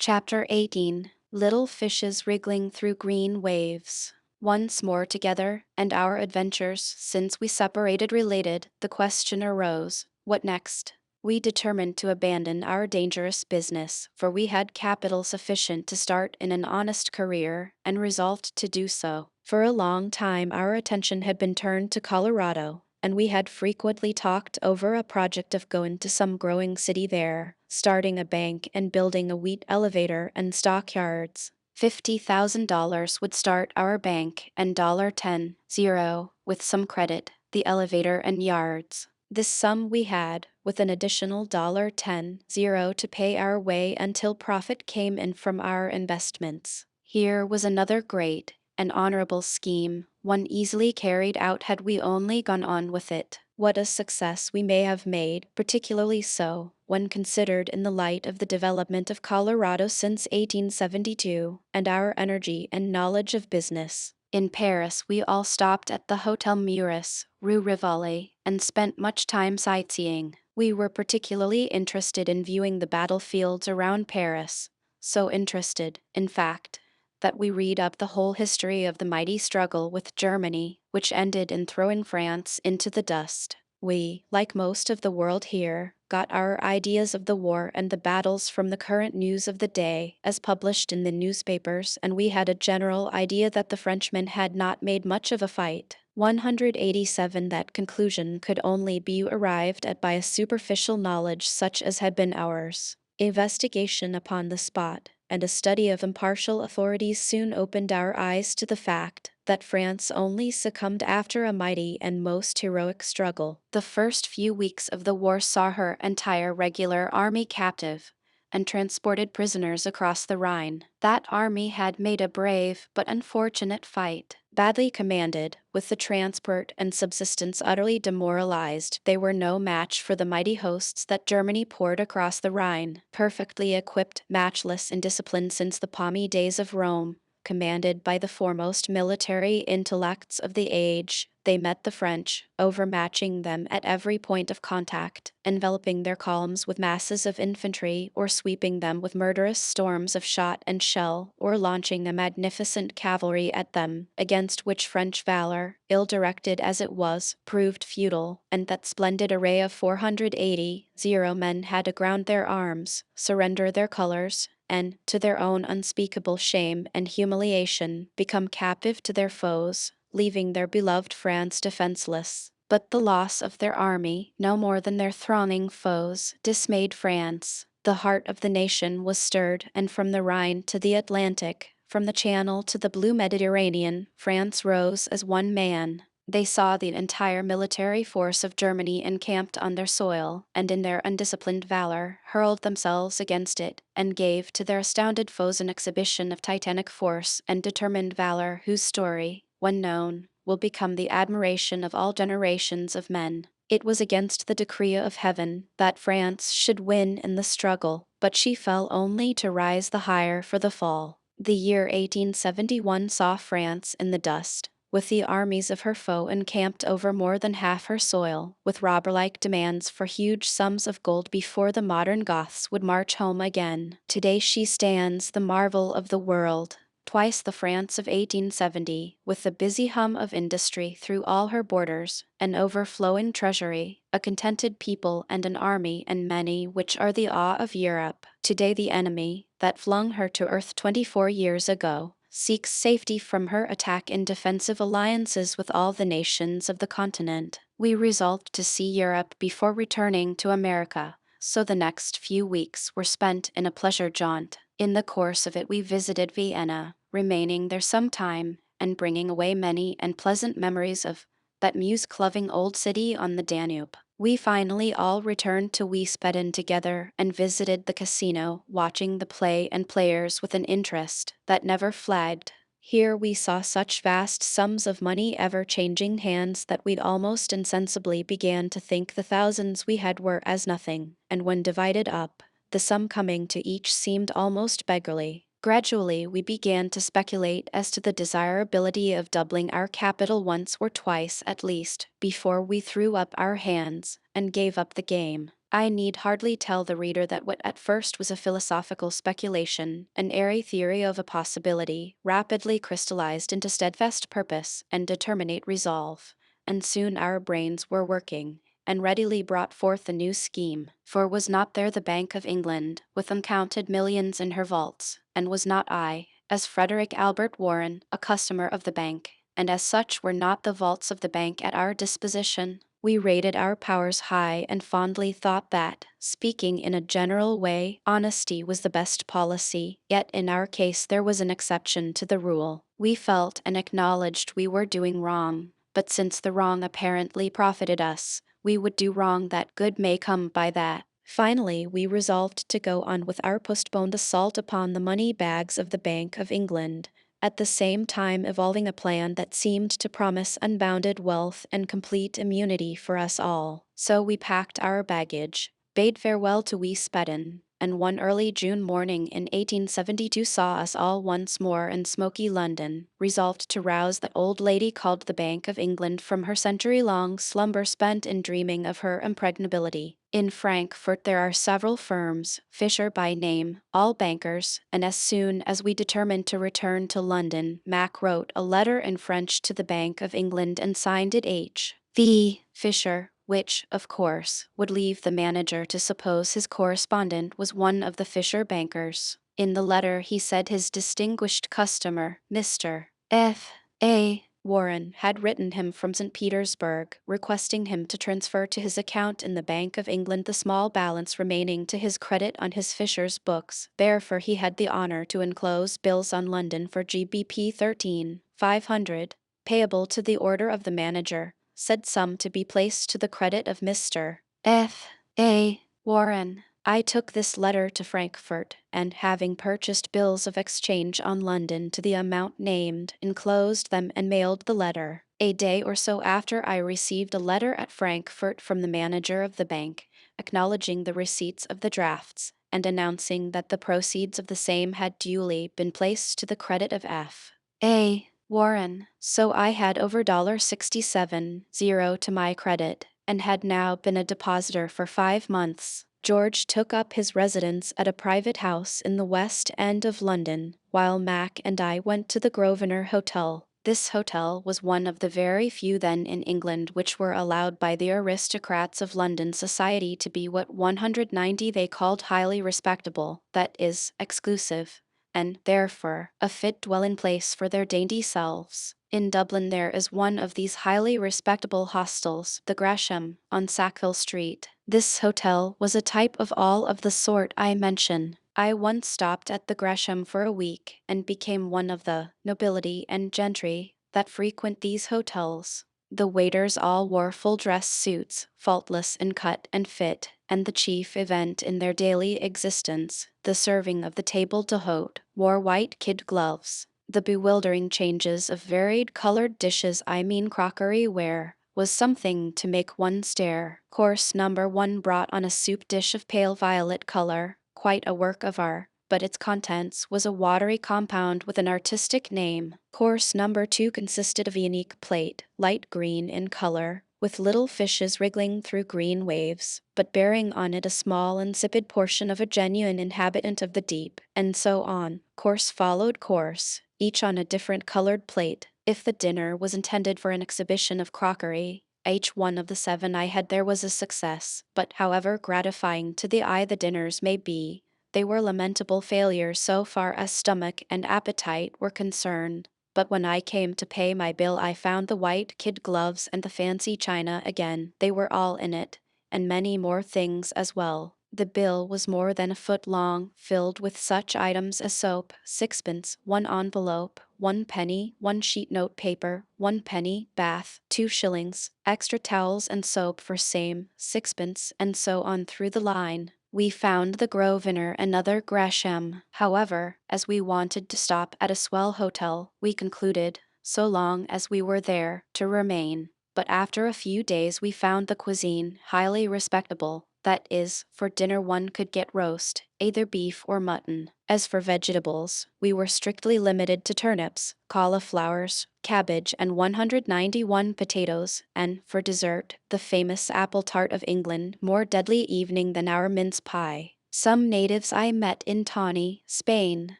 Chapter 18. Little Fishes Wriggling Through Green Waves. Once more together, and our adventures since we separated related, the question arose, what next? We determined to abandon our dangerous business, for we had capital sufficient to start in an honest career, and resolved to do so. For a long time our attention had been turned to Colorado, and we had frequently talked over a project of going to some growing city there, starting a bank and building a wheat elevator and stockyards. $50,000 would start our bank and $10,000, with some credit, the elevator and yards. This sum we had, with an additional $10,000 to pay our way until profit came in from our investments. Here was another great and honorable scheme, one easily carried out had we only gone on with it. What a success we may have made, particularly so, when considered in the light of the development of Colorado since 1872, and our energy and knowledge of business. In Paris we all stopped at the Hotel Muris, Rue Rivoli, and spent much time sightseeing. We were particularly interested in viewing the battlefields around Paris, so interested, in fact, that we read up the whole history of the mighty struggle with Germany, which ended in throwing France into the dust. We, like most of the world here, got our ideas of the war and the battles from the current news of the day, as published in the newspapers, and we had a general idea that the Frenchmen had not made much of a fight. 187 That conclusion could only be arrived at by a superficial knowledge such as had been ours. Investigation upon the spot, and a study of impartial authorities soon opened our eyes to the fact that France only succumbed after a mighty and most heroic struggle. The first few weeks of the war saw her entire regular army captive, and transported prisoners across the Rhine. That army had made a brave but unfortunate fight. Badly commanded, with the transport and subsistence utterly demoralized, they were no match for the mighty hosts that Germany poured across the Rhine. Perfectly equipped, matchless in discipline since the palmy days of Rome, commanded by the foremost military intellects of the age, they met the French, overmatching them at every point of contact, enveloping their columns with masses of infantry, or sweeping them with murderous storms of shot and shell, or launching a magnificent cavalry at them, against which French valor, ill-directed as it was, proved futile, and that splendid array of 480 men had aground their arms, surrender their colors, and, to their own unspeakable shame and humiliation, become captive to their foes, leaving their beloved France defenseless. But the loss of their army, no more than their thronging foes, dismayed France. The heart of the nation was stirred, and from the Rhine to the Atlantic, from the Channel to the blue Mediterranean, France rose as one man. They saw the entire military force of Germany encamped on their soil, and in their undisciplined valor, hurled themselves against it, and gave to their astounded foes an exhibition of titanic force and determined valor whose story, when known, will become the admiration of all generations of men. It was against the decree of heaven that France should win in the struggle, but she fell only to rise the higher for the fall. The year 1871 saw France in the dust, with the armies of her foe encamped over more than half her soil, with robber-like demands for huge sums of gold before the modern Goths would march home again. Today she stands, the marvel of the world, twice the France of 1870, with the busy hum of industry through all her borders, an overflowing treasury, a contented people and an army and many which are the awe of Europe. Today the enemy, that flung her to earth 24 years ago, seeks safety from her attack in defensive alliances with all the nations of the continent. We resolved to see Europe before returning to America, so the next few weeks were spent in a pleasure jaunt. In the course of it we visited Vienna, remaining there some time, and bringing away many and pleasant memories of that muse-cloving old city on the Danube. We finally all returned to Wiesbaden together and visited the casino, watching the play and players with an interest that never flagged. Here we saw such vast sums of money ever changing hands that we'd almost insensibly began to think the thousands we had were as nothing, and when divided up, the sum coming to each seemed almost beggarly. Gradually we began to speculate as to the desirability of doubling our capital once or twice at least, before we threw up our hands and gave up the game. I need hardly tell the reader that what at first was a philosophical speculation, an airy theory of a possibility, rapidly crystallized into steadfast purpose and determinate resolve, and soon our brains were working, and readily brought forth a new scheme. For was not there the Bank of England, with uncounted millions in her vaults, and was not I, as Frederick Albert Warren, a customer of the bank, and as such were not the vaults of the bank at our disposition? We rated our powers high and fondly thought that, speaking in a general way, honesty was the best policy, yet in our case there was an exception to the rule. We felt and acknowledged we were doing wrong, but since the wrong apparently profited us, we would do wrong that good may come by that. Finally, we resolved to go on with our postponed assault upon the money bags of the Bank of England, at the same time evolving a plan that seemed to promise unbounded wealth and complete immunity for us all. So we packed our baggage, bade farewell to wee Spedden, and one early June morning in 1872 saw us all once more in smoky London, resolved to rouse the old lady called the Bank of England from her century-long slumber spent in dreaming of her impregnability. In Frankfurt there are several firms, Fisher by name, all bankers, and as soon as we determined to return to London, Mac wrote a letter in French to the Bank of England and signed it H. V. Fisher, which, of course, would leave the manager to suppose his correspondent was one of the Fisher bankers. In the letter he said his distinguished customer, Mr. F. A. Warren, had written him from St. Petersburg, requesting him to transfer to his account in the Bank of England the small balance remaining to his credit on his Fisher's books. Therefore he had the honor to enclose bills on London for GBP 13,500, payable to the order of the manager, said sum to be placed to the credit of Mr. F. A. Warren. I took this letter to Frankfurt, and having purchased bills of exchange on London to the amount named, enclosed them and mailed the letter. A day or so after I received a letter at Frankfurt from the manager of the bank, acknowledging the receipts of the drafts, and announcing that the proceeds of the same had duly been placed to the credit of F. A. Warren. So I had over $67,000 to my credit, and had now been a depositor for 5 months. George took up his residence at a private house in the West End of London, while Mac and I went to the Grosvenor Hotel. This hotel was one of the very few then in England which were allowed by the aristocrats of London society to be what 190 they called highly respectable, that is, exclusive, and, therefore, a fit dwelling place for their dainty selves. In Dublin there is one of these highly respectable hostels, the Gresham, on Sackville Street. This hotel was a type of all of the sort I mention. I once stopped at the Gresham for a week, and became one of the nobility and gentry that frequent these hotels. The waiters all wore full-dress suits, faultless in cut and fit, and the chief event in their daily existence, the serving of the table d'hôte, wore white kid gloves. The bewildering changes of varied colored dishes, I mean crockery ware, was something to make one stare. Course number 1 brought on a soup dish of pale violet color, quite a work of art, but its contents was a watery compound with an artistic name. Course number 2 consisted of a unique plate, light green in color, with little fishes wriggling through green waves, but bearing on it a small insipid portion of a genuine inhabitant of the deep, and so on. Course followed course, each on a different colored plate. If the dinner was intended for an exhibition of crockery, each one of the 7 I had there was a success, but however gratifying to the eye the dinners may be, they were lamentable failures so far as stomach and appetite were concerned. But when I came to pay my bill I found the white kid gloves and the fancy china again. They were all in it, and many more things as well. The bill was more than a foot long, filled with such items as soap, 6pence, 1 envelope, 1 penny, 1 sheet note paper, 1 penny, bath, 2 shillings, extra towels and soap for same, 6pence, and so on through the line. We found the Grosvenor another Gresham. However, as we wanted to stop at a swell hotel, we concluded, so long as we were there, to remain. But after a few days we found the cuisine highly respectable, That is, for dinner one could get roast, either beef or mutton. As for vegetables, we were strictly limited to turnips, cauliflowers, cabbage, and 191 potatoes, and, for dessert, the famous apple tart of England, more deadly evening than our mince pie. Some natives I met in Tawny, Spain.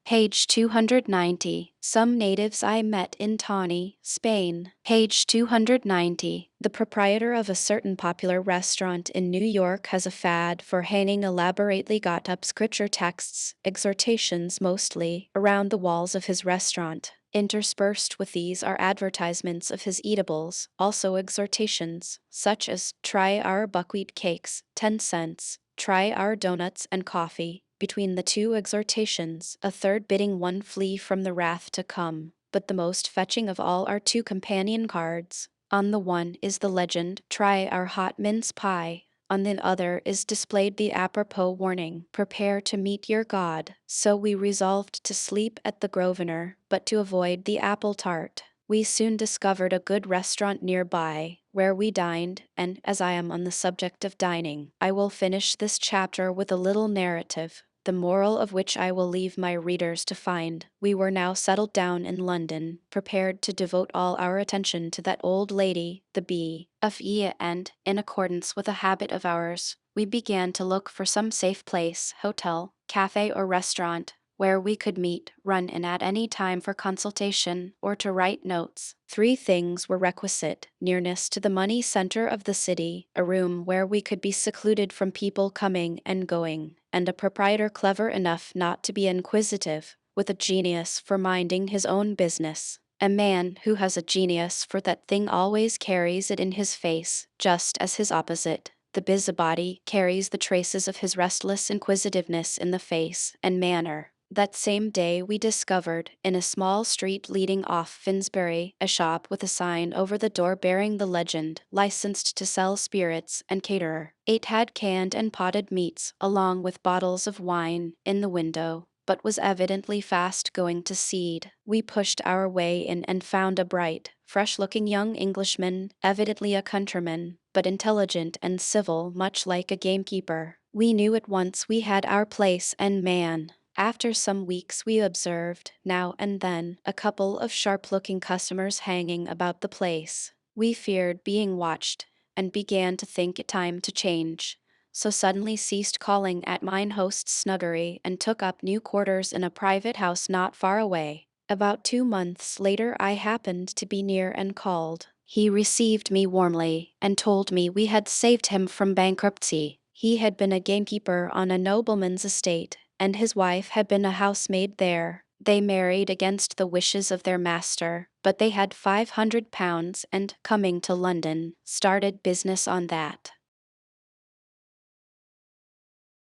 Page 290. Some natives I met in Tawny, Spain. Page 290. The proprietor of a certain popular restaurant in New York has a fad for hanging elaborately got up scripture texts, exhortations mostly, around the walls of his restaurant. Interspersed with these are advertisements of his eatables, also exhortations, such as try our buckwheat cakes, 10 cents, try our donuts and coffee. Between the two exhortations, a third bidding one flee from the wrath to come. But the most fetching of all are two companion cards. On the one is the legend, try our hot mince pie. On the other is displayed the apropos warning, prepare to meet your God. So we resolved to sleep at the Grosvenor, but to avoid the apple tart. We soon discovered a good restaurant nearby, where we dined, and as I am on the subject of dining, I will finish this chapter with a little narrative, the moral of which I will leave my readers to find. We were now settled down in London, prepared to devote all our attention to that old lady, the B.F.E., and, in accordance with a habit of ours, we began to look for some safe place, hotel, cafe, or restaurant, where we could meet, run in at any time for consultation, or to write notes. 3 things were requisite: nearness to the money center of the city, a room where we could be secluded from people coming and going, and a proprietor clever enough not to be inquisitive, with a genius for minding his own business. A man who has a genius for that thing always carries it in his face, just as his opposite, the busybody, carries the traces of his restless inquisitiveness in the face and manner. That same day we discovered, in a small street leading off Finsbury, a shop with a sign over the door bearing the legend, licensed to sell spirits and caterer. It had canned and potted meats, along with bottles of wine, in the window, but was evidently fast going to seed. We pushed our way in and found a bright, fresh-looking young Englishman, evidently a countryman, but intelligent and civil, much like a gamekeeper. We knew at once we had our place and man. After some weeks we observed, now and then, a couple of sharp-looking customers hanging about the place. We feared being watched, and began to think it time to change, so suddenly ceased calling at mine host's snuggery and took up new quarters in a private house not far away. About 2 months later I happened to be near and called. He received me warmly, and told me we had saved him from bankruptcy. He had been a gamekeeper on a nobleman's estate, and his wife had been a housemaid there. They married against the wishes of their master, but they had £500 and, coming to London, started business on that.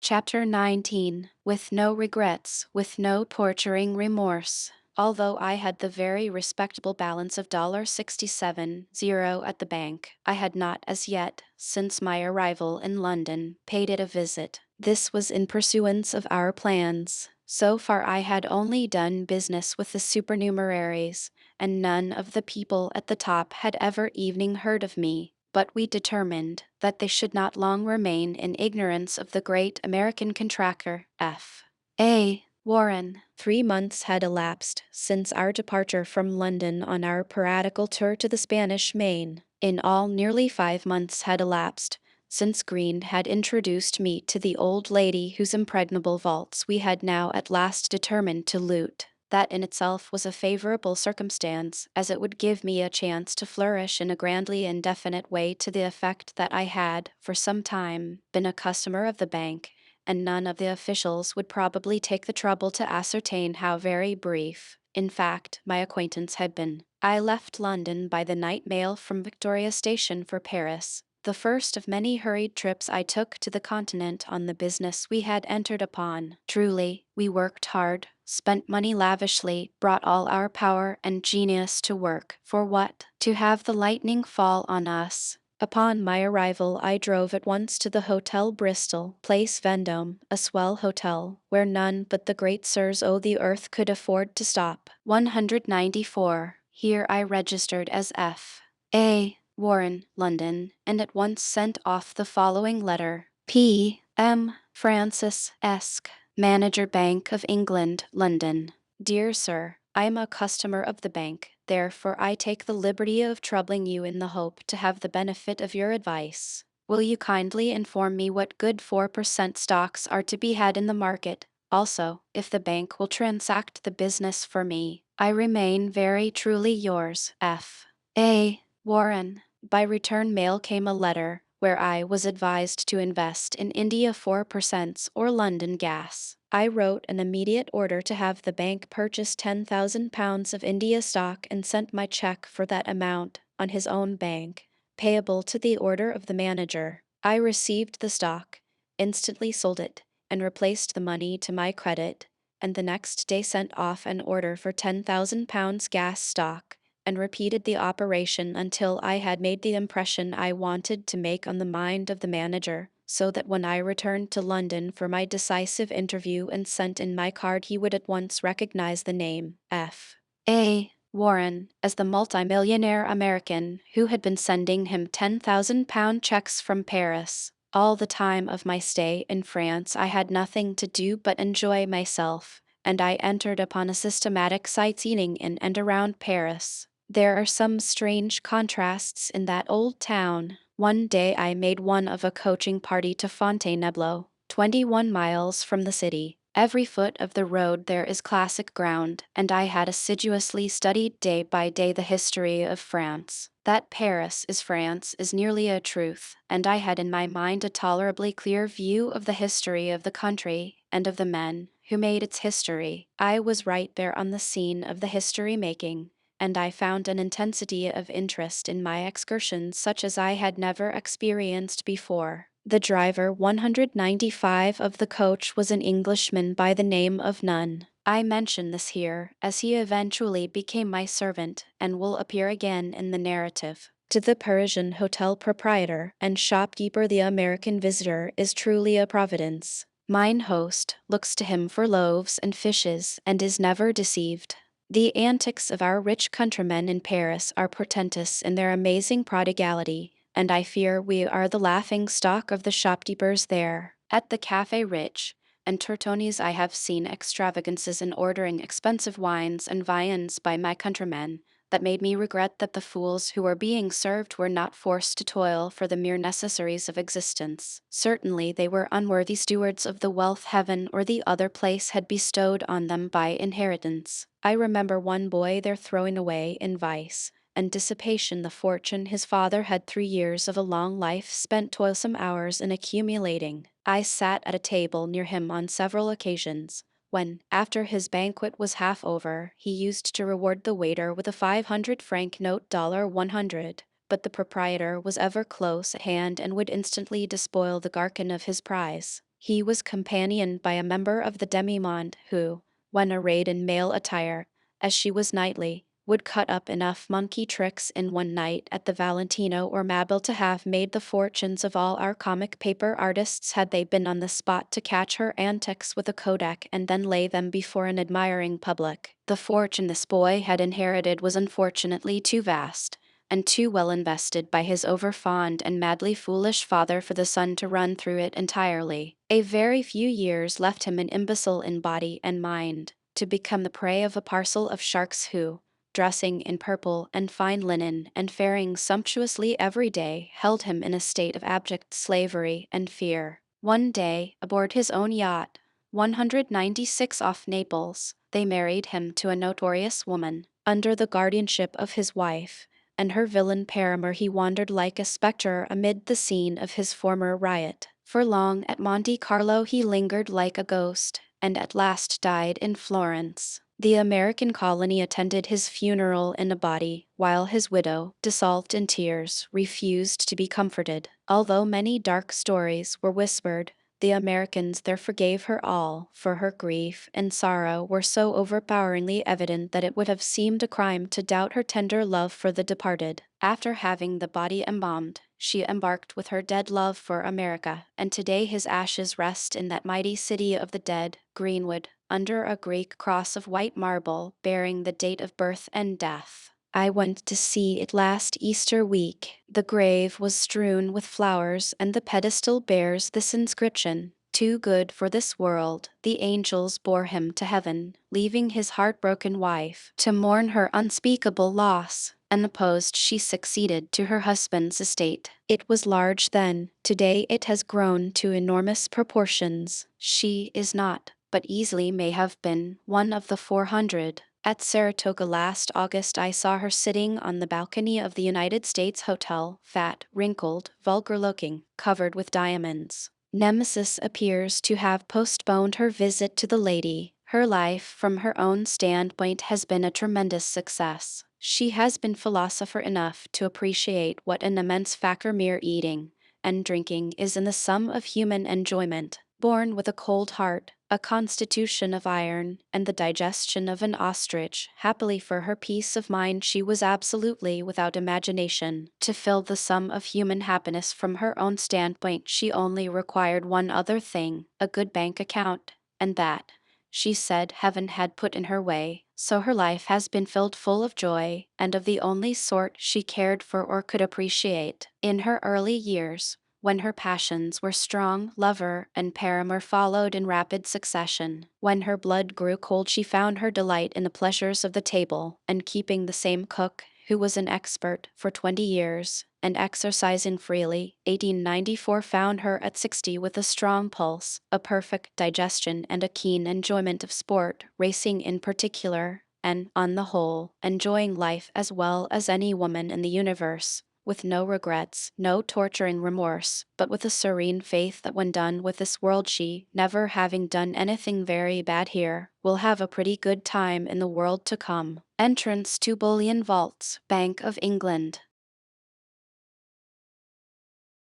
Chapter 19. With no regrets, with no torturing remorse. Although I had the very respectable balance of $67.00 at the bank, I had not as yet, since my arrival in London, paid it a visit. This was in pursuance of our plans. So far I had only done business with the supernumeraries, and none of the people at the top had ever even heard of me. But we determined that they should not long remain in ignorance of the great American contractor, F.A. Warren. 3 months had elapsed since our departure from London on our piratical tour to the Spanish Main. In all, nearly 5 months had elapsed since Green had introduced me to the old lady whose impregnable vaults we had now at last determined to loot. That in itself was a favorable circumstance, as it would give me a chance to flourish in a grandly indefinite way to the effect that I had, for some time, been a customer of the bank, and none of the officials would probably take the trouble to ascertain how very brief, in fact, my acquaintance had been. I left London by the night mail from Victoria Station for Paris, the first of many hurried trips I took to the continent on the business we had entered upon. Truly, we worked hard, spent money lavishly, brought all our power and genius to work. For what? To have the lightning fall on us. Upon my arrival I drove at once to the Hotel Bristol, Place Vendome, a swell hotel, where none but the great sirs o' the earth could afford to stop. 194. Here I registered as F.A. Warren, London, and at once sent off the following letter. P. M. Francis Esk, Manager Bank of England, London. Dear Sir, I am a customer of the bank, therefore I take the liberty of troubling you in the hope to have the benefit of your advice. Will you kindly inform me what good 4% stocks are to be had in the market? Also, if the bank will transact the business for me, I remain very truly yours, F. A. Warren. By return mail came a letter where I was advised to invest in India 4% or London gas. I wrote an immediate order to have the bank purchase £10,000 of India stock and sent my check for that amount on his own bank, payable to the order of the manager. I received the stock, instantly sold it, and replaced the money to my credit, and the next day sent off an order for £10,000 gas stock and repeated the operation until I had made the impression I wanted to make on the mind of the manager, so that when I returned to London for my decisive interview and sent in my card he would at once recognize the name, F. A. Warren, as the multimillionaire American who had been sending him £10,000 checks from Paris. All the time of my stay in France I had nothing to do but enjoy myself, and I entered upon a systematic sightseeing in and around Paris. There are some strange contrasts in that old town. One day I made one of a coaching party to Fontainebleau, 21 miles from the city. Every foot of the road there is classic ground, and I had assiduously studied day by day the history of France. That Paris is France is nearly a truth, and I had in my mind a tolerably clear view of the history of the country and of the men who made its history. I was right there on the scene of the history making, and I found an intensity of interest in my excursions such as I had never experienced before. The driver 195 of the coach was an Englishman by the name of Nunn. I mention this here, as he eventually became my servant and will appear again in the narrative. To the Parisian hotel proprietor and shopkeeper the American visitor is truly a providence. Mine host looks to him for loaves and fishes and is never deceived. The antics of our rich countrymen in Paris are portentous in their amazing prodigality, and I fear we are the laughing stock of the shopkeepers there. At the Café Rich and Tortoni's I have seen extravagances in ordering expensive wines and viands by my countrymen that made me regret that the fools who were being served were not forced to toil for the mere necessaries of existence. Certainly they were unworthy stewards of the wealth heaven or the other place had bestowed on them by inheritance. I remember one boy there throwing away in vice and dissipation the fortune his father had 3 years of a long life spent toilsome hours in accumulating. I sat at a table near him on several occasions, when, after his banquet was half over, he used to reward the waiter with a 500-franc note $100, but the proprietor was ever close at hand and would instantly despoil the garçon of his prize. He was companioned by a member of the demi-monde who, when arrayed in male attire, as she was knightly, would cut up enough monkey tricks in one night at the Valentino or Mabel to have made the fortunes of all our comic paper artists had they been on the spot to catch her antics with a kodak and then lay them before an admiring public. The fortune this boy had inherited was unfortunately too vast, and too well invested by his over-fond and madly foolish father for the son to run through it entirely. A very few years left him an imbecile in body and mind, to become the prey of a parcel of sharks who, dressing in purple and fine linen and faring sumptuously every day, held him in a state of abject slavery and fear. One day, aboard his own yacht, 196 off Naples, they married him to a notorious woman, under the guardianship of his wife, and her villain paramour he wandered like a spectre amid the scene of his former riot. For long at Monte Carlo he lingered like a ghost, and at last died in Florence. The American colony attended his funeral in a body, while his widow, dissolved in tears, refused to be comforted. Although many dark stories were whispered, the Americans there forgave her all, for her grief and sorrow were so overpoweringly evident that it would have seemed a crime to doubt her tender love for the departed. After having the body embalmed, she embarked with her dead love for America, and today his ashes rest in that mighty city of the dead, Greenwood, under a Greek cross of white marble bearing the date of birth and death. I went to see it last Easter week. The grave was strewn with flowers, and the pedestal bears this inscription: "Too good for this world, the angels bore him to heaven, leaving his heartbroken wife to mourn her unspeakable loss." Unopposed, she succeeded to her husband's estate. It was large then. Today it has grown to enormous proportions. She is not, but easily may have been, one of the 400. At Saratoga last August I saw her sitting on the balcony of the United States Hotel, fat, wrinkled, vulgar-looking, covered with diamonds. Nemesis appears to have postponed her visit to the lady. Her life, from her own standpoint, has been a tremendous success. She has been philosopher enough to appreciate what an immense factor mere eating and drinking is in the sum of human enjoyment. Born with a cold heart, a constitution of iron, and the digestion of an ostrich, happily for her peace of mind she was absolutely without imagination. To fill the sum of human happiness from her own standpoint she only required one other thing, a good bank account, and that, she said, heaven had put in her way. So her life has been filled full of joy, and of the only sort she cared for or could appreciate. In her early years, when her passions were strong, lover and paramour followed in rapid succession. When her blood grew cold she found her delight in the pleasures of the table, and keeping the same cook, who was an expert, for 20 years, and exercising freely. 1894 found her at 60 with a strong pulse, a perfect digestion and a keen enjoyment of sport, racing in particular, and, on the whole, enjoying life as well as any woman in the universe, with no regrets, no torturing remorse, but with a serene faith that when done with this world she, never having done anything very bad here, will have a pretty good time in the world to come. Entrance to Bullion Vaults, Bank of England.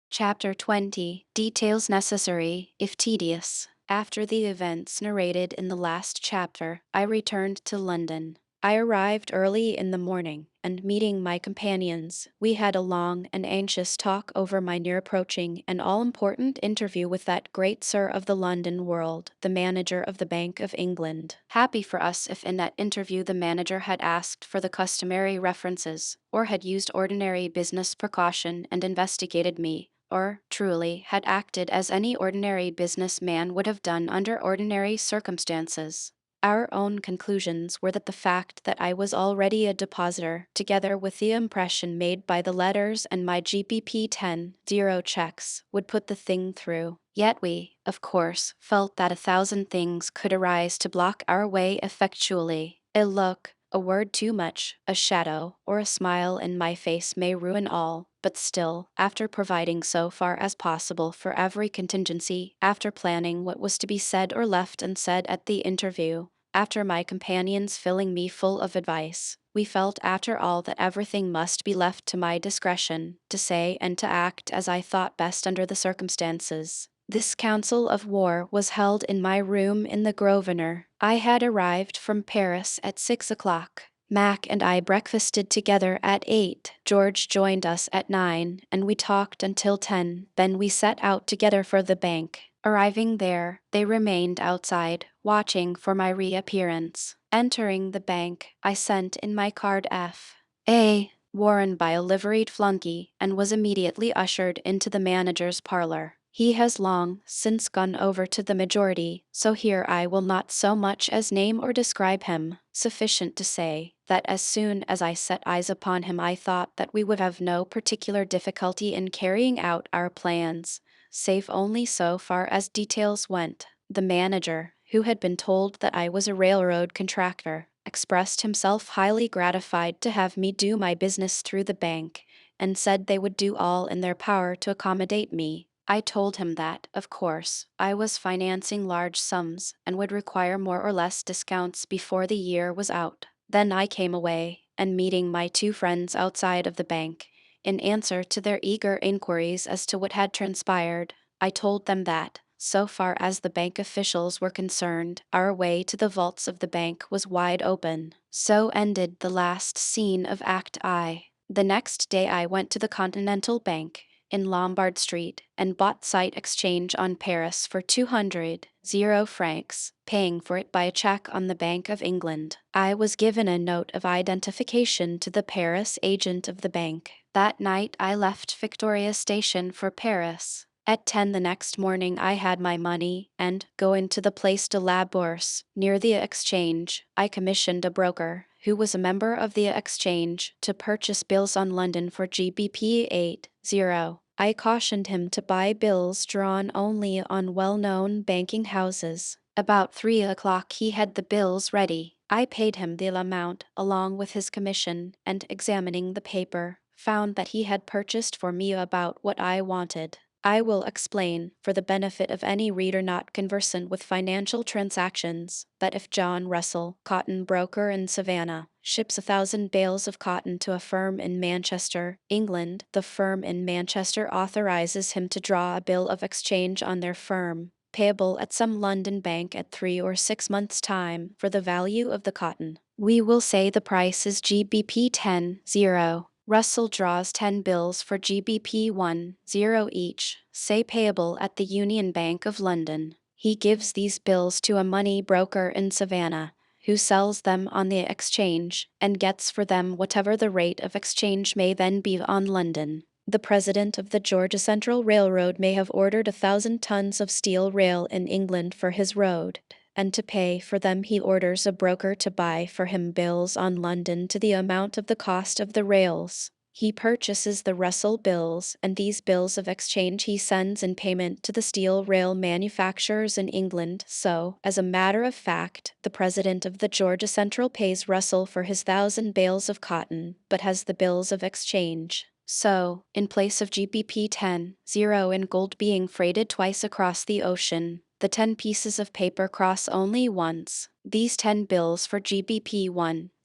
Chapter 20. Details necessary, if tedious. After the events narrated in the last chapter, I returned to London. I arrived early in the morning, and meeting my companions, we had a long and anxious talk over my near-approaching and all-important interview with that great sir of the London world, the manager of the Bank of England. Happy for us if in that interview the manager had asked for the customary references, or had used ordinary business precaution and investigated me, or, truly, had acted as any ordinary business man would have done under ordinary circumstances. Our own conclusions were that the fact that I was already a depositor, together with the impression made by the letters and my GBP 10-0 checks, would put the thing through. Yet we, of course, felt that 1,000 things could arise to block our way effectually. A look, a word too much, a shadow, or a smile in my face may ruin all, but still, after providing so far as possible for every contingency, after planning what was to be said or left unsaid at the interview, after my companions filling me full of advice, we felt after all that everything must be left to my discretion, to say and to act as I thought best under the circumstances. This council of war was held in my room in the Grosvenor. I had arrived from Paris at 6 o'clock. Mac and I breakfasted together at 8. George joined us at 9, and we talked until 10. Then we set out together for the bank. Arriving there, they remained outside, watching for my reappearance. Entering the bank, I sent in my card F.A. worn by a liveried flunky, and was immediately ushered into the manager's parlor. He has long since gone over to the majority, so here I will not so much as name or describe him. Sufficient to say that as soon as I set eyes upon him I thought that we would have no particular difficulty in carrying out our plans, save only so far as details went. The manager, who had been told that I was a railroad contractor, expressed himself highly gratified to have me do my business through the bank, and said they would do all in their power to accommodate me. I told him that, of course, I was financing large sums, and would require more or less discounts before the year was out. Then I came away, and meeting my two friends outside of the bank, in answer to their eager inquiries as to what had transpired, I told them that, so far as the bank officials were concerned, our way to the vaults of the bank was wide open. So ended the last scene of Act I. The next day I went to the Continental Bank, in Lombard Street and bought sight exchange on Paris for 200 francs, paying for it by a check on the Bank of England. I was given a note of identification to the Paris agent of the bank. That night I left Victoria Station for Paris. At 10 the next morning I had my money, and, going to the Place de la Bourse, near the exchange, I commissioned a broker, who was a member of the exchange, to purchase bills on London for GBP 80. I cautioned him to buy bills drawn only on well-known banking houses. About 3 o'clock he had the bills ready. I paid him the amount along with his commission, and examining the paper, found that he had purchased for me about what I wanted. I will explain, for the benefit of any reader not conversant with financial transactions, that if John Russell, cotton broker in Savannah, ships 1,000 bales of cotton to a firm in Manchester, England, the firm in Manchester authorizes him to draw a bill of exchange on their firm, payable at some London bank at 3 or 6 months' time, for the value of the cotton. We will say the price is GBP 10. Russell draws 10 bills for GBP 10 each, say payable at the Union Bank of London. He gives these bills to a money broker in Savannah, who sells them on the exchange, and gets for them whatever the rate of exchange may then be on London. The president of the Georgia Central Railroad may have ordered 1,000 tons of steel rail in England for his road, and to pay for them he orders a broker to buy for him bills on London to the amount of the cost of the rails. He purchases the Russell bills, and these bills of exchange he sends in payment to the steel rail manufacturers in England. So, as a matter of fact, the president of the Georgia Central pays Russell for his 1,000 bales of cotton, but has the bills of exchange. So, in place of GBP 10 in gold being freighted twice across the ocean, the 10 pieces of paper cross only once. These 10 bills for GBP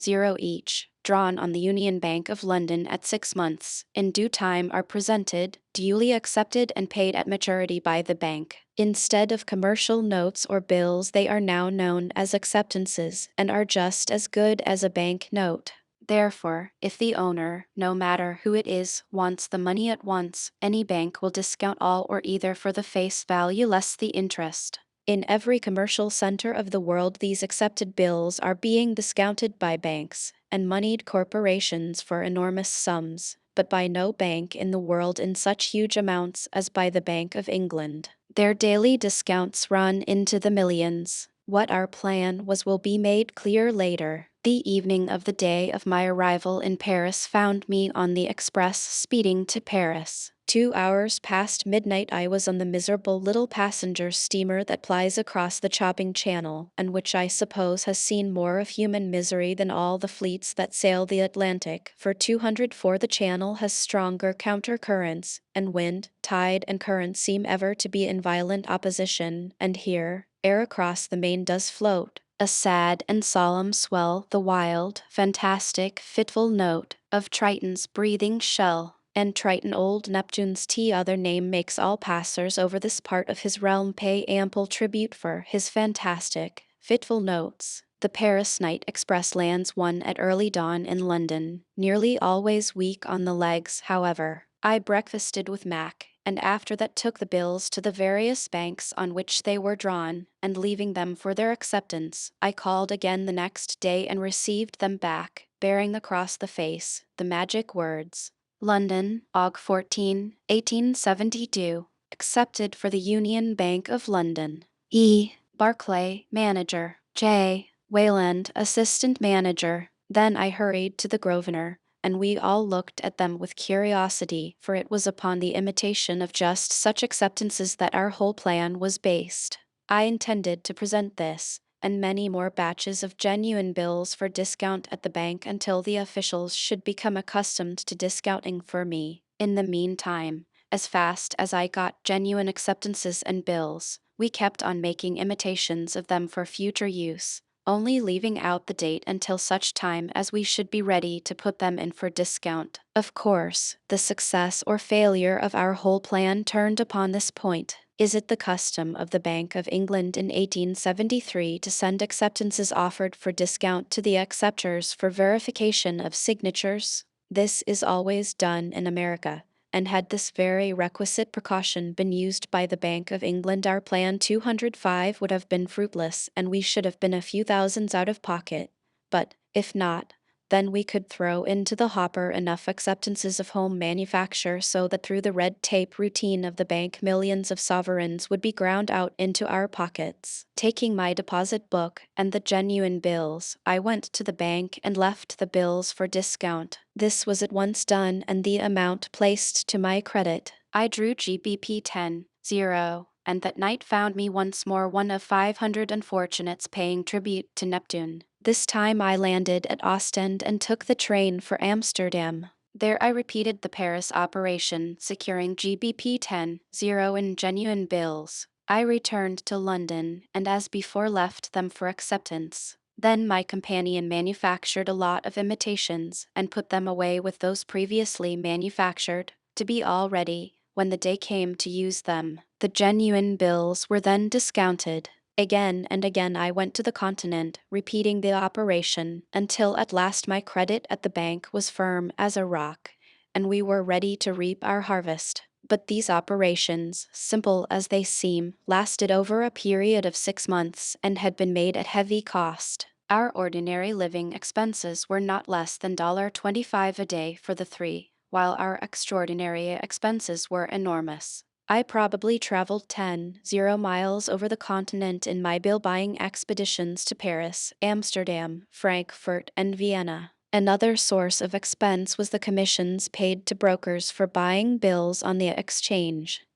10 each, drawn on the Union Bank of London at 6 months, in due time are presented, duly accepted and paid at maturity by the bank. Instead of commercial notes or bills, they are now known as acceptances, and are just as good as a bank note. Therefore, if the owner, no matter who it is, wants the money at once, any bank will discount all or either for the face value less the interest. In every commercial center of the world these accepted bills are being discounted by banks and moneyed corporations for enormous sums, but by no bank in the world in such huge amounts as by the Bank of England. Their daily discounts run into the millions. What our plan was will be made clear later. The evening of the day of my arrival in Paris found me on the express speeding to Paris. 2 hours past midnight I was on the miserable little passenger steamer that plies across the chopping channel, and which I suppose has seen more of human misery than all the fleets that sail the Atlantic, for 204 the channel has stronger counter-currents, and wind, tide, and current seem ever to be in violent opposition, and here, air across the main does float, a sad and solemn swell, the wild, fantastic, fitful note of Triton's breathing shell. And Triton, old Neptune's other name, makes all passers over this part of his realm pay ample tribute for his fantastic, fitful notes. The Paris night express lands one at early dawn in London, nearly always weak on the legs, however. I breakfasted with Mac, and after that took the bills to the various banks on which they were drawn, and leaving them for their acceptance, I called again the next day and received them back, bearing across the face the magic words: London, Aug. 14, 1872. Accepted for the Union Bank of London. E. Barclay, manager. J. Wayland, assistant manager. Then I hurried to the Grosvenor, and we all looked at them with curiosity, for it was upon the imitation of just such acceptances that our whole plan was based. I intended to present this, and many more batches of genuine bills for discount at the bank until the officials should become accustomed to discounting for me. In the meantime, as fast as I got genuine acceptances and bills, we kept on making imitations of them for future use, only leaving out the date until such time as we should be ready to put them in for discount. Of course, the success or failure of our whole plan turned upon this point. Is it the custom of the Bank of England in 1873 to send acceptances offered for discount to the acceptors for verification of signatures? This is always done in America, and had this very requisite precaution been used by the Bank of England, our plan 205 would have been fruitless and we should have been a few thousands out of pocket. But, if not, then we could throw into the hopper enough acceptances of home manufacture so that through the red tape routine of the bank millions of sovereigns would be ground out into our pockets. Taking my deposit book and the genuine bills, I went to the bank and left the bills for discount. This was at once done and the amount placed to my credit. I drew GBP 10.0, and that night found me once more one of 500 unfortunates paying tribute to Neptune. This time I landed at Ostend and took the train for Amsterdam. There I repeated the Paris operation, securing GBP 10.0 in genuine bills. I returned to London and as before left them for acceptance. Then my companion manufactured a lot of imitations and put them away with those previously manufactured, to be all ready when the day came to use them. The genuine bills were then discounted. Again and again I went to the continent, repeating the operation, until at last my credit at the bank was firm as a rock, and we were ready to reap our harvest. But these operations, simple as they seem, lasted over a period of 6 months and had been made at heavy cost. Our ordinary living expenses were not less than $25 a day for the three, while our extraordinary expenses were enormous. I probably traveled 10 miles over the continent in my bill-buying expeditions to Paris, Amsterdam, Frankfurt, and Vienna. Another source of expense was the commissions paid to brokers for buying bills on the exchange.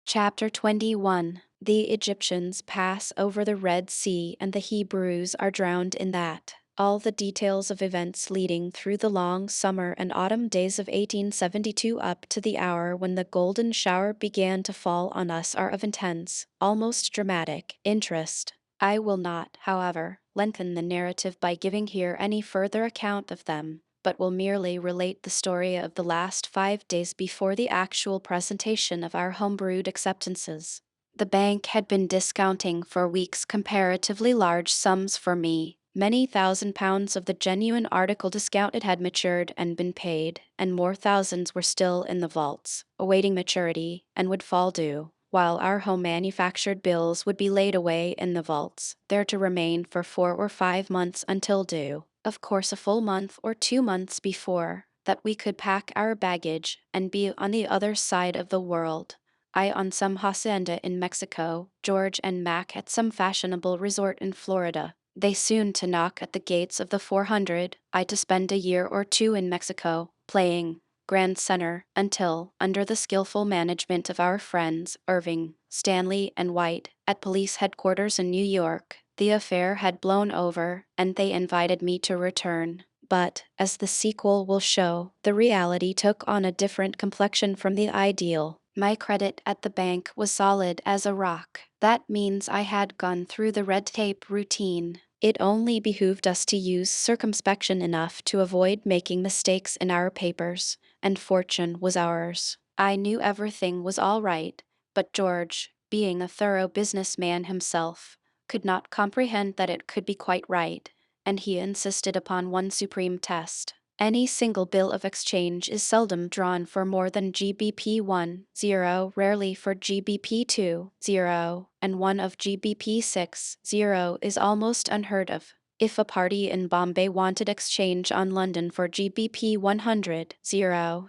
Chapter 21. The Egyptians pass over the Red Sea and the Hebrews are drowned in that. All the details of events leading through the long summer and autumn days of 1872 up to the hour when the golden shower began to fall on us are of intense, almost dramatic, interest. I will not, however, lengthen the narrative by giving here any further account of them, but will merely relate the story of the last 5 days before the actual presentation of our homebrewed acceptances. The bank had been discounting for weeks comparatively large sums for me. Many £1,000s of the genuine article discounted had matured and been paid, and more thousands were still in the vaults, awaiting maturity, and would fall due, while our home manufactured bills would be laid away in the vaults, there to remain for 4 or 5 months until due. Of course, a full month or 2 months before that we could pack our baggage and be on the other side of the world. I on some hacienda in Mexico, George and Mac at some fashionable resort in Florida. They soon to knock at the gates of the 400, I to spend a year or 2 in Mexico, playing Grand Center, until, under the skillful management of our friends Irving, Stanley, and White, at police headquarters in New York, the affair had blown over, and they invited me to return. But, as the sequel will show, the reality took on a different complexion from the ideal. My credit at the bank was solid as a rock. That means I had gone through the red tape routine. It only behooved us to use circumspection enough to avoid making mistakes in our papers, and fortune was ours. I knew everything was all right, but George, being a thorough businessman himself, could not comprehend that it could be quite right, and he insisted upon one supreme test. Any single bill of exchange is seldom drawn for more than GBP 10, rarely for GBP 20, and one of GBP 60 is almost unheard of. If a party in Bombay wanted exchange on London for GBP 100,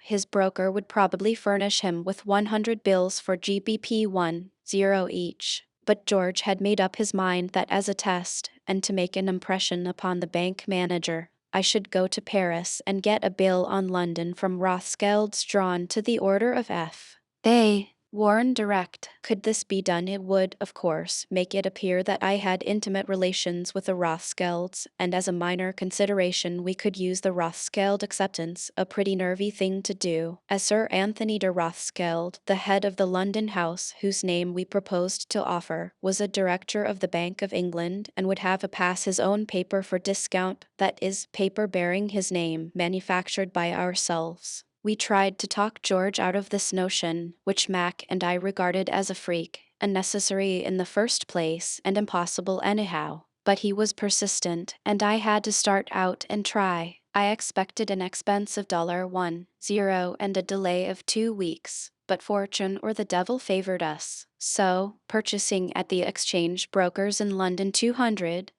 his broker would probably furnish him with 100 bills for GBP 10 each. But George had made up his mind that as a test, and to make an impression upon the bank manager, I should go to Paris and get a bill on London from Rothschilds drawn to the order of F. They Warren direct. Could this be done, it would, of course, make it appear that I had intimate relations with the Rothschilds, and as a minor consideration we could use the Rothschild acceptance, a pretty nervy thing to do, as Sir Anthony de Rothschild, the head of the London house whose name we proposed to offer, was a director of the Bank of England and would have a pass his own paper for discount, that is, paper bearing his name, manufactured by ourselves. We tried to talk George out of this notion, which Mac and I regarded as a freak, unnecessary in the first place and impossible anyhow. But he was persistent, and I had to start out and try. I expected an expense of $1.00 and a delay of 2 weeks, but fortune or the devil favored us. So, purchasing at the exchange brokers in London 200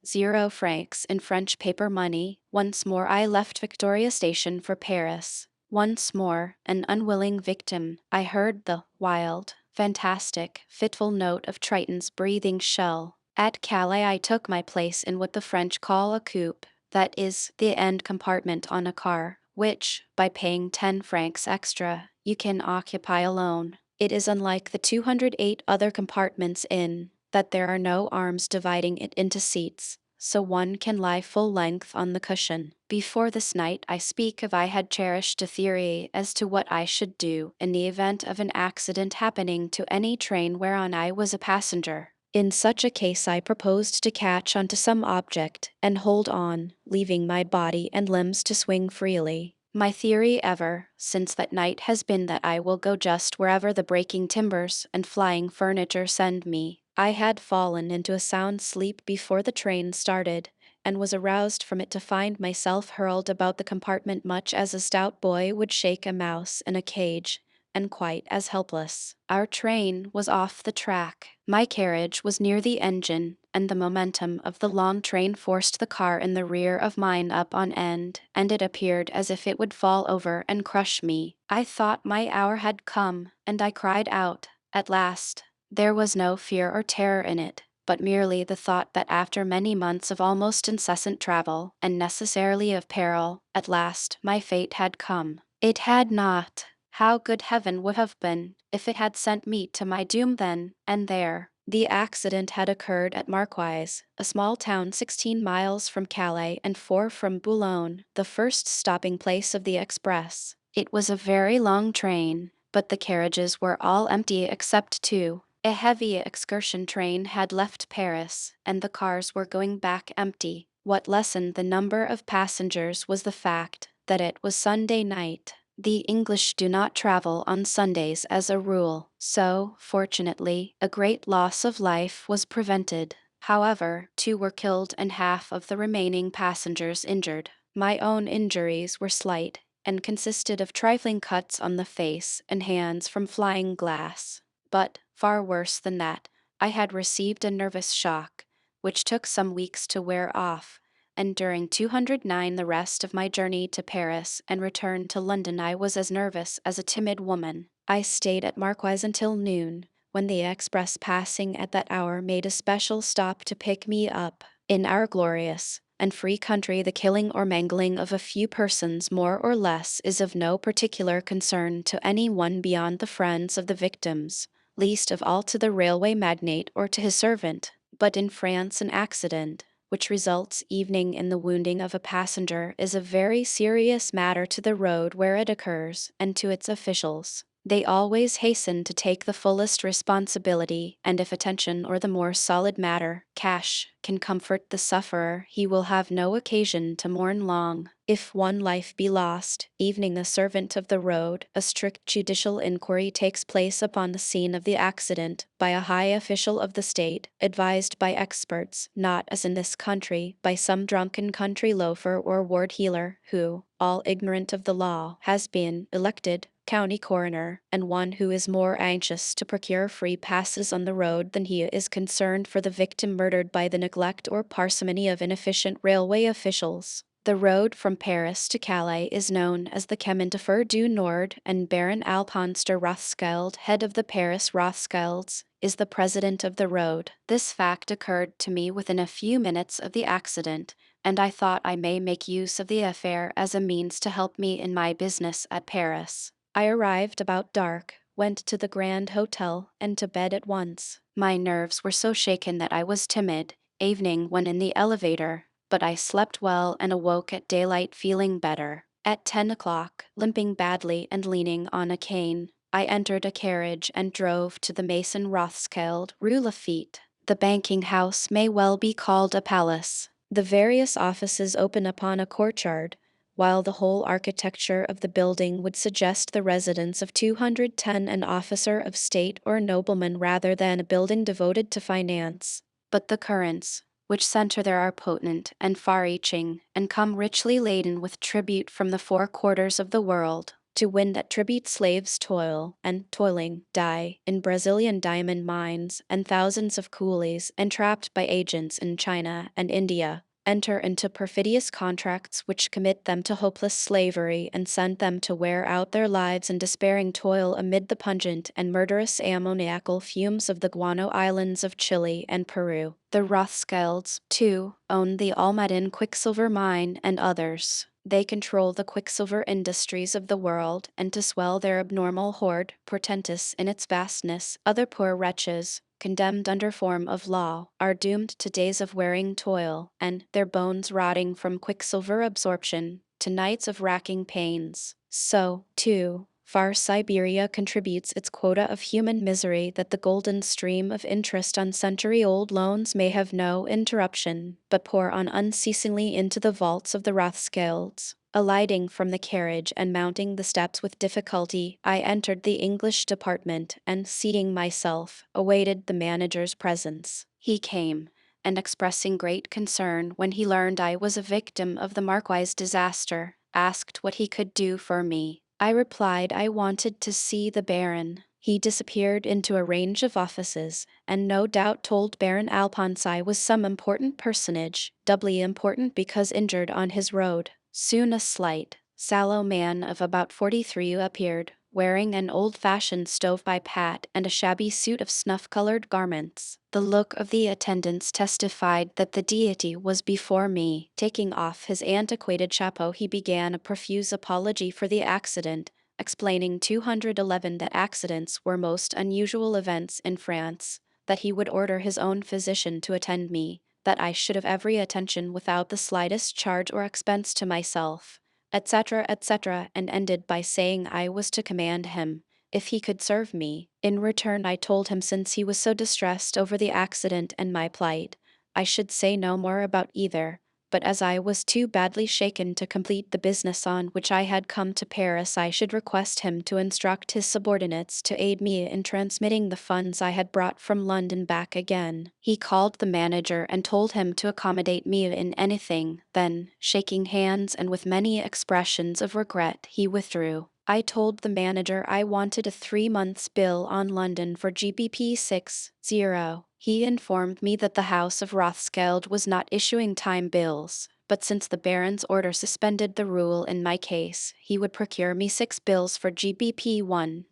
francs in French paper money, once more I left Victoria Station for Paris. Once more, an unwilling victim, I heard the wild, fantastic, fitful note of Triton's breathing shell. At Calais I took my place in what the French call a coupe, that is, the end compartment on a car, which, by paying 10 francs extra, you can occupy alone. It is unlike the 208 other compartments in that there are no arms dividing it into seats, so one can lie full length on the cushion. Before this night I speak of I had cherished a theory as to what I should do in the event of an accident happening to any train whereon I was a passenger. In such a case I proposed to catch onto some object and hold on, leaving my body and limbs to swing freely. My theory ever since that night has been that I will go just wherever the breaking timbers and flying furniture send me. I had fallen into a sound sleep before the train started, and was aroused from it to find myself hurled about the compartment much as a stout boy would shake a mouse in a cage, and quite as helpless. Our train was off the track. My carriage was near the engine, and the momentum of the long train forced the car in the rear of mine up on end, and it appeared as if it would fall over and crush me. I thought my hour had come, and I cried out, at last. There was no fear or terror in it, but merely the thought that after many months of almost incessant travel, and necessarily of peril, at last my fate had come. It had not. How good heaven would have been if it had sent me to my doom then and there. The accident had occurred at Marquise, a small town 16 miles from Calais and 4 from Boulogne, the first stopping place of the express. It was a very long train, but the carriages were all empty except two. A heavy excursion train had left Paris, and the cars were going back empty. What lessened the number of passengers was the fact that it was Sunday night. The English do not travel on Sundays as a rule, so, fortunately, a great loss of life was prevented. However, 2 were killed and half of the remaining passengers injured. My own injuries were slight, and consisted of trifling cuts on the face and hands from flying glass. But, far worse than that, I had received a nervous shock, which took some weeks to wear off, and during 209 the rest of my journey to Paris and return to London I was as nervous as a timid woman. I stayed at Marquise until noon, when the express passing at that hour made a special stop to pick me up. In our glorious and free country the killing or mangling of a few persons more or less is of no particular concern to any one beyond the friends of the victims, least of all to the railway magnate or to his servant. But in France an accident, which results evening in the wounding of a passenger, is a very serious matter to the road where it occurs, and to its officials. They always hasten to take the fullest responsibility, and if attention or the more solid matter, cash, can comfort the sufferer, he will have no occasion to mourn long. If one life be lost, evening a servant of the road, a strict judicial inquiry takes place upon the scene of the accident by a high official of the state, advised by experts, not, as in this country, by some drunken country loafer or ward heeler, who, all ignorant of the law, has been elected county coroner, and one who is more anxious to procure free passes on the road than he is concerned for the victim murdered by the neglect or parsimony of inefficient railway officials. The road from Paris to Calais is known as the Chemin de Fer du Nord, and Baron Alphonse de Rothschild, head of the Paris Rothschilds, is the president of the road. This fact occurred to me within a few minutes of the accident, and I thought I may make use of the affair as a means to help me in my business at Paris. I arrived about dark, went to the Grand Hotel, and to bed at once. My nerves were so shaken that I was timid, evening when in the elevator, but I slept well and awoke at daylight feeling better. At 10 o'clock, limping badly and leaning on a cane, I entered a carriage and drove to the Mason Rothschild, Rue Lafitte. The banking house may well be called a palace. The various offices open upon a courtyard, while the whole architecture of the building would suggest the residence of 210 an officer of state or nobleman rather than a building devoted to finance. But the currents, which center there are potent and far-reaching, and come richly laden with tribute from the four quarters of the world. To win that tribute slaves toil, and toiling, die, in Brazilian diamond mines, and thousands of coolies, entrapped by agents in China and India, enter into perfidious contracts which commit them to hopeless slavery and send them to wear out their lives in despairing toil amid the pungent and murderous ammoniacal fumes of the guano islands of Chile and Peru. The Rothschilds, too, own the Almaden quicksilver mine and others. They control the quicksilver industries of the world, and to swell their abnormal hoard, portentous in its vastness, other poor wretches, condemned under form of law, are doomed to days of wearing toil, and, their bones rotting from quicksilver absorption, to nights of racking pains. So, too, far Siberia contributes its quota of human misery that the golden stream of interest on century-old loans may have no interruption, but pour on unceasingly into the vaults of the Rothschilds. Alighting from the carriage and mounting the steps with difficulty, I entered the English department and, seating myself, awaited the manager's presence. He came, and expressing great concern when he learned I was a victim of the Marquis's disaster, asked what he could do for me. I replied I wanted to see the Baron. He disappeared into a range of offices, and no doubt told Baron Alphonse I was some important personage, doubly important because injured on his road. Soon a slight, sallow man of about 43 appeared, wearing an old-fashioned stovepipe hat and a shabby suit of snuff-colored garments. The look of the attendants testified that the deity was before me. Taking off his antiquated chapeau, he began a profuse apology for the accident, explaining 211 that accidents were most unusual events in France, that he would order his own physician to attend me, that I should have every attention without the slightest charge or expense to myself, etc., etc., and ended by saying I was to command him, if he could serve me. In return, I told him since he was so distressed over the accident and my plight, I should say no more about either, but as I was too badly shaken to complete the business on which I had come to Paris, I should request him to instruct his subordinates to aid me in transmitting the funds I had brought from London back again. He called the manager and told him to accommodate me in anything. Then, shaking hands and with many expressions of regret, he withdrew. I told the manager I wanted a 3 months' bill on London for GBP 60. He informed me that the House of Rothschild was not issuing time bills, but since the Baron's order suspended the rule in my case, he would procure me 6 bills for GBP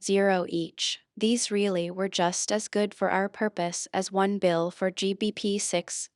10 each. These really were just as good for our purpose as 1 bill for GBP 60,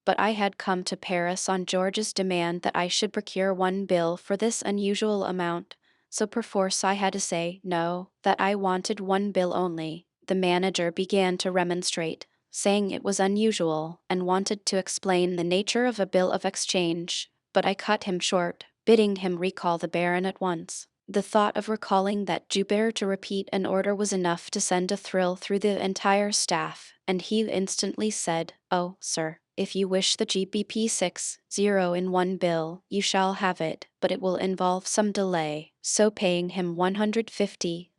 but I had come to Paris on George's demand that I should procure 1 bill for this unusual amount, so perforce I had to say no, that I wanted 1 bill only. The manager began to remonstrate, saying it was unusual, and wanted to explain the nature of a bill of exchange, but I cut him short, bidding him recall the Baron at once. The thought of recalling that Jupiter to repeat an order was enough to send a thrill through the entire staff, and he instantly said, "Oh, sir, if you wish the GBP 60 in 1 bill, you shall have it, but it will involve some delay." So paying him 150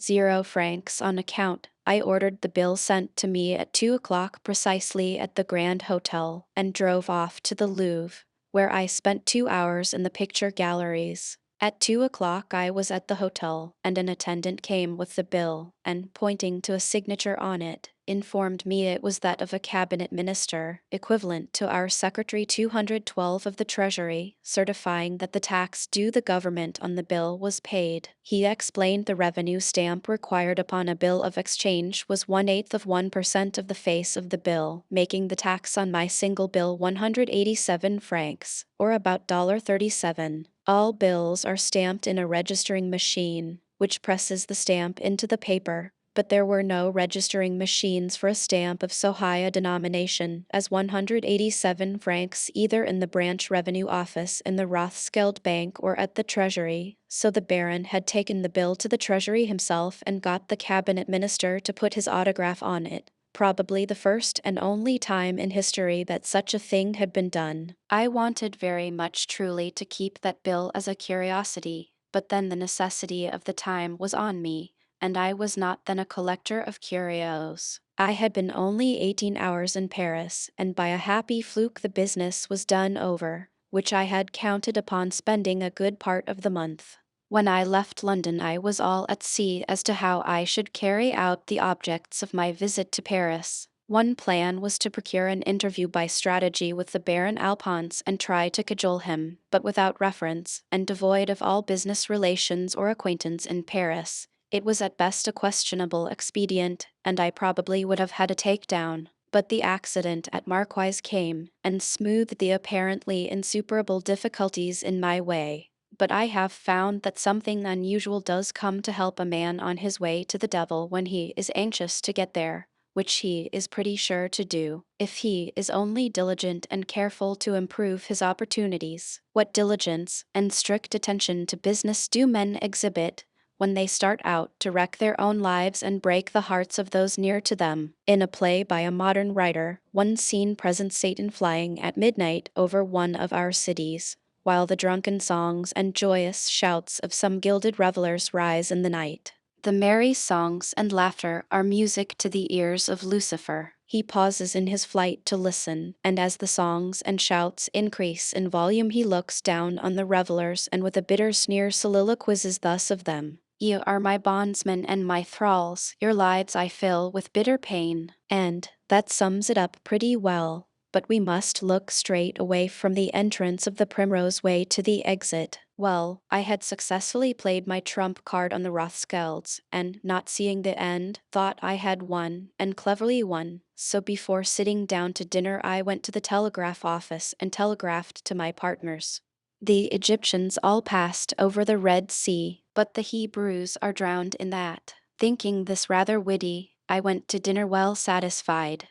francs on account, I ordered the bill sent to me at 2 o'clock precisely at the Grand Hotel, and drove off to the Louvre, where I spent 2 hours in the picture galleries. At 2 o'clock I was at the hotel, and an attendant came with the bill, and, pointing to a signature on it, informed me it was that of a cabinet minister, equivalent to our Secretary 212 of the Treasury, certifying that the tax due the government on the bill was paid. He explained the revenue stamp required upon a bill of exchange was 1/8 of 1% of the face of the bill, making the tax on my single bill 187 francs, or about $37. All bills are stamped in a registering machine, which presses the stamp into the paper, but there were no registering machines for a stamp of so high a denomination as 187 francs either in the branch revenue office in the Rothschild Bank or at the Treasury, so the Baron had taken the bill to the Treasury himself and got the cabinet minister to put his autograph on it. Probably the first and only time in history that such a thing had been done. I wanted very much truly to keep that bill as a curiosity, but then the necessity of the time was on me, and I was not then a collector of curios. I had been only 18 hours in Paris, and by a happy fluke the business was done over, which I had counted upon spending a good part of the month. When I left London, I was all at sea as to how I should carry out the objects of my visit to Paris. One plan was to procure an interview by strategy with the Baron Alphonse and try to cajole him, but without reference, and devoid of all business relations or acquaintance in Paris. It was at best a questionable expedient, and I probably would have had a takedown. But the accident at Marquise came, and smoothed the apparently insuperable difficulties in my way. But I have found that something unusual does come to help a man on his way to the devil when he is anxious to get there, which he is pretty sure to do, if he is only diligent and careful to improve his opportunities. What diligence and strict attention to business do men exhibit when they start out to wreck their own lives and break the hearts of those near to them. In a play by a modern writer, one scene presents Satan flying at midnight over one of our cities, while the drunken songs and joyous shouts of some gilded revelers rise in the night. The merry songs and laughter are music to the ears of Lucifer. He pauses in his flight to listen, and as the songs and shouts increase in volume, he looks down on the revelers and with a bitter sneer soliloquizes thus of them: "Ye are my bondsmen and my thralls, your lives I fill with bitter pain." And that sums it up pretty well. But we must look straight away from the entrance of the Primrose Way to the exit. Well, I had successfully played my trump card on the Rothschilds, and, not seeing the end, thought I had won, and cleverly won. So before sitting down to dinner I went to the telegraph office and telegraphed to my partners. The Egyptians all passed over the Red Sea, but the Hebrews are drowned in that. Thinking this rather witty, I went to dinner well satisfied.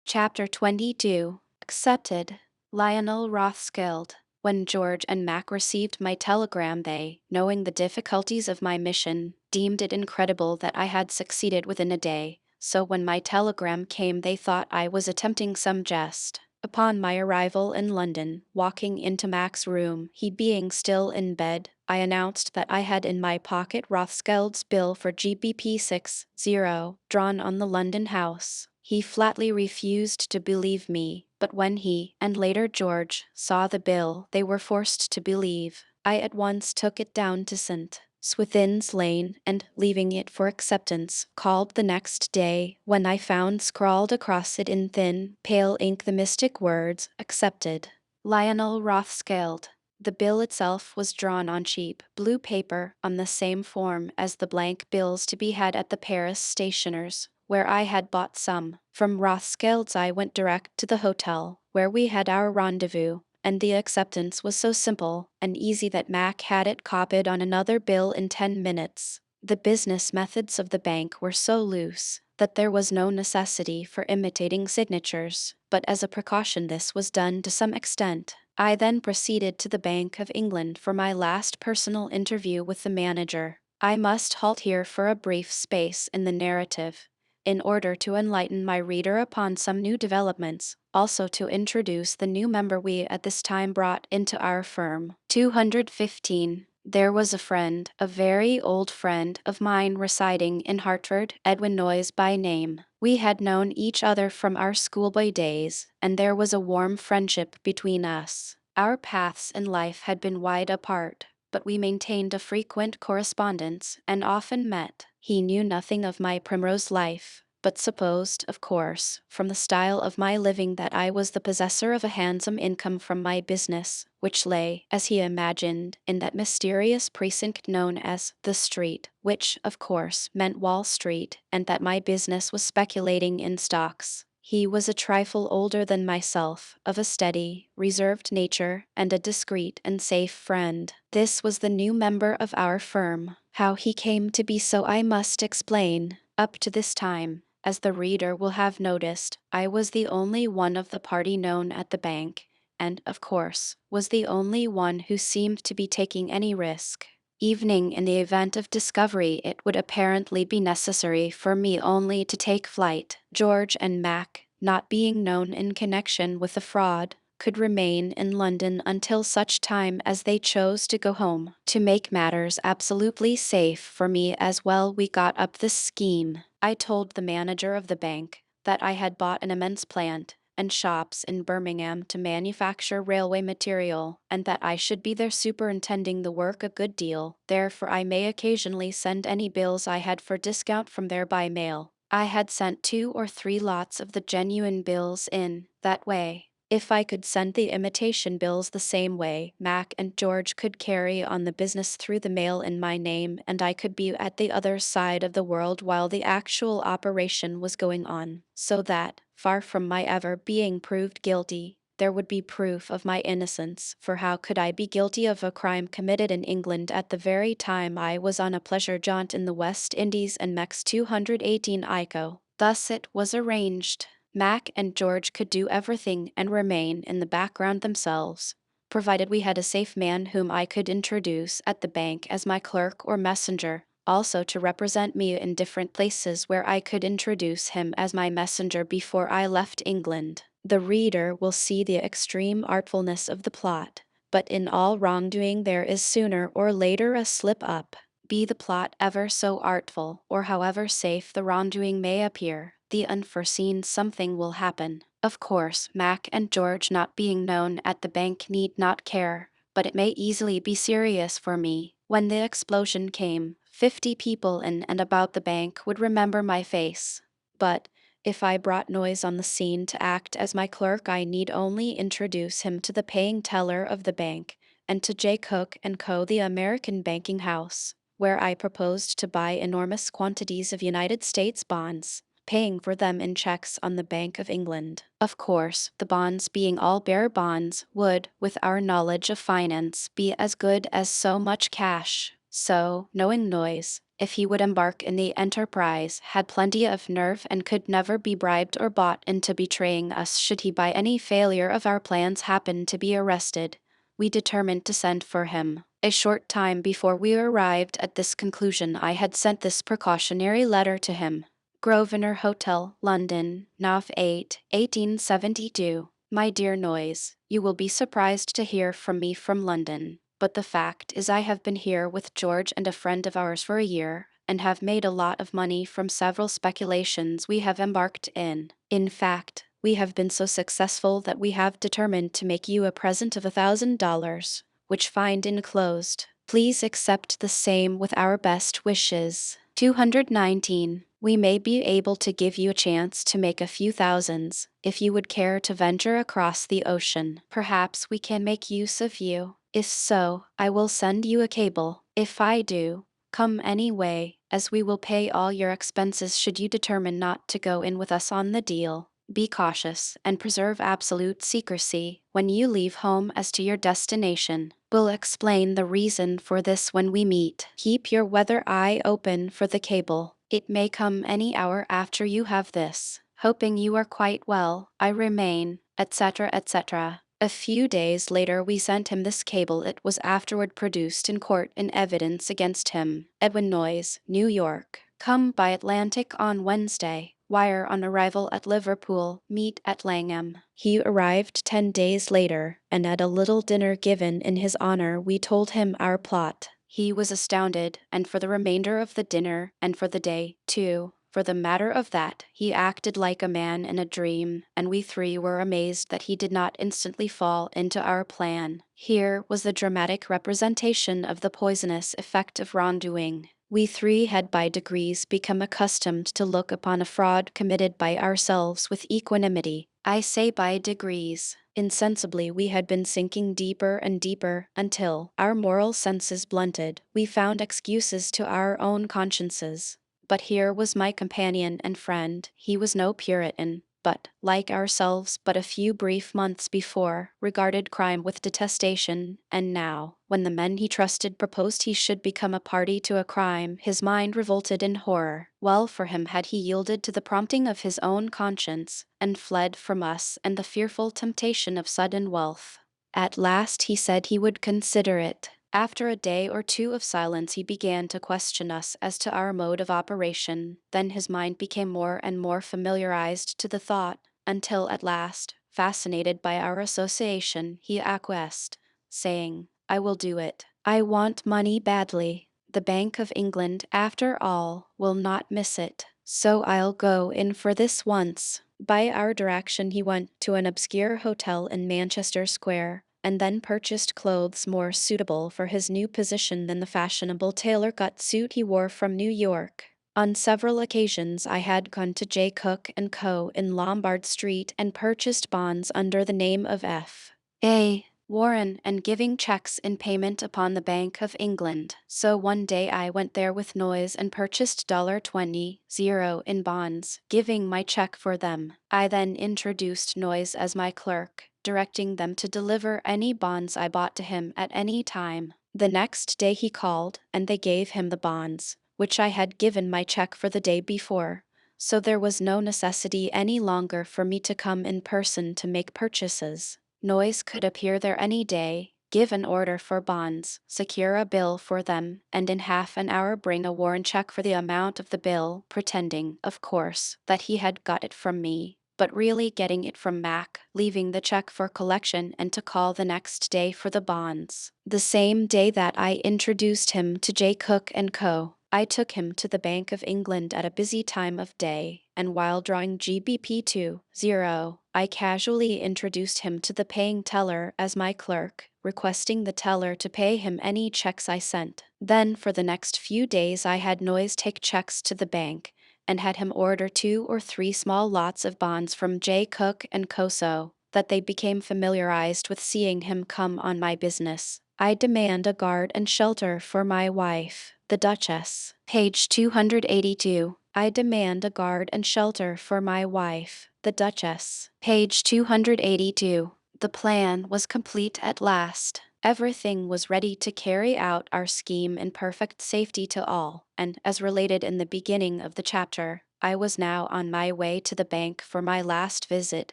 Chapter 22. Accepted. Lionel Rothschild. When George and Mac received my telegram, they, knowing the difficulties of my mission, deemed it incredible that I had succeeded within a day. So when my telegram came, they thought I was attempting some jest. Upon my arrival in London, walking into Mac's room, he being still in bed, I announced that I had in my pocket Rothschild's bill for GBP 60, drawn on the London house. He flatly refused to believe me, but when he, and later George, saw the bill, they were forced to believe. I at once took it down to St. Swithin's Lane, and, leaving it for acceptance, called the next day, when I found scrawled across it in thin, pale ink the mystic words, "Accepted. Lionel Rothschild." The bill itself was drawn on cheap blue paper on the same form as the blank bills to be had at the Paris stationers, where I had bought some. From Rothschild's I went direct to the hotel, where we had our rendezvous, and the acceptance was so simple and easy that Mac had it copied on another bill in 10 minutes. The business methods of the bank were so loose that there was no necessity for imitating signatures, but as a precaution this was done to some extent. I then proceeded to the Bank of England for my last personal interview with the manager. I must halt here for a brief space in the narrative, in order to enlighten my reader upon some new developments, also to introduce the new member we at this time brought into our firm. 215. There was a friend, a very old friend of mine residing in Hartford, Edwin Noyes by name. We had known each other from our schoolboy days, and there was a warm friendship between us. Our paths in life had been wide apart, but we maintained a frequent correspondence and often met. He knew nothing of my Primrose life, but supposed, of course, from the style of my living that I was the possessor of a handsome income from my business, which lay, as he imagined, in that mysterious precinct known as the Street, which, of course, meant Wall Street, and that my business was speculating in stocks. He was a trifle older than myself, of a steady, reserved nature, and a discreet and safe friend. This was the new member of our firm. How he came to be so I must explain. Up to this time, as the reader will have noticed, I was the only one of the party known at the bank, and, of course, was the only one who seemed to be taking any risk. Evening, in the event of discovery, it would apparently be necessary for me only to take flight. George and Mac, not being known in connection with the fraud, could remain in London until such time as they chose to go home. To make matters absolutely safe for me as well, we got up this scheme. I told the manager of the bank that I had bought an immense plant and shops in Birmingham to manufacture railway material, and that I should be there superintending the work a good deal. Therefore, I may occasionally send any bills I had for discount from there by mail. I had sent 2 or 3 lots of the genuine bills in that way. If I could send the imitation bills the same way, Mac and George could carry on the business through the mail in my name, and I could be at the other side of the world while the actual operation was going on, so that, far from my ever being proved guilty, there would be proof of my innocence, for how could I be guilty of a crime committed in England at the very time I was on a pleasure jaunt in the West Indies and Mex 218 ICO? Thus it was arranged. Mac and George could do everything and remain in the background themselves, provided we had a safe man whom I could introduce at the bank as my clerk or messenger, also to represent me in different places where I could introduce him as my messenger before I left England. The reader will see the extreme artfulness of the plot, but in all wrongdoing there is sooner or later a slip-up. Be the plot ever so artful, or however safe the wrongdoing may appear, the unforeseen something will happen. Of course, Mac and George not being known at the bank need not care, but it may easily be serious for me. When the explosion came, 50 people in and about the bank would remember my face. But if I brought Noise on the scene to act as my clerk, I need only introduce him to the paying teller of the bank, and to J. Cook and Co., the American banking house, where I proposed to buy enormous quantities of United States bonds, paying for them in checks on the Bank of England. Of course, the bonds being all bearer bonds would, with our knowledge of finance, be as good as so much cash. So, knowing Noise, if he would embark in the enterprise, had plenty of nerve and could never be bribed or bought into betraying us should he by any failure of our plans happen to be arrested, we determined to send for him. A short time before we arrived at this conclusion, I had sent this precautionary letter to him. Grosvenor Hotel, London, Nov. 8, 1872. My dear Noise, you will be surprised to hear from me from London, but the fact is I have been here with George and a friend of ours for a year, and have made a lot of money from several speculations we have embarked in. In fact, we have been so successful that we have determined to make you a present of $1,000, which find enclosed. Please accept the same with our best wishes. 219. We may be able to give you a chance to make a few thousands, if you would care to venture across the ocean. Perhaps we can make use of you. If so, I will send you a cable. If I do, come anyway, as we will pay all your expenses should you determine not to go in with us on the deal. Be cautious and preserve absolute secrecy when you leave home as to your destination. We'll explain the reason for this when we meet. Keep your weather eye open for the cable. It may come any hour after you have this. Hoping you are quite well, I remain, etc., etc. A few days later we sent him this cable. It was afterward produced in court in evidence against him. Edwin Noyes, New York. Come by Atlantic on Wednesday. Wire on arrival at Liverpool. Meet at Langham. He arrived 10 days later, and at a little dinner given in his honor we told him our plot. He was astounded, and for the remainder of the dinner, and for the day, too. For the matter of that, he acted like a man in a dream, and we three were amazed that he did not instantly fall into our plan. Here was the dramatic representation of the poisonous effect of wrongdoing. We three had by degrees become accustomed to look upon a fraud committed by ourselves with equanimity. I say by degrees. Insensibly we had been sinking deeper and deeper, until, our moral senses blunted, we found excuses to our own consciences. But here was my companion and friend. He was no Puritan, but, like ourselves but a few brief months before, regarded crime with detestation, and now, when the men he trusted proposed he should become a party to a crime, his mind revolted in horror. Well for him had he yielded to the prompting of his own conscience, and fled from us and the fearful temptation of sudden wealth. At last he said he would consider it. After a day or two of silence he began to question us as to our mode of operation. Then his mind became more and more familiarized to the thought, until at last, Fascinated by our association, he acquiesced, saying, "I will do it. I want money badly. The Bank of England, after all, will not miss it. So I'll go in for this once." By our direction, he went to an obscure hotel in Manchester Square, and then purchased clothes more suitable for his new position than the fashionable tailor-cut suit he wore from New York. On several occasions I had gone to J. Cook & Co. in Lombard Street and purchased bonds under the name of F. A. Warren and giving checks in payment upon the Bank of England. So one day I went there with Noyes and purchased $20 in bonds, giving my check for them. I then introduced Noyes as my clerk, directing them to deliver any bonds I bought to him at any time. The next day he called, and they gave him the bonds, which I had given my check for the day before. So there was no necessity any longer for me to come in person to make purchases. Noyes could appear there any day, give an order for bonds, secure a bill for them, and in half an hour bring a warrant check for the amount of the bill, pretending, of course, that he had got it from me, but really getting it from Mac, leaving the check for collection and to call the next day for the bonds. The same day that I introduced him to J. Cook & Co., I took him to the Bank of England at a busy time of day, and while drawing GBP 20, I casually introduced him to the paying teller as my clerk, requesting the teller to pay him any checks I sent. Then for the next few days I had Noyes take checks to the bank, and had him order 2 or 3 small lots of bonds from J. Cook & Co. so that they became familiarized with seeing him come on my business. I demand a guard and shelter for my wife, the Duchess. Page 282. I demand a guard and shelter for my wife, the Duchess. Page 282. The plan was complete at last. Everything was ready to carry out our scheme in perfect safety to all, and, as related in the beginning of the chapter, I was now on my way to the bank for my last visit,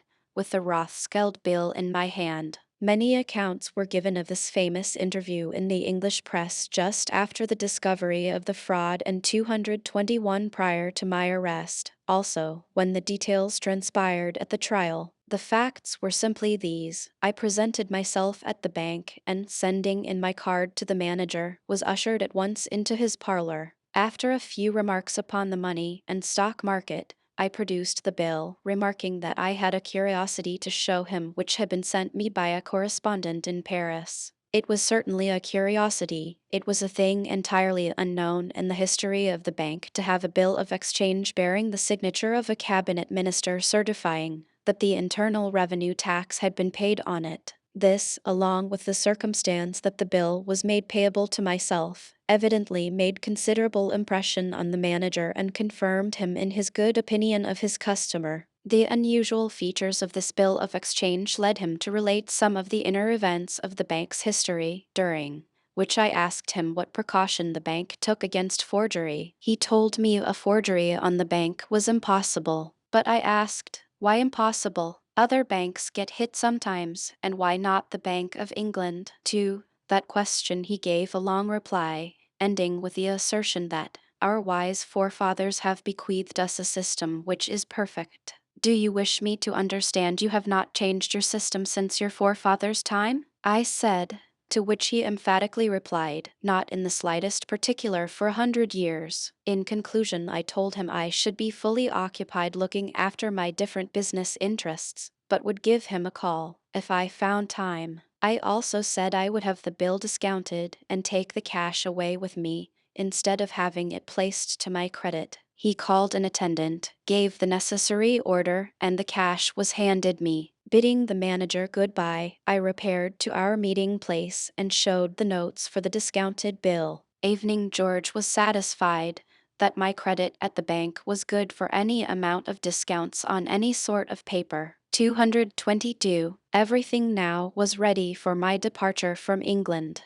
with the Rothschild bill in my hand. Many accounts were given of this famous interview in the English press just after the discovery of the fraud and 221 prior to my arrest, also when the details transpired at the trial. The facts were simply these. I presented myself at the bank and, sending in my card to the manager, was ushered at once into his parlor. After a few remarks upon the money and stock market, I produced the bill, remarking that I had a curiosity to show him which had been sent me by a correspondent in Paris. It was certainly a curiosity. It was a thing entirely unknown in the history of the bank to have a bill of exchange bearing the signature of a cabinet minister certifying that the internal revenue tax had been paid on it. This, along with the circumstance that the bill was made payable to myself, evidently made considerable impression on the manager and confirmed him in his good opinion of his customer. The unusual features of this bill of exchange led him to relate some of the inner events of the bank's history, during which I asked him what precaution the bank took against forgery. He told me a forgery on the bank was impossible, but I asked, why impossible? Other banks get hit sometimes, and why not the Bank of England? To that question he gave a long reply, ending with the assertion that our wise forefathers have bequeathed us a system which is perfect. Do you wish me to understand you have not changed your system since your forefathers' time? I said, to which he emphatically replied, not in the slightest particular for 100 years. In conclusion, I told him I should be fully occupied looking after my different business interests, but would give him a call if I found time. I also said I would have the bill discounted and take the cash away with me, instead of having it placed to my credit. He called an attendant, gave the necessary order, and the cash was handed me. Bidding the manager goodbye, I repaired to our meeting place and showed the notes for the discounted bill. Evening George was satisfied that my credit at the bank was good for any amount of discounts on any sort of paper. 222. Everything now was ready for my departure from England.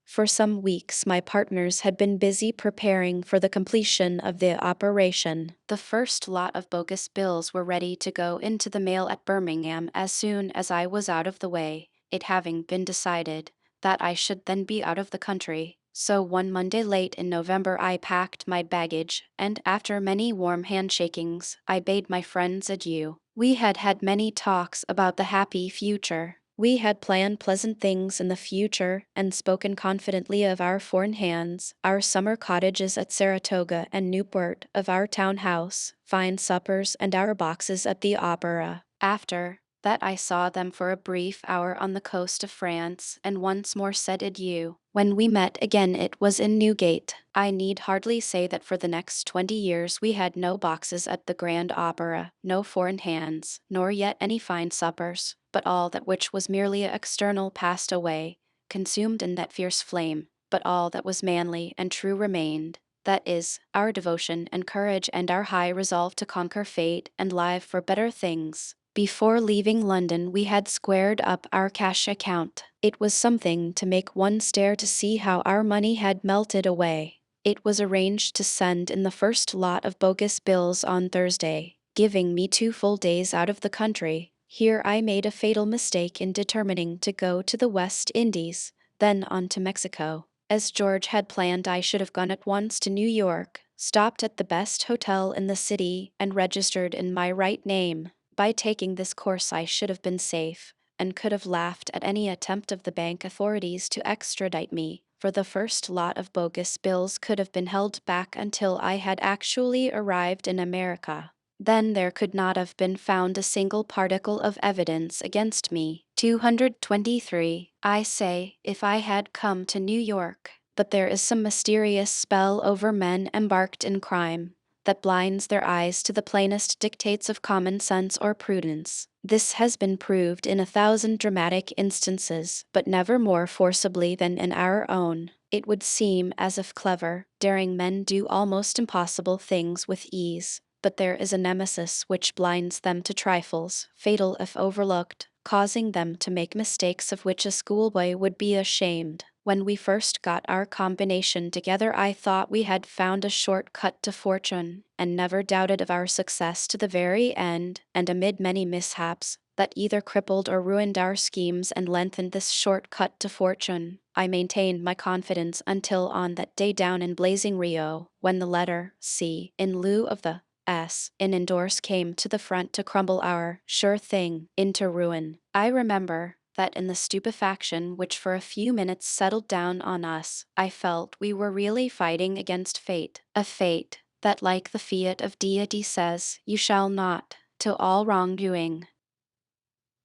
For some weeks my partners had been busy preparing for the completion of the operation. The first lot of bogus bills were ready to go into the mail at Birmingham as soon as I was out of the way, it having been decided that I should then be out of the country. So one Monday late in November I packed my baggage, and after many warm handshakings, I bade my friends adieu. We had had many talks about the happy future. We had planned pleasant things in the future and spoken confidently of our foreign hands, our summer cottages at Saratoga and Newport, of our town house, fine suppers, and our boxes at the opera. After that, I saw them for a brief hour on the coast of France and once more said adieu. When we met again, it was in Newgate. I need hardly say that for the next 20 years we had no boxes at the Grand Opera, no foreign hands, nor yet any fine suppers, but all that which was merely external passed away, consumed in that fierce flame, but all that was manly and true remained. That is, our devotion and courage and our high resolve to conquer fate and live for better things. Before leaving London, we had squared up our cash account. It was something to make one stare to see how our money had melted away. It was arranged to send in the first lot of bogus bills on Thursday, giving me 2 full days out of the country. Here I made a fatal mistake in determining to go to the West Indies, then on to Mexico. As George had planned, I should have gone at once to New York, stopped at the best hotel in the city, and registered in my right name. By taking this course I should have been safe, and could have laughed at any attempt of the bank authorities to extradite me, for the first lot of bogus bills could have been held back until I had actually arrived in America. Then there could not have been found a single particle of evidence against me. 223. I say, if I had come to New York. But there is some mysterious spell over men embarked in crime that blinds their eyes to the plainest dictates of common sense or prudence. This has been proved in 1,000 dramatic instances, but never more forcibly than in our own. It would seem as if clever, daring men do almost impossible things with ease, but there is a nemesis which blinds them to trifles, fatal if overlooked, causing them to make mistakes of which a schoolboy would be ashamed. When we first got our combination together, I thought we had found a short cut to fortune, and never doubted of our success to the very end, and amid many mishaps that either crippled or ruined our schemes and lengthened this short cut to fortune, I maintained my confidence until on that day down in blazing Rio, when the letter C, in lieu of the S in endorse, came to the front to crumble our sure thing into ruin. I remember that in the stupefaction which for a few minutes settled down on us, I felt we were really fighting against fate, a fate that, like the fiat of deity, says, "You shall not," to all wrongdoing.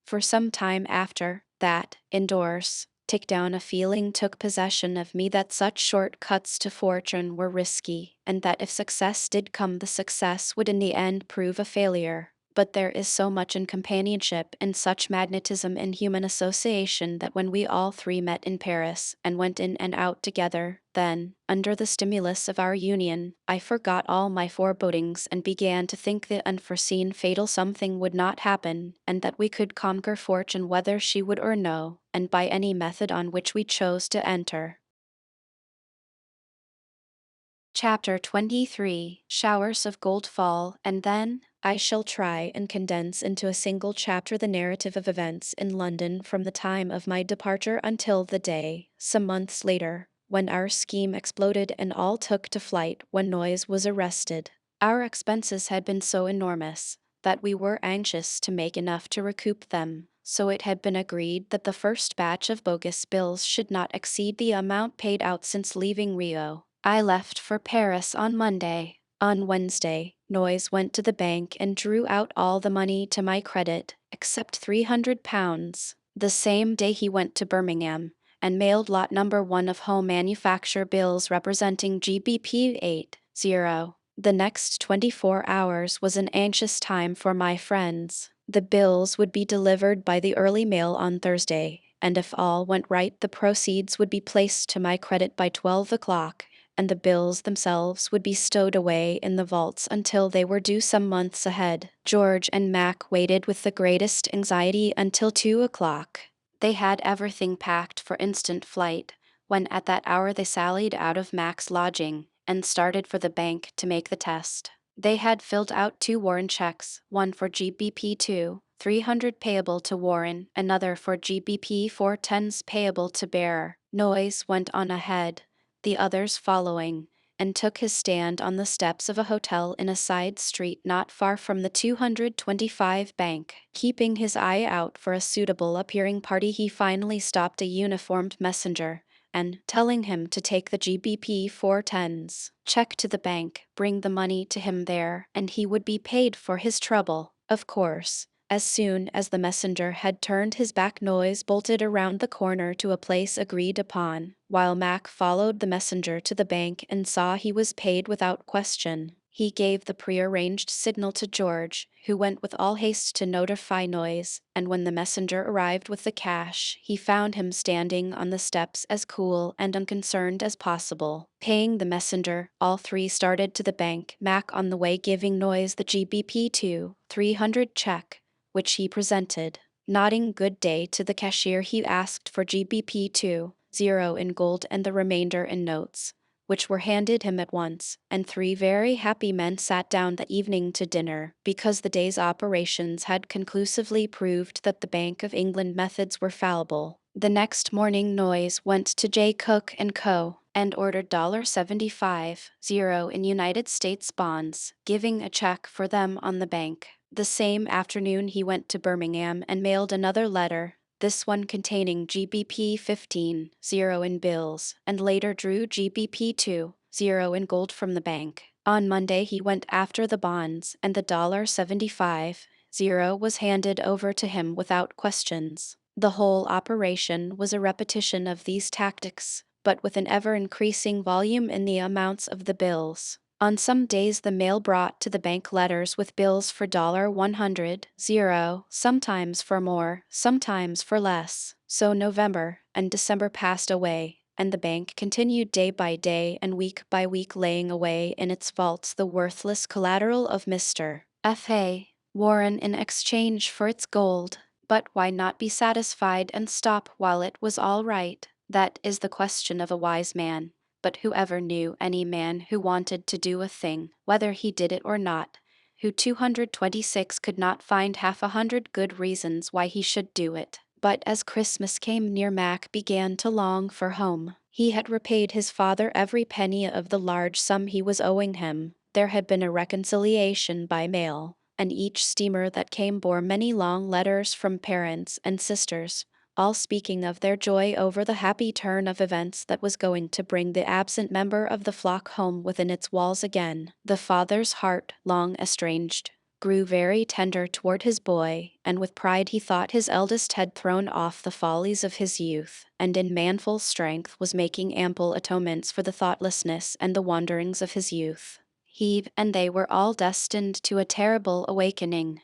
For some time after that, indoors, tick down, a feeling took possession of me that such short cuts to fortune were risky, and that if success did come, the success would in the end prove a failure. But there is so much in companionship and such magnetism in human association that when we all three met in Paris and went in and out together, then, under the stimulus of our union, I forgot all my forebodings and began to think the unforeseen fatal something would not happen, and that we could conquer fortune whether she would or no, and by any method on which we chose to enter. Chapter 23. Showers of gold fall, and then I shall try and condense into a single chapter the narrative of events in London from the time of my departure until the day, some months later, when our scheme exploded and all took to flight when Noyes was arrested. Our expenses had been so enormous that we were anxious to make enough to recoup them, so it had been agreed that the first batch of bogus bills should not exceed the amount paid out since leaving Rio. I left for Paris on Monday. On Wednesday, Noyes went to the bank and drew out all the money to my credit, except £300. The same day he went to Birmingham and mailed lot number 1 of home manufacture bills representing GBP 80. The next 24 hours was an anxious time for my friends. The bills would be delivered by the early mail on Thursday, and if all went right, the proceeds would be placed to my credit by 12 o'clock, and the bills themselves would be stowed away in the vaults until they were due some months ahead. George and Mac waited with the greatest anxiety until 2 o'clock. They had everything packed for instant flight, when at that hour they sallied out of Mac's lodging and started for the bank to make the test. They had filled out 2 Warren checks, one for GBP 2, 300 payable to Warren, another for GBP 410 payable to bearer. Noyes went on ahead, the others following, and took his stand on the steps of a hotel in a side street not far from the 225 bank. Keeping his eye out for a suitable appearing party, he finally stopped a uniformed messenger and, telling him to take the GBP 410s check to the bank, bring the money to him there, and he would be paid for his trouble. Of course, as soon as the messenger had turned his back, Noise bolted around the corner to a place agreed upon, while Mac followed the messenger to the bank and saw he was paid without question. He gave the prearranged signal to George, who went with all haste to notify Noise, and when the messenger arrived with the cash, he found him standing on the steps as cool and unconcerned as possible. Paying the messenger, all three started to the bank, Mac on the way giving Noise the GBP 300 check, which he presented. Nodding good day to the cashier, he asked for GBP 20 in gold and the remainder in notes, which were handed him at once, and three very happy men sat down that evening to dinner, because the day's operations had conclusively proved that the Bank of England methods were fallible. The next morning Noise went to J. Cook & Co. and ordered $75 in United States bonds, giving a check for them on the bank. The same afternoon he went to Birmingham and mailed another letter, this one containing GBP 15 in bills, and later drew GBP 20 in gold from the bank. On Monday he went after the bonds, and the $75 was handed over to him without questions. The whole operation was a repetition of these tactics, but with an ever-increasing volume in the amounts of the bills. On some days the mail brought to the bank letters with bills for $100, sometimes for more, sometimes for less. So November and December passed away, and the bank continued day by day and week by week laying away in its vaults the worthless collateral of Mr. F.A. Warren in exchange for its gold. But why not be satisfied and stop while it was all right? That is the question of a wise man. But whoever knew any man who wanted to do a thing, whether he did it or not, who 226 could not find half 100 good reasons why he should do it. But as Christmas came near, Mac began to long for home. He had repaid his father every penny of the large sum he was owing him. There had been a reconciliation by mail, and each steamer that came bore many long letters from parents and sisters, all speaking of their joy over the happy turn of events that was going to bring the absent member of the flock home within its walls again. The father's heart, long estranged, grew very tender toward his boy, and with pride he thought his eldest had thrown off the follies of his youth, and in manful strength was making ample atonements for the thoughtlessness and the wanderings of his youth. He and they were all destined to a terrible awakening,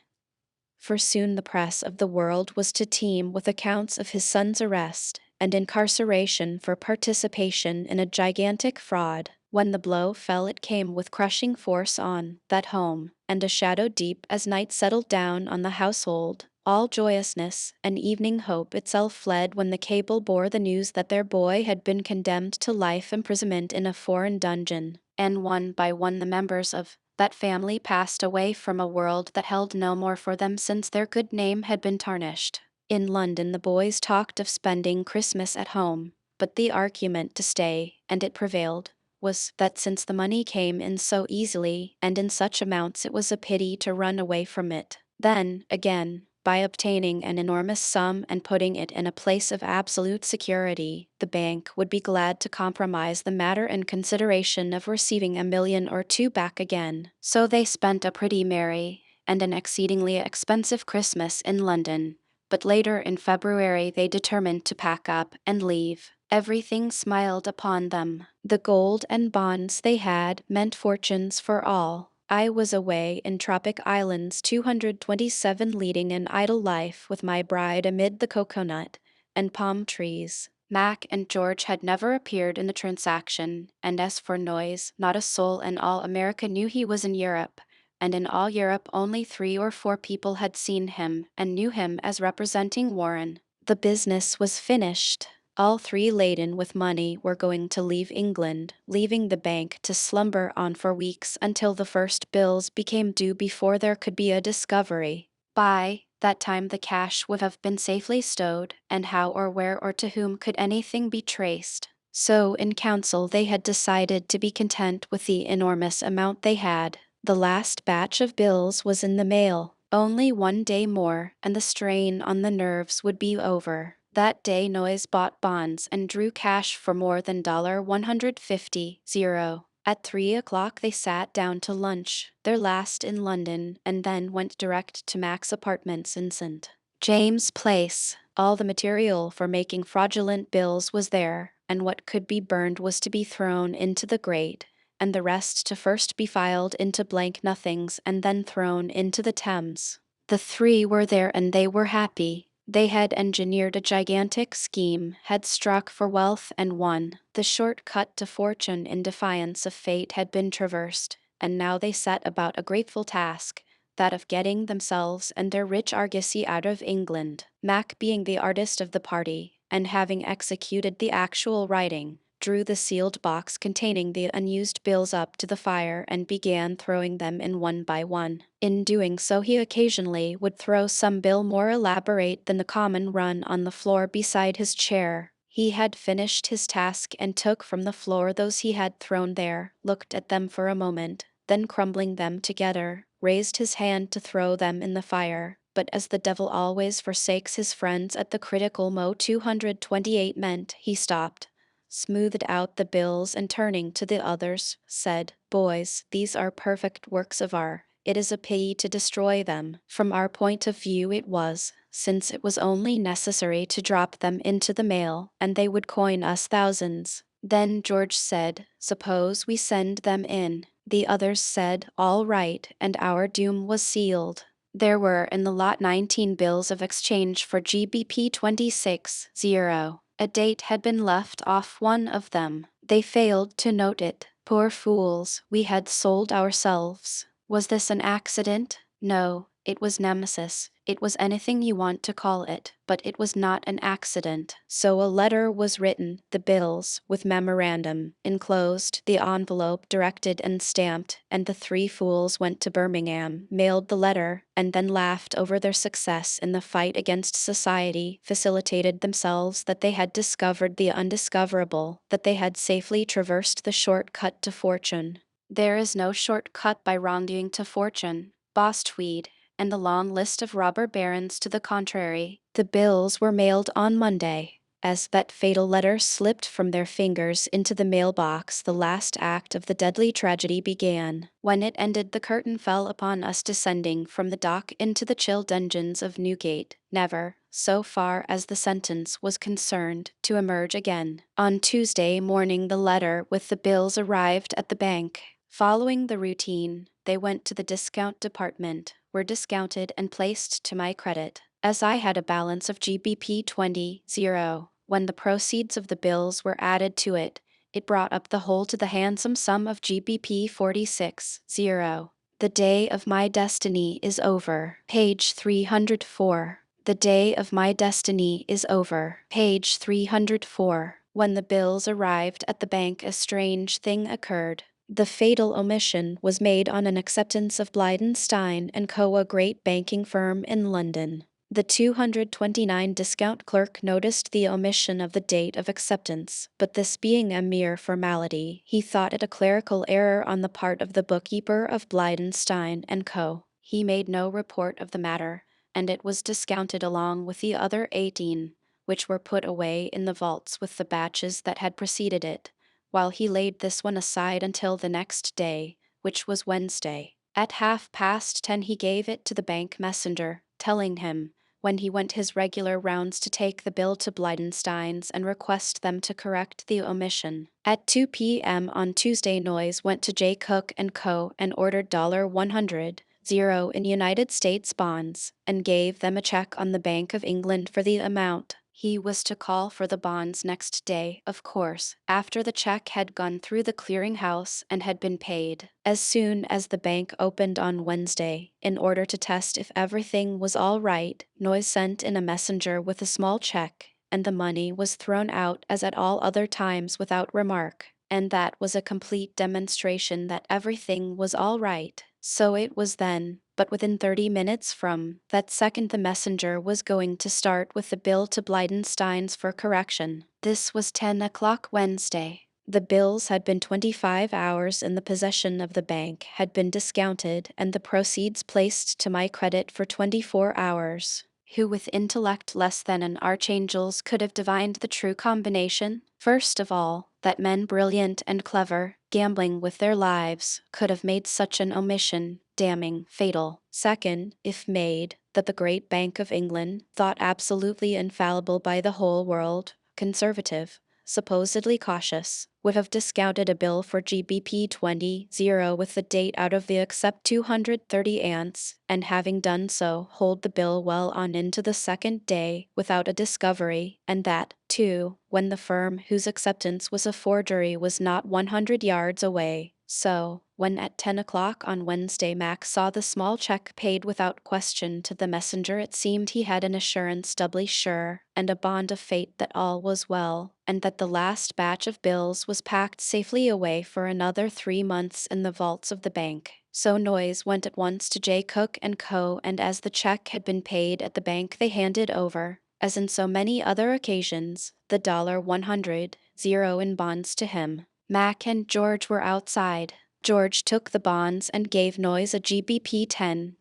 for soon the press of the world was to teem with accounts of his son's arrest and incarceration for participation in a gigantic fraud. When the blow fell, it came with crushing force on that home, and a shadow deep as night settled down on the household. All joyousness and evening hope itself fled when the cable bore the news that their boy had been condemned to life imprisonment in a foreign dungeon, and one by one the members of that family passed away from a world that held no more for them since their good name had been tarnished. In London the boys talked of spending Christmas at home, but the argument to stay, and it prevailed, was that since the money came in so easily and in such amounts, it was a pity to run away from it. Then, again, by obtaining an enormous sum and putting it in a place of absolute security, the bank would be glad to compromise the matter in consideration of receiving $1 million or $2 back again. So they spent a pretty merry and an exceedingly expensive Christmas in London, but later in February they determined to pack up and leave. Everything smiled upon them. The gold and bonds they had meant fortunes for all. I was away in tropic islands 227, leading an idle life with my bride amid the coconut and palm trees. Mac and George had never appeared in the transaction, and as for Noise, not a soul in all America knew he was in Europe, and in all Europe only 3 or 4 people had seen him and knew him as representing Warren. The business was finished. All 3 laden with money were going to leave England, leaving the bank to slumber on for weeks until the first bills became due before there could be a discovery. By that time the cash would have been safely stowed, and how or where or to whom could anything be traced? So, in council, they had decided to be content with the enormous amount they had. The last batch of bills was in the mail. Only one day more, and the strain on the nerves would be over. That day, Noyes bought bonds and drew cash for more than $150. At 3 o'clock, they sat down to lunch, their last in London, and then went direct to Mac's apartments in St. James Place. All the material for making fraudulent bills was there, and what could be burned was to be thrown into the grate, and the rest to first be filed into blank nothings and then thrown into the Thames. The three were there and they were happy. They had engineered a gigantic scheme, had struck for wealth and won. The short cut to fortune in defiance of fate had been traversed, and now they set about a grateful task, that of getting themselves and their rich argosy out of England. Mac, being the artist of the party, and having executed the actual writing, drew the sealed box containing the unused bills up to the fire and began throwing them in one by one. In doing so, he occasionally would throw some bill more elaborate than the common run on the floor beside his chair. He had finished his task and took from the floor those he had thrown there, looked at them for a moment, then crumbling them together, raised his hand to throw them in the fire. But as the devil always forsakes his friends at the critical mo 228 meant, he stopped, smoothed out the bills, and turning to the others, said, "Boys, these are perfect works of art. It is a pity to destroy them. From our point of view it was, since it was only necessary to drop them into the mail, and they would coin us thousands." Then George said, "Suppose we send them in." The others said, "All right," and our doom was sealed. There were in the lot 19 bills of exchange for GBP 26.0. A date had been left off one of them. They failed to note it. Poor fools, we had sold ourselves. Was this an accident? No, it was nemesis. It was anything you want to call it, but it was not an accident. So a letter was written, the bills, with memorandum, enclosed, the envelope directed and stamped, and the three fools went to Birmingham, mailed the letter, and then laughed over their success in the fight against society, facilitated themselves that they had discovered the undiscoverable, that they had safely traversed the short cut to fortune. There is no short cut by wrongdoing to fortune. Boss Tweed, and the long list of robber barons to the contrary. The bills were mailed on Monday. As that fatal letter slipped from their fingers into the mailbox, the last act of the deadly tragedy began. When it ended, the curtain fell upon us descending from the dock into the chill dungeons of Newgate, never, so far as the sentence was concerned, to emerge again. On Tuesday morning the letter with the bills arrived at the bank. Following the routine, they went to the discount department, were discounted and placed to my credit, as I had a balance of GBP 20.0. When the proceeds of the bills were added to it, it brought up the whole to the handsome sum of GBP 46.0. The day of my destiny is over. Page 304. The day of my destiny is over. Page 304. When the bills arrived at the bank, a strange thing occurred. The fatal omission was made on an acceptance of Blydenstein & Co., a great banking firm in London. The 229 discount clerk noticed the omission of the date of acceptance, but this being a mere formality, he thought it a clerical error on the part of the bookkeeper of Blydenstein & Co. He made no report of the matter, and it was discounted along with the other 18, which were put away in the vaults with the batches that had preceded it, while he laid this one aside until the next day, which was Wednesday. At 10:30 he gave it to the bank messenger, telling him, when he went his regular rounds, to take the bill to Blydenstein's and request them to correct the omission. At 2 p.m. on Tuesday, Noyes went to J. Cook & Co. and ordered $100 in United States bonds, and gave them a check on the Bank of England for the amount. He was to call for the bonds next day, of course, after the check had gone through the clearing-house and had been paid. As soon as the bank opened on Wednesday, in order to test if everything was all right, Noyes sent in a messenger with a small check, and the money was thrown out as at all other times without remark, and that was a complete demonstration that everything was all right. So it was then. but within 30 minutes from that second the messenger was going to start with the bill to Blydenstein's for correction. This was 10 o'clock Wednesday. The bills had been 25 hours in the possession of the bank, had been discounted, and the proceeds placed to my credit for 24 hours. Who with intellect less than an archangel's could have divined the true combination? First of all, that men brilliant and clever, gambling with their lives, could have made such an omission, damning, fatal. Second, if made, that the great Bank of England, thought absolutely infallible by the whole world, conservative, supposedly cautious, would have discounted a bill for GBP 20 with the date out of the except 230 ants, and having done so, hold the bill well on into the second day without a discovery, and that, too, when the firm whose acceptance was a forgery was not 100 yards away. So, when at 10 o'clock on Wednesday Mac saw the small check paid without question to the messenger, it seemed he had an assurance doubly sure, and a bond of fate that all was well, and that the last batch of bills was packed safely away for another 3 months in the vaults of the bank. So Noyes went at once to J. Cook & Co., and as the check had been paid at the bank they handed over, as in so many other occasions, the $100 in bonds to him. Mac and George were outside. George took the bonds and gave Noyes a GBP 10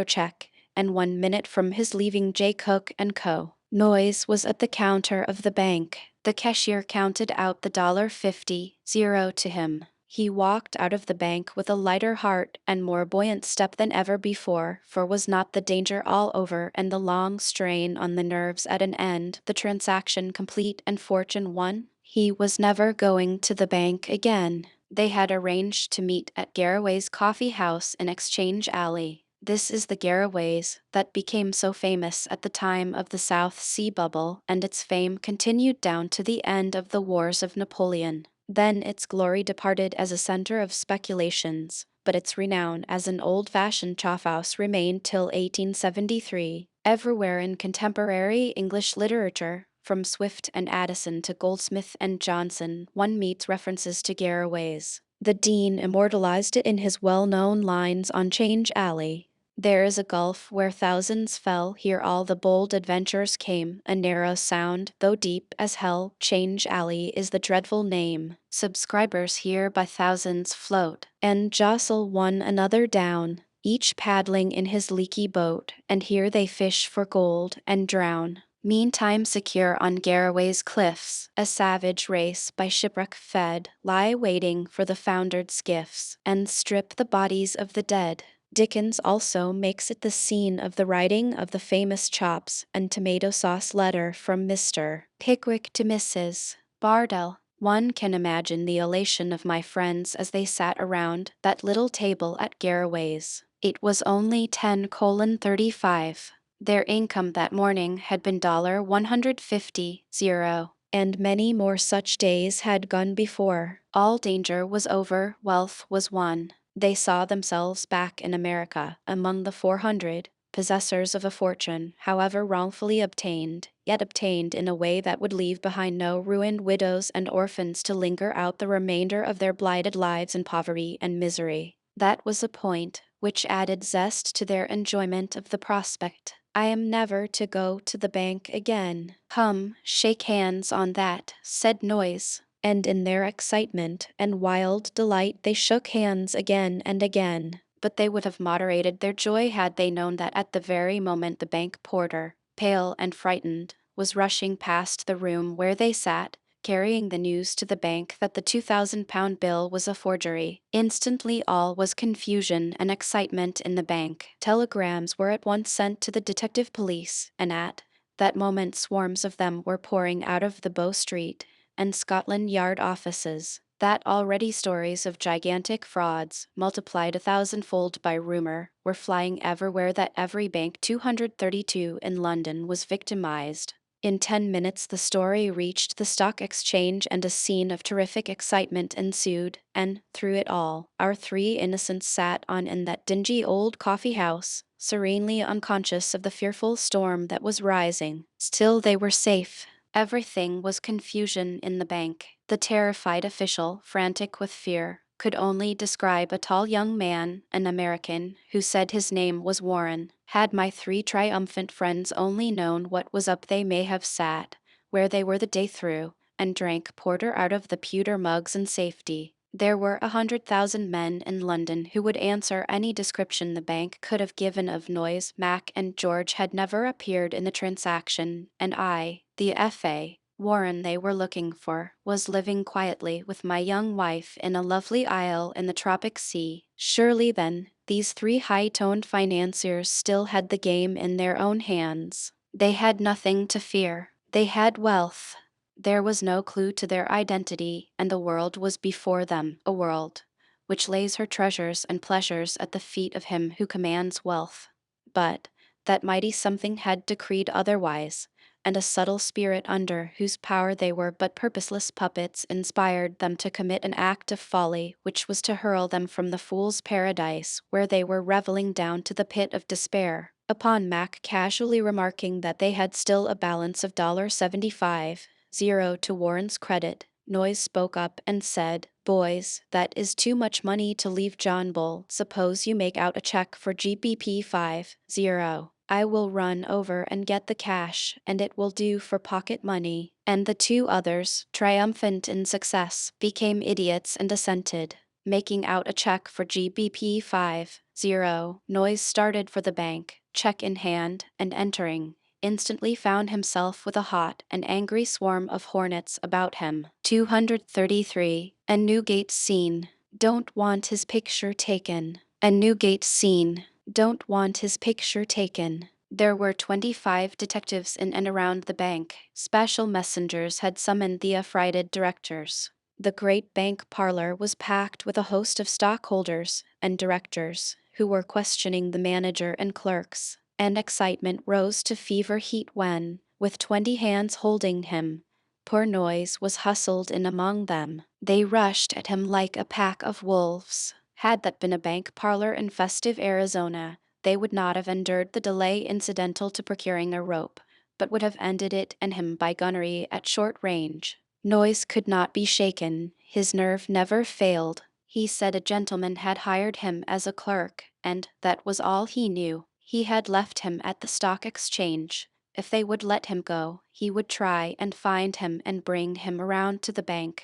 check, and 1 minute from his leaving J. Cook & Co. Noyes was at the counter of the bank. The cashier counted out the $50 to him. He walked out of the bank with a lighter heart and more buoyant step than ever before, for was not the danger all over and the long strain on the nerves at an end, the transaction complete and fortune won? He was never going to the bank again. They had arranged to meet at Garraway's Coffee House in Exchange Alley. This is the Garraways that became so famous at the time of the South Sea Bubble, and its fame continued down to the end of the wars of Napoleon. Then its glory departed as a center of speculations, but its renown as an old-fashioned chophouse remained till 1873. Everywhere in contemporary English literature, from Swift and Addison to Goldsmith and Johnson, one meets references to Garraways. The Dean immortalized it in his well-known lines on Change Alley. There is a gulf where thousands fell, here all the bold adventurers came, a narrow sound, though deep as hell, Change Alley is the dreadful name. Subscribers here by thousands float, and jostle one another down, each paddling in his leaky boat, and here they fish for gold, and drown. Meantime secure on Garraway's cliffs, a savage race by shipwreck fed, lie waiting for the foundered skiffs, and strip the bodies of the dead. Dickens also makes it the scene of the writing of the famous chops and tomato sauce letter from Mr. Pickwick to Mrs. Bardell. One can imagine the elation of my friends as they sat around that little table at Garraway's. It was only 10:35. Their income that morning had been $150, and many more such days had gone before. All danger was over, wealth was won. They saw themselves back in America, among the 400, possessors of a fortune, however wrongfully obtained, yet obtained in a way that would leave behind no ruined widows and orphans to linger out the remainder of their blighted lives in poverty and misery. That was a point which added zest to their enjoyment of the prospect. I am never to go to the bank again. Come, shake hands on that, said Noyes. And in their excitement and wild delight they shook hands again and again. But they would have moderated their joy had they known that at the very moment the bank porter, pale and frightened, was rushing past the room where they sat, carrying the news to the bank that the £2,000 bill was a forgery. Instantly all was confusion and excitement in the bank. Telegrams were at once sent to the detective police, and at that moment swarms of them were pouring out of the Bow Street and Scotland Yard offices. That already stories of gigantic frauds, multiplied 1,000-fold by rumor, were flying everywhere, that every bank 232 in London was victimized. In 10 minutes the story reached the Stock Exchange and a scene of terrific excitement ensued, and, through it all, our three innocents sat on in that dingy old coffee house, serenely unconscious of the fearful storm that was rising. Still they were safe. Everything was confusion in the bank. The terrified official, frantic with fear, could only describe a tall young man, an American, who said his name was Warren. Had my three triumphant friends only known what was up, they may have sat where they were the day through, and drank porter out of the pewter mugs in safety. There were 100,000 men in London who would answer any description the bank could have given of Noyes. Mac and George had never appeared in the transaction, and I, the F.A. Warren they were looking for, was living quietly with my young wife in a lovely isle in the tropic sea. Surely then, these three high-toned financiers still had the game in their own hands. They had nothing to fear. They had wealth. There was no clue to their identity, and the world was before them, a world which lays her treasures and pleasures at the feet of him who commands wealth. But that mighty something had decreed otherwise, and a subtle spirit under whose power they were but purposeless puppets inspired them to commit an act of folly which was to hurl them from the fool's paradise where they were reveling down to the pit of despair. Upon Mac casually remarking that they had still a balance of $75 to Warren's credit, Noyes spoke up and said, "Boys, that is too much money to leave John Bull. Suppose you make out a check for GBP 50. I will run over and get the cash, and it will do for pocket money." And the two others, triumphant in success, became idiots and assented. Making out a check for GBP 50, Noyes started for the bank, check in hand, and entering, instantly found himself with a hot and angry swarm of hornets about him. 233. And Newgate's scene. Don't want his picture taken. And Newgate's scene. Don't want his picture taken. There were 25 detectives in and around the bank. Special messengers had summoned the affrighted directors. The great bank parlor was packed with a host of stockholders and directors who were questioning the manager and clerks, and excitement rose to fever heat when, with 20 hands holding him, poor Noyes was hustled in among them. They rushed at him like a pack of wolves. Had that been a bank parlor in festive Arizona, they would not have endured the delay incidental to procuring a rope, but would have ended it and him by gunnery at short range. Noyes could not be shaken. His nerve never failed. He said a gentleman had hired him as a clerk, and that was all he knew. He had left him at the stock exchange. If they would let him go, he would try and find him and bring him around to the bank.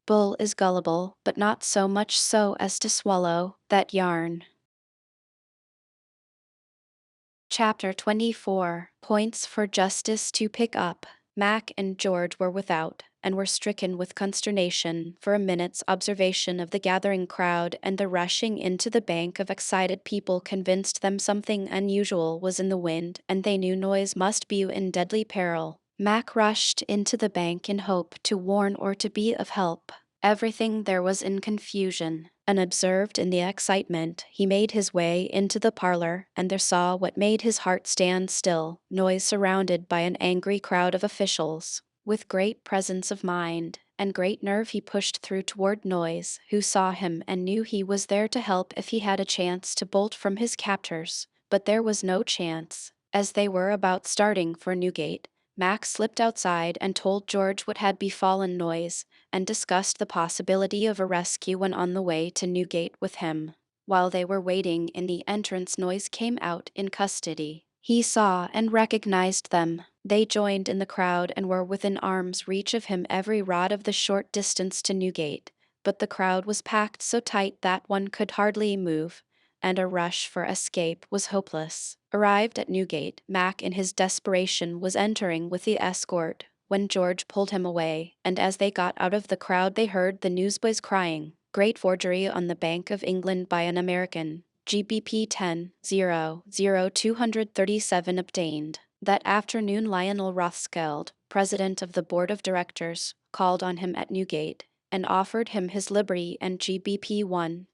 Bull is gullible, but not so much so as to swallow that yarn. Chapter 24. Points for Justice to Pick Up. Mac and George were without, and were stricken with consternation for a minute's observation of the gathering crowd, and the rushing into the bank of excited people convinced them something unusual was in the wind, and they knew Noyes must be in deadly peril. Mac rushed into the bank in hope to warn or to be of help. Everything there was in confusion. Unobserved in the excitement, he made his way into the parlor, and there saw what made his heart stand still. Noyes surrounded by an angry crowd of officials. With great presence of mind and great nerve he pushed through toward Noyes, who saw him and knew he was there to help if he had a chance to bolt from his captors. But there was no chance. As they were about starting for Newgate, Max slipped outside and told George what had befallen Noyes, and discussed the possibility of a rescue when on the way to Newgate with him. While they were waiting in the entrance, Noyes came out in custody. He saw and recognized them. They joined in the crowd and were within arm's reach of him every rod of the short distance to Newgate, but the crowd was packed so tight that one could hardly move, and a rush for escape was hopeless. Arrived at Newgate, Mac in his desperation was entering with the escort, when George pulled him away, and as they got out of the crowd they heard the newsboys crying, "Great forgery on the Bank of England by an American. GBP 10,00237 obtained." That afternoon Lionel Rothschild, president of the board of directors, called on him at Newgate, and offered him his liberty and GBP 10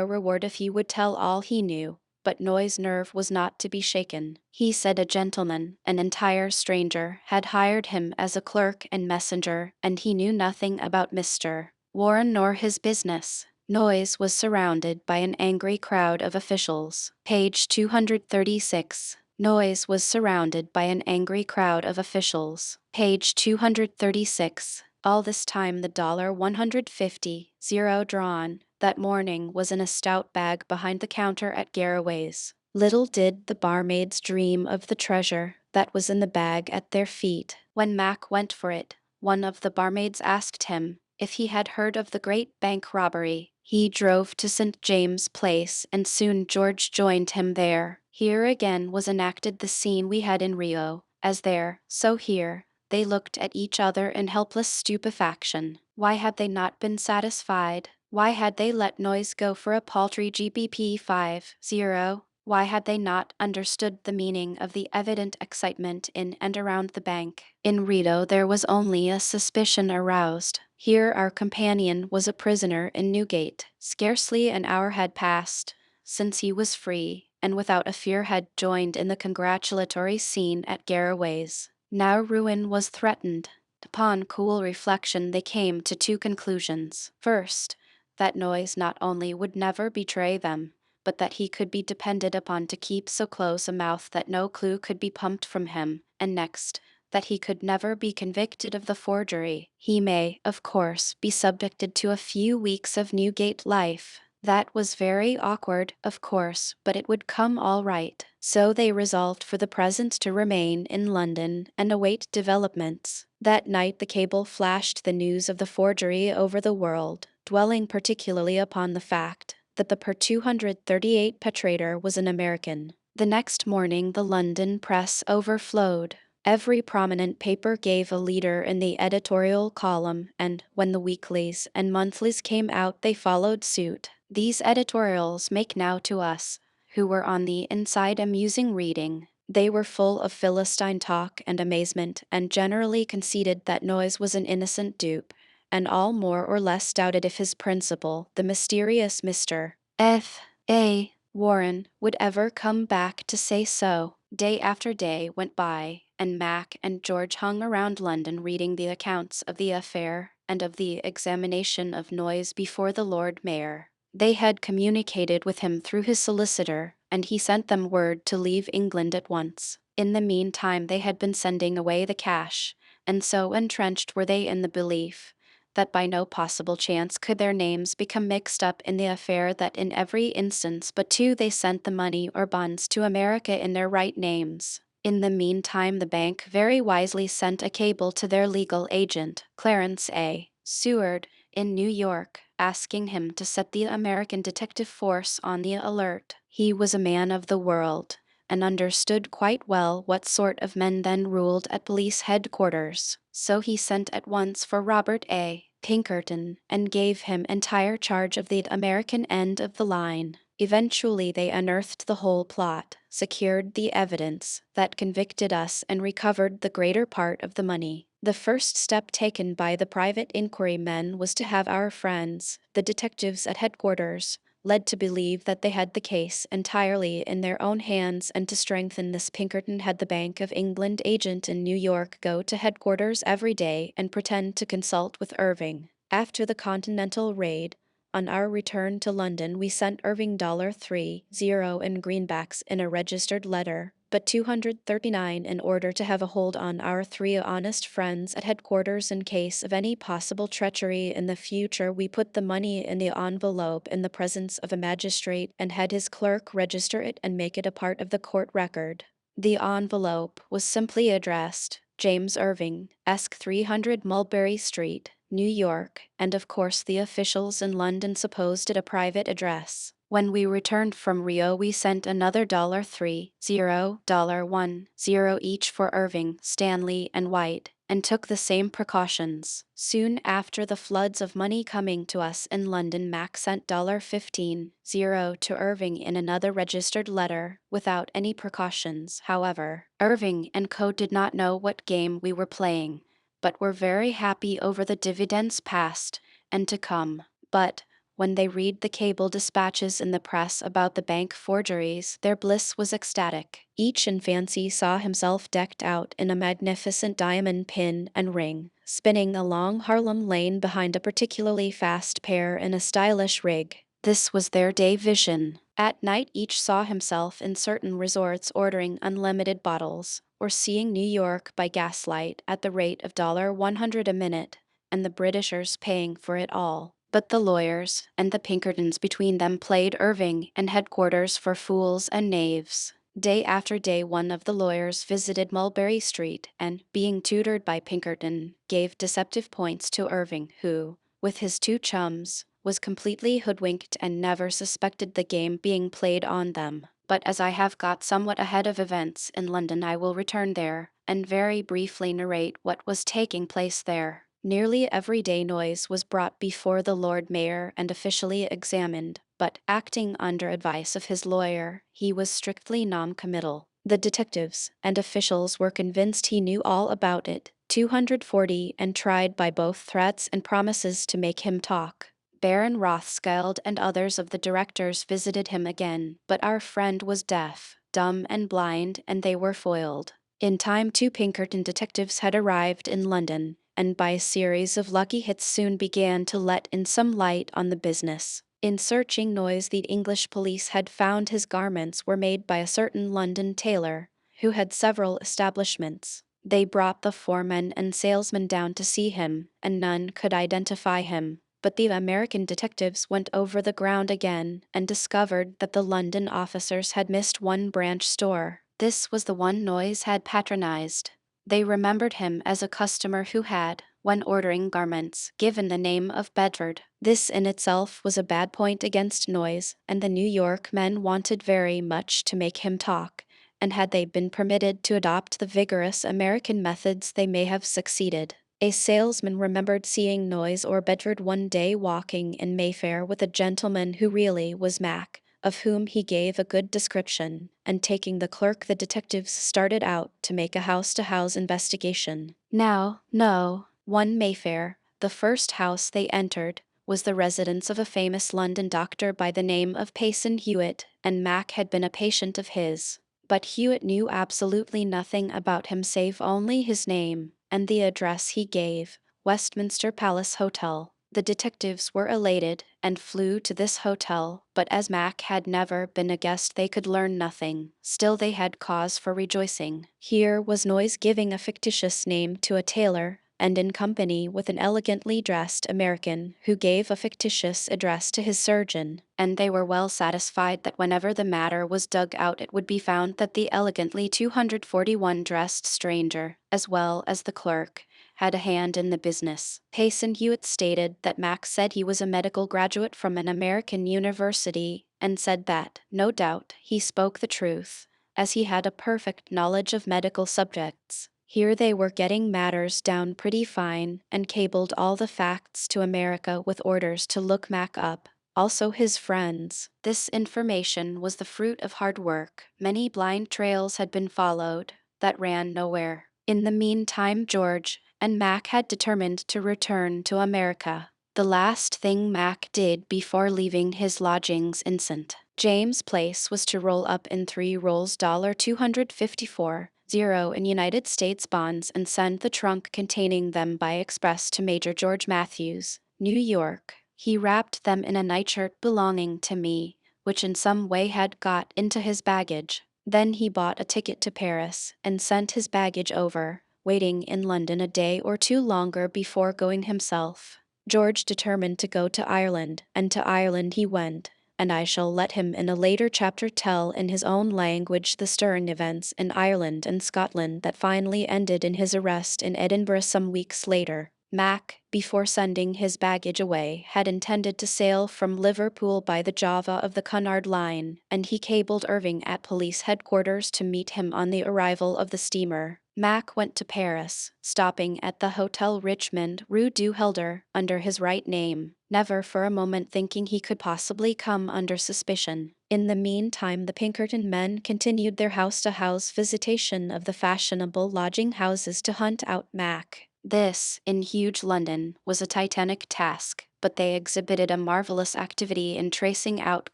reward if he would tell all he knew. But Noyes' nerve was not to be shaken. He said a gentleman, an entire stranger, had hired him as a clerk and messenger, and he knew nothing about Mr. Warren nor his business. Noyes was surrounded by an angry crowd of officials. Page 236. Noyes was surrounded by an angry crowd of officials. Page 236. All this time the $150 drawn that morning was in a stout bag behind the counter at Garraway's. Little did the barmaids dream of the treasure that was in the bag at their feet. When Mac went for it, one of the barmaids asked him if he had heard of the great bank robbery. He drove to St. James Place, and soon George joined him there. Here again was enacted the scene we had in Rio. As there, so here, they looked at each other in helpless stupefaction. Why had they not been satisfied? Why had they let Noyes go for a paltry GBP 50? Why had they not understood the meaning of the evident excitement in and around the bank? In Rito there was only a suspicion aroused. Here our companion was a prisoner in Newgate. Scarcely an hour had passed since he was free, and without a fear had joined in the congratulatory scene at Garraway's. Now ruin was threatened. Upon cool reflection they came to two conclusions. First, that Noyes not only would never betray them, but that he could be depended upon to keep so close a mouth that no clue could be pumped from him, and next, that he could never be convicted of the forgery. He may, of course, be subjected to a few weeks of Newgate life. That was very awkward, of course, but it would come all right. So they resolved for the present to remain in London and await developments. That night the cable flashed the news of the forgery over the world, dwelling particularly upon the fact that the per 238 petrator was an American. The next morning the London press overflowed. Every prominent paper gave a leader in the editorial column, and when the weeklies and monthlies came out they followed suit. These editorials make now to us, who were on the inside, amusing reading. They were full of Philistine talk and amazement, and generally conceded that Noyes was an innocent dupe, and all more or less doubted if his principal, the mysterious Mr. F.A. Warren, would ever come back to say so. Day after day went by, and Mac and George hung around London reading the accounts of the affair and of the examination of Noyes before the Lord Mayor. They had communicated with him through his solicitor, and he sent them word to leave England at once. In the meantime they had been sending away the cash, and so entrenched were they in the belief that by no possible chance could their names become mixed up in the affair that in every instance but two they sent the money or bonds to America in their right names. In the meantime the bank very wisely sent a cable to their legal agent, Clarence A. Seward, in New York, asking him to set the American detective force on the alert. He was a man of the world, and understood quite well what sort of men then ruled at police headquarters. So he sent at once for Robert A. Pinkerton and gave him entire charge of the American end of the line. Eventually they unearthed the whole plot, secured the evidence that convicted us, and recovered the greater part of the money. The first step taken by the private inquiry men was to have our friends, the detectives at headquarters, led to believe that they had the case entirely in their own hands, and to strengthen this Pinkerton had the Bank of England agent in New York go to headquarters every day and pretend to consult with Irving. After the Continental raid, on our return to London we sent Irving $30 in greenbacks in a registered letter, but 239 in order to have a hold on our three honest friends at headquarters in case of any possible treachery in the future. We put the money in the envelope in the presence of a magistrate and had his clerk register it and make it a part of the court record. The envelope was simply addressed James Irving, Esq. 300 Mulberry Street, New York, and of course the officials in London supposed it a private address. When we returned from Rio we sent another $30, $10 each for Irving, Stanley, and White, and took the same precautions. Soon after the floods of money coming to us in London, Mac sent $15 to Irving in another registered letter, without any precautions, however. Irving and Co. did not know what game we were playing, but were very happy over the dividends past and to come. But when they read the cable dispatches in the press about the bank forgeries, their bliss was ecstatic. Each in fancy saw himself decked out in a magnificent diamond pin and ring, spinning along Harlem Lane behind a particularly fast pair in a stylish rig. This was their day vision. At night each saw himself in certain resorts ordering unlimited bottles, or seeing New York by gaslight at the rate of $100 a minute. and the Britishers paying for it all. But the lawyers and the Pinkertons between them played Irving and headquarters for fools and knaves. Day after day one of the lawyers visited Mulberry Street and, being tutored by Pinkerton, gave deceptive points to Irving, who, with his two chums, was completely hoodwinked and never suspected the game being played on them. But as I have got somewhat ahead of events in London, I will return there, and very briefly narrate what was taking place there. Nearly every day Noyes was brought before the Lord Mayor and officially examined, but, acting under advice of his lawyer, he was strictly non-committal. The detectives and officials were convinced he knew all about it, 240, and tried by both threats and promises to make him talk. Baron Rothschild and others of the directors visited him again, but our friend was deaf, dumb, and blind, and they were foiled. In time, two Pinkerton detectives had arrived in London, and by a series of lucky hits soon began to let in some light on the business. In searching Noyes, the English police had found his garments were made by a certain London tailor, who had several establishments. They brought the foreman and salesman down to see him, and none could identify him. But the American detectives went over the ground again and discovered that the London officers had missed one branch store. This was the one Noyes had patronized. They remembered him as a customer who had, when ordering garments, given the name of Bedford. This in itself was a bad point against Noyes, and the New York men wanted very much to make him talk, and had they been permitted to adopt the vigorous American methods they may have succeeded. A salesman remembered seeing Noyes or Bedford one day walking in Mayfair with a gentleman who really was Mac, of whom he gave a good description, and taking the clerk the detectives started out to make a house-to-house investigation. Now, no, one Mayfair, the first house they entered, was the residence of a famous London doctor by the name of Payson Hewitt, and Mac had been a patient of his. But Hewitt knew absolutely nothing about him save only his name and the address he gave, Westminster Palace Hotel. The detectives were elated and flew to this hotel, but as Mac had never been a guest they could learn nothing. Still they had cause for rejoicing. Here was Noyes giving a fictitious name to a tailor, and in company with an elegantly dressed American who gave a fictitious address to his surgeon, and they were well satisfied that whenever the matter was dug out it would be found that the elegantly 241 dressed stranger, as well as the clerk, had a hand in the business. Payson Hewitt stated that Mac said he was a medical graduate from an American university, and said that, no doubt, he spoke the truth, as he had a perfect knowledge of medical subjects. Here they were getting matters down pretty fine, and cabled all the facts to America with orders to look Mac up, also his friends. This information was the fruit of hard work. Many blind trails had been followed that ran nowhere. In the meantime, George and Mac had determined to return to America. The last thing Mac did before leaving his lodgings in St. James Place was to roll up in 3 rolls $254 in United States bonds and send the trunk containing them by express to Major George Matthews, New York. He wrapped them in a nightshirt belonging to me, which in some way had got into his baggage. Then he bought a ticket to Paris and sent his baggage over, waiting in London a day or two longer before going himself. George determined to go to Ireland, and to Ireland he went, and I shall let him in a later chapter tell in his own language the stirring events in Ireland and Scotland that finally ended in his arrest in Edinburgh some weeks later. Mac, before sending his baggage away, had intended to sail from Liverpool by the Java of the Cunard line, and he cabled Irving at police headquarters to meet him on the arrival of the steamer. Mac went to Paris, stopping at the Hotel Richmond, Rue du Helder, under his right name, never for a moment thinking he could possibly come under suspicion. In the meantime the Pinkerton men continued their house-to-house visitation of the fashionable lodging-houses to hunt out Mac. This, in huge London, was a titanic task, but they exhibited a marvelous activity in tracing out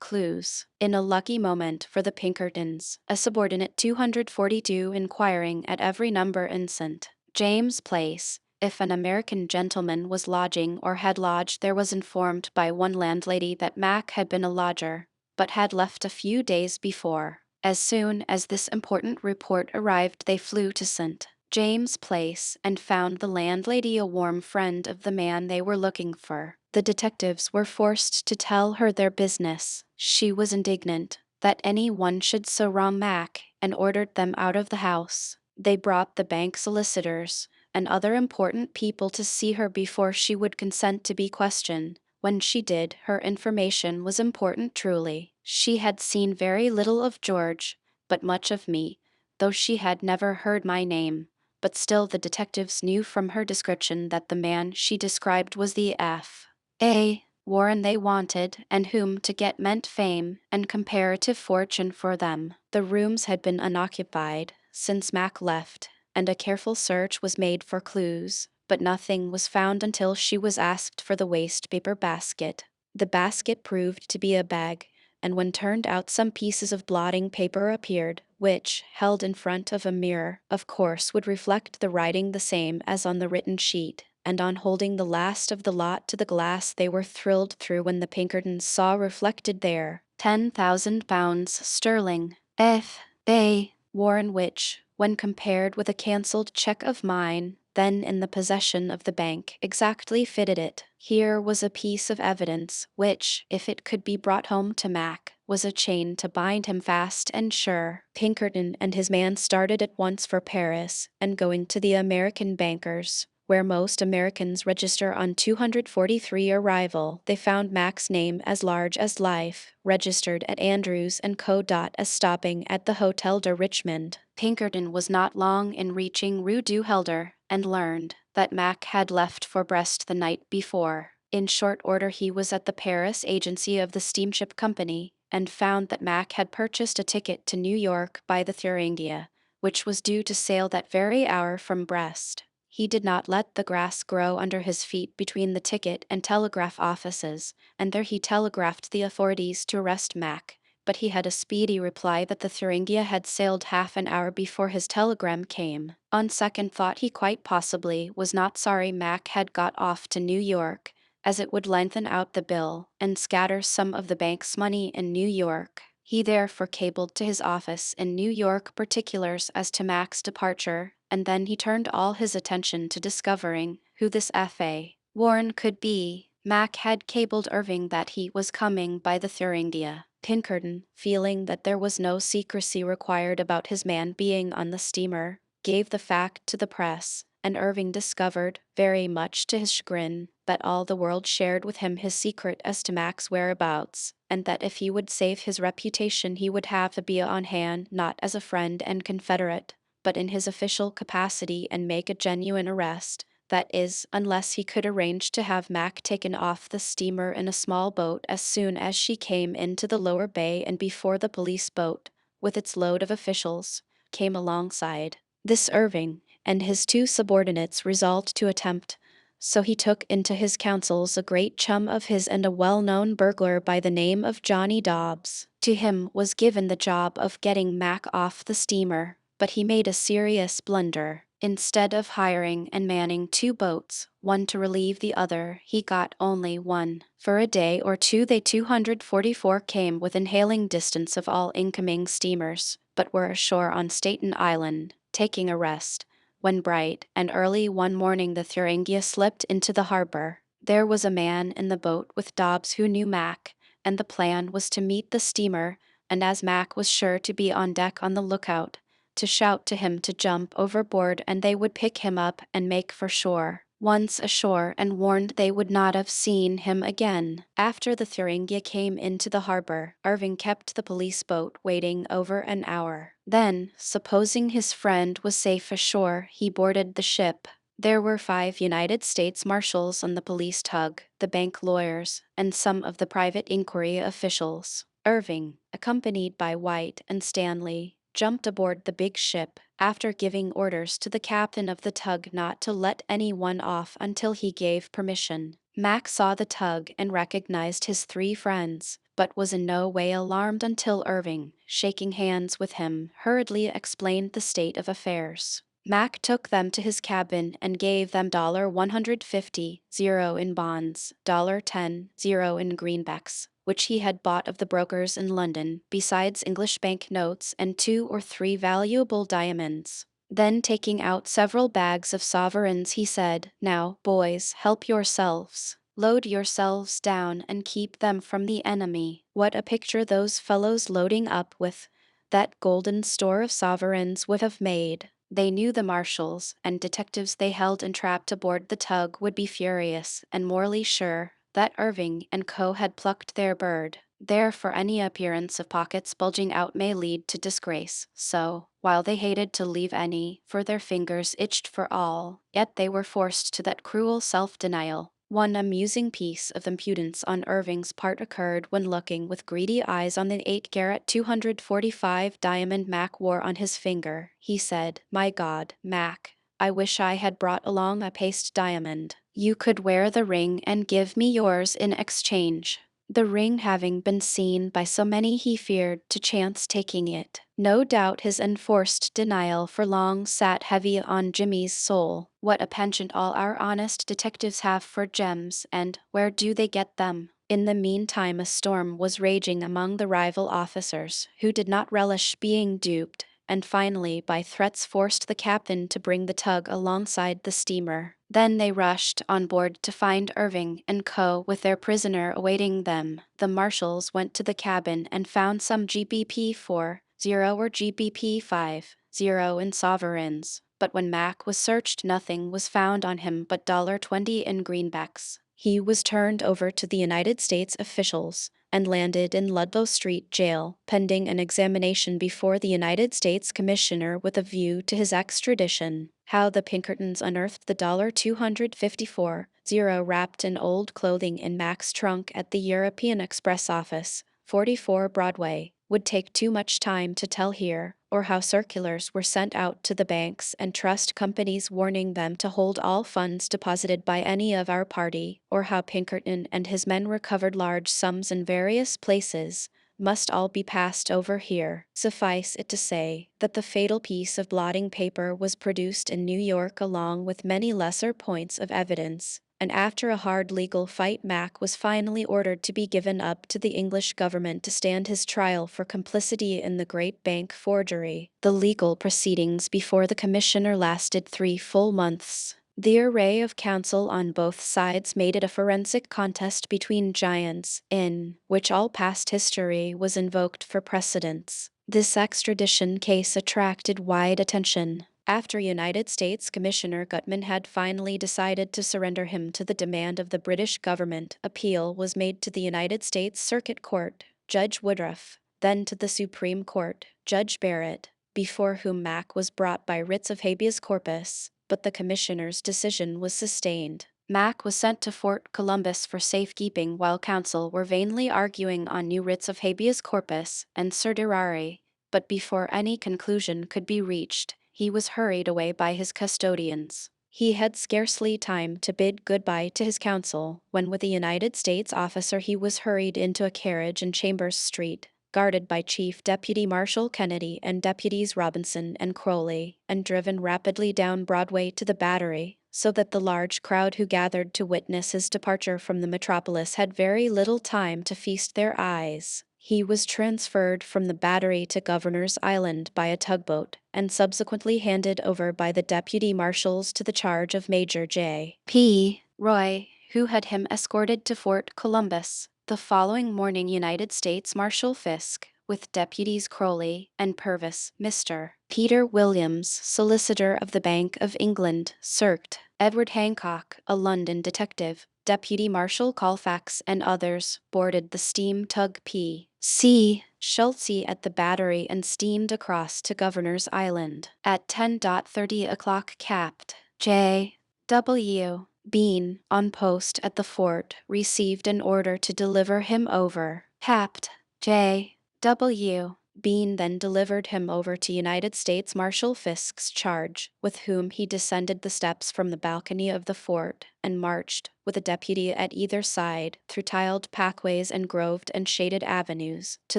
clues. In a lucky moment for the Pinkertons, a subordinate 242 inquiring at every number in St. James Place, if an American gentleman was lodging or had lodged there, was informed by one landlady that Mac had been a lodger, but had left a few days before. As soon as this important report arrived they flew to St. James Place and found the landlady a warm friend of the man they were looking for. The detectives were forced to tell her their business. She was indignant that anyone should so wrong Mac and ordered them out of the house. They brought the bank solicitors and other important people to see her before she would consent to be questioned. When she did, her information was important truly. She had seen very little of George, but much of me, though she had never heard my name. But still the detectives knew from her description that the man she described was the F.A. Warren they wanted, and whom to get meant fame and comparative fortune for them. The rooms had been unoccupied since Mac left, and a careful search was made for clues, but nothing was found until she was asked for the waste paper basket. The basket proved to be a bag, and when turned out some pieces of blotting paper appeared, which, held in front of a mirror, of course would reflect the writing the same as on the written sheet, and on holding the last of the lot to the glass they were thrilled through when the Pinkertons saw reflected there £10,000 sterling. F.A. Warren, which, when compared with a cancelled check of mine, then in the possession of the bank, exactly fitted it. Here was a piece of evidence which, if it could be brought home to Mac, was a chain to bind him fast and sure. Pinkerton and his man started at once for Paris, and going to the American bankers, where most Americans register on 243 arrival, they found Mac's name as large as life, registered at Andrews & Co. as stopping at the Hotel de Richmond. Pinkerton was not long in reaching Rue du Helder, and learned that Mac had left for Brest the night before. In short order he was at the Paris agency of the steamship company, and found that Mac had purchased a ticket to New York by the Thuringia, which was due to sail that very hour from Brest. He did not let the grass grow under his feet between the ticket and telegraph offices, and there he telegraphed the authorities to arrest Mac, but he had a speedy reply that the Thuringia had sailed half an hour before his telegram came. On second thought he quite possibly was not sorry Mac had got off to New York, as it would lengthen out the bill and scatter some of the bank's money in New York. He therefore cabled to his office in New York particulars as to Mac's departure, and then he turned all his attention to discovering who this F.A. Warren could be. Mac had cabled Irving that he was coming by the Thuringia. Pinkerton, feeling that there was no secrecy required about his man being on the steamer, gave the fact to the press, and Irving discovered, very much to his chagrin, that all the world shared with him his secret as to Mac's whereabouts, and that if he would save his reputation he would have to be on hand not as a friend and confederate, but in his official capacity and make a genuine arrest. That is, unless he could arrange to have Mac taken off the steamer in a small boat as soon as she came into the lower bay and before the police boat, with its load of officials, came alongside. This Irving and his two subordinates resolved to attempt, so he took into his counsels a great chum of his and a well-known burglar by the name of Johnny Dobbs. To him was given the job of getting Mac off the steamer, but he made a serious blunder. Instead of hiring and manning two boats, one to relieve the other, he got only one. For a day or two they 244 came within hailing distance of all incoming steamers, but were ashore on Staten Island, taking a rest, when bright and early one morning the Thuringia slipped into the harbor. There was a man in the boat with Dobbs who knew Mac, and the plan was to meet the steamer, and as Mac was sure to be on deck on the lookout, to shout to him to jump overboard and they would pick him up and make for shore. Once ashore and warned they would not have seen him again. After the Thuringia came into the harbor, Irving kept the police boat waiting over an hour. Then, supposing his friend was safe ashore, he boarded the ship. There were 5 United States Marshals on the police tug, the bank lawyers, and some of the private inquiry officials. Irving, accompanied by White and Stanley, jumped aboard the big ship, after giving orders to the captain of the tug not to let anyone off until he gave permission. Mac saw the tug and recognized his 3 friends, but was in no way alarmed until Irving, shaking hands with him, hurriedly explained the state of affairs. Mac took them to his cabin and gave them $150 in bonds, $10 in greenbacks, which he had bought of the brokers in London, besides English bank notes and 2 or 3 valuable diamonds. Then, taking out several bags of sovereigns, he said, "Now, boys, help yourselves. Load yourselves down and keep them from the enemy." What a picture those fellows loading up with that golden store of sovereigns would have made. They knew the marshals and detectives they held entrapped aboard the tug would be furious and morally sure that Irving and Co. had plucked their bird. Therefore, any appearance of pockets bulging out may lead to disgrace. So, while they hated to leave any, for their fingers itched for all, yet they were forced to that cruel self-denial. One amusing piece of impudence on Irving's part occurred when looking with greedy eyes on the 8-carat 245 diamond Mac wore on his finger. He said, "My God, Mac, I wish I had brought along a paste diamond. You could wear the ring and give me yours in exchange." The ring having been seen by so many, he feared to chance taking it. No doubt his enforced denial for long sat heavy on Jimmy's soul. What a penchant all our honest detectives have for gems, and where do they get them? In the meantime, a storm was raging among the rival officers, who did not relish being duped, and finally by threats forced the captain to bring the tug alongside the steamer. Then they rushed on board to find Irving and Co. with their prisoner awaiting them. The marshals went to the cabin and found some GBP 40 or GBP 50 in sovereigns. But when Mac was searched, nothing was found on him but $20 in greenbacks. He was turned over to the United States officials and landed in Ludlow Street Jail, pending an examination before the United States Commissioner with a view to his extradition. How the Pinkertons unearthed the $254 wrapped in old clothing in Mac's trunk at the European Express office, 44 Broadway, would take too much time to tell here, or how circulars were sent out to the banks and trust companies warning them to hold all funds deposited by any of our party, or how Pinkerton and his men recovered large sums in various places, must all be passed over here. Suffice it to say that the fatal piece of blotting paper was produced in New York along with many lesser points of evidence, and after a hard legal fight, Mac was finally ordered to be given up to the English government to stand his trial for complicity in the Great Bank forgery. The legal proceedings before the commissioner lasted 3 full months. The array of counsel on both sides made it a forensic contest between giants, in which all past history was invoked for precedence. This extradition case attracted wide attention. After United States Commissioner Gutman had finally decided to surrender him to the demand of the British government, appeal was made to the United States Circuit Court, Judge Woodruff, then to the Supreme Court, Judge Barrett, before whom Mac was brought by writs of habeas corpus, but the commissioner's decision was sustained. Mac was sent to Fort Columbus for safekeeping while counsel were vainly arguing on new writs of habeas corpus and certiorari, but before any conclusion could be reached, he was hurried away by his custodians. He had scarcely time to bid goodbye to his counsel when, with a United States officer, he was hurried into a carriage in Chambers Street, guarded by Chief Deputy Marshal Kennedy and Deputies Robinson and Crowley, and driven rapidly down Broadway to the Battery, so that the large crowd who gathered to witness his departure from the metropolis had very little time to feast their eyes. He was transferred from the Battery to Governor's Island by a tugboat, and subsequently handed over by the deputy marshals to the charge of Major J.P. Roy, who had him escorted to Fort Columbus. The following morning, United States Marshal Fisk, with deputies Crowley and Purvis, Mr. Peter Williams, solicitor of the Bank of England, circed Edward Hancock, a London detective, Deputy Marshal Colfax, and others, boarded the steam tug P.C. Schultze at the Battery and steamed across to Governor's Island. At 10:30 o'clock, Capt. J.W. Bean, on post at the fort, received an order to deliver him over. Capt. J.W. Bean then delivered him over to United States Marshal Fisk's charge, with whom he descended the steps from the balcony of the fort and marched, with a deputy at either side, through tiled pathways and groved and shaded avenues, to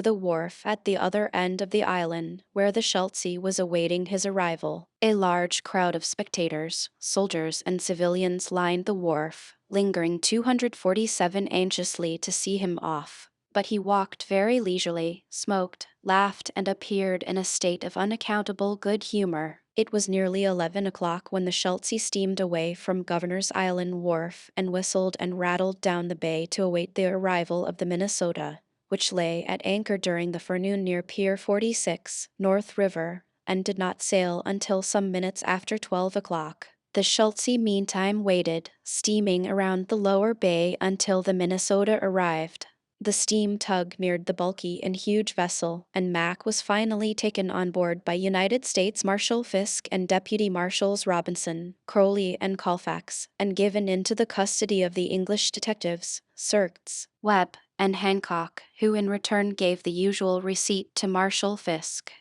the wharf at the other end of the island, where the Schultze was awaiting his arrival. A large crowd of spectators, soldiers and civilians lined the wharf, lingering 247 anxiously to see him off. But he walked very leisurely, smoked, laughed, and appeared in a state of unaccountable good humor. It was nearly 11 o'clock when the Schultze steamed away from Governor's Island wharf and whistled and rattled down the bay to await the arrival of the Minnesota, which lay at anchor during the forenoon near Pier 46, North River, and did not sail until some minutes after 12 o'clock. The Schultze meantime waited, steaming around the lower bay until the Minnesota arrived. The steam tug neared the bulky and huge vessel, and Mac was finally taken on board by United States Marshal Fisk and Deputy Marshals Robinson, Crowley, and Colfax, and given into the custody of the English detectives, Sirks, Webb, and Hancock, who in return gave the usual receipt to Marshal Fisk.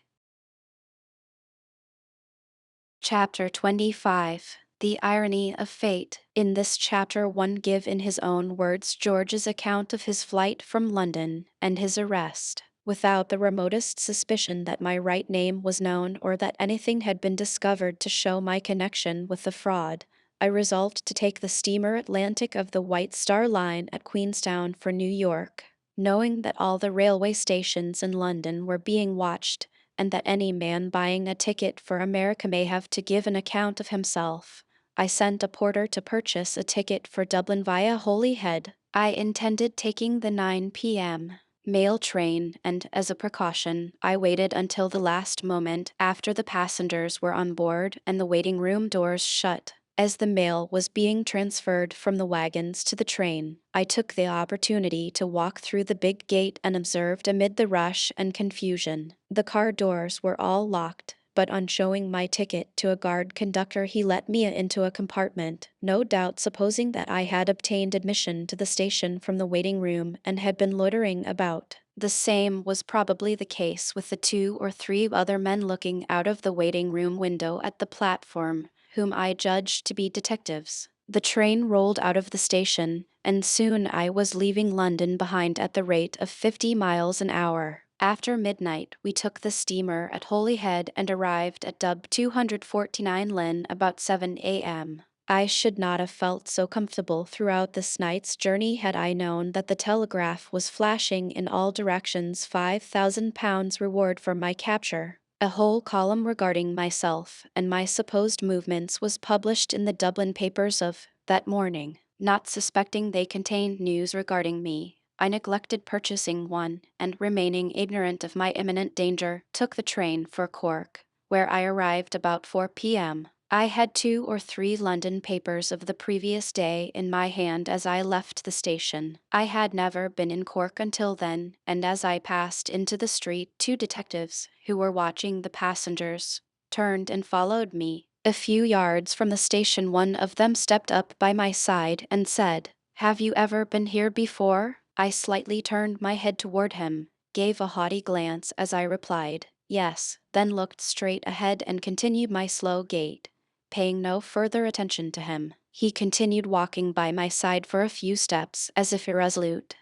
Chapter 25. The Irony of Fate. In this chapter one give in his own words George's account of his flight from London and his arrest, without the remotest suspicion that my right name was known or that anything had been discovered to show my connection with the fraud. I resolved to take the steamer Atlantic of the White Star Line at Queenstown for New York, knowing that all the railway stations in London were being watched, and that any man buying a ticket for America may have to give an account of himself. I sent a porter to purchase a ticket for Dublin via Holyhead. I intended taking the 9 p.m. mail train, and as a precaution, I waited until the last moment after the passengers were on board and the waiting room doors shut. As the mail was being transferred from the wagons to the train, I took the opportunity to walk through the big gate and observed amid the rush and confusion. The car doors were all locked, but on showing my ticket to a guard conductor he let me into a compartment, no doubt supposing that I had obtained admission to the station from the waiting room and had been loitering about. The same was probably the case with the 2 or 3 other men looking out of the waiting room window at the platform, whom I judged to be detectives. The train rolled out of the station, and soon I was leaving London behind at the rate of 50 miles an hour. After midnight, we took the steamer at Holyhead and arrived at Dub 249 Lynn about 7 a.m. I should not have felt so comfortable throughout this night's journey had I known that the telegraph was flashing in all directions £5,000 reward for my capture. A whole column regarding myself and my supposed movements was published in the Dublin papers of that morning. Not suspecting they contained news regarding me, I neglected purchasing one, and remaining ignorant of my imminent danger, took the train for Cork, where I arrived about 4 p.m. I had 2 or 3 London papers of the previous day in my hand as I left the station. I had never been in Cork until then, and as I passed into the street, 2 detectives, who were watching the passengers, turned and followed me. A few yards from the station one of them stepped up by my side and said, "Have you ever been here before?" I slightly turned my head toward him, gave a haughty glance as I replied, "Yes," then looked straight ahead and continued my slow gait, paying no further attention to him. He continued walking by my side for a few steps, as if irresolute,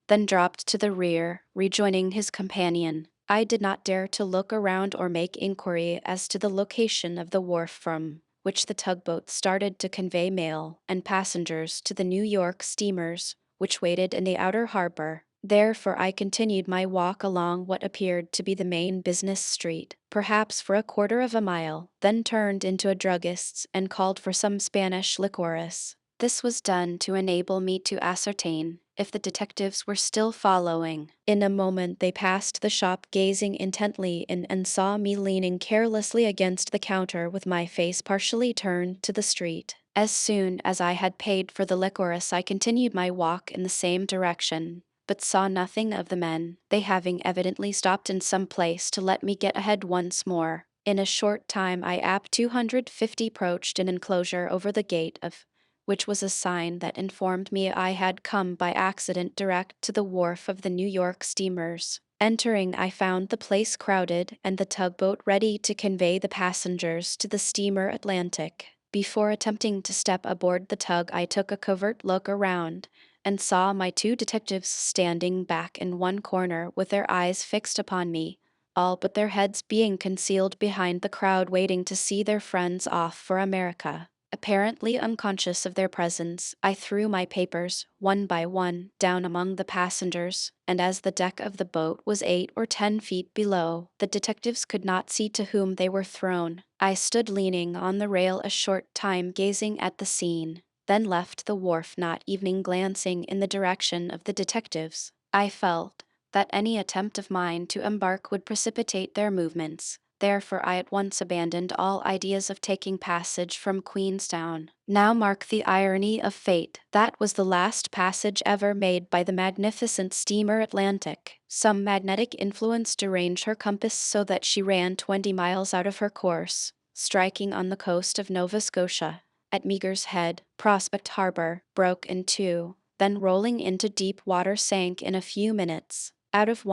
then dropped to the rear, rejoining his companion. I did not dare to look around or make inquiry as to the location of the wharf from which the tugboat started to convey mail and passengers to the New York steamers, which waited in the outer harbor. Therefore I continued my walk along what appeared to be the main business street, perhaps for a quarter of a mile, then turned into a druggist's and called for some Spanish licorice. This was done to enable me to ascertain if the detectives were still following. In a moment they passed the shop, gazing intently in, and saw me leaning carelessly against the counter with my face partially turned to the street. As soon as I had paid for the licorice I continued my walk in the same direction, but saw nothing of the men, they having evidently stopped in some place to let me get ahead once more. In a short time I ap 250 approached an enclosure over the gate of which was a sign that informed me I had come by accident direct to the wharf of the New York steamers. Entering, I found the place crowded and the tugboat ready to convey the passengers to the steamer Atlantic. Before attempting to step aboard the tug, I took a covert look around and saw my 2 detectives standing back in one corner with their eyes fixed upon me, all but their heads being concealed behind the crowd waiting to see their friends off for America. Apparently unconscious of their presence, I threw my papers, one by one, down among the passengers, and as the deck of the boat was 8 or 10 feet below, the detectives could not see to whom they were thrown. I stood leaning on the rail a short time gazing at the scene, then left the wharf, not even glancing in the direction of the detectives. I felt that any attempt of mine to embark would precipitate their movements. Therefore I at once abandoned all ideas of taking passage from Queenstown. Now mark the irony of fate. That was the last passage ever made by the magnificent steamer Atlantic. Some magnetic influence deranged her compass so that she ran 20 miles out of her course, striking on the coast of Nova Scotia. At Meagher's Head, Prospect Harbor broke in two, then rolling into deep water sank in a few minutes. Out of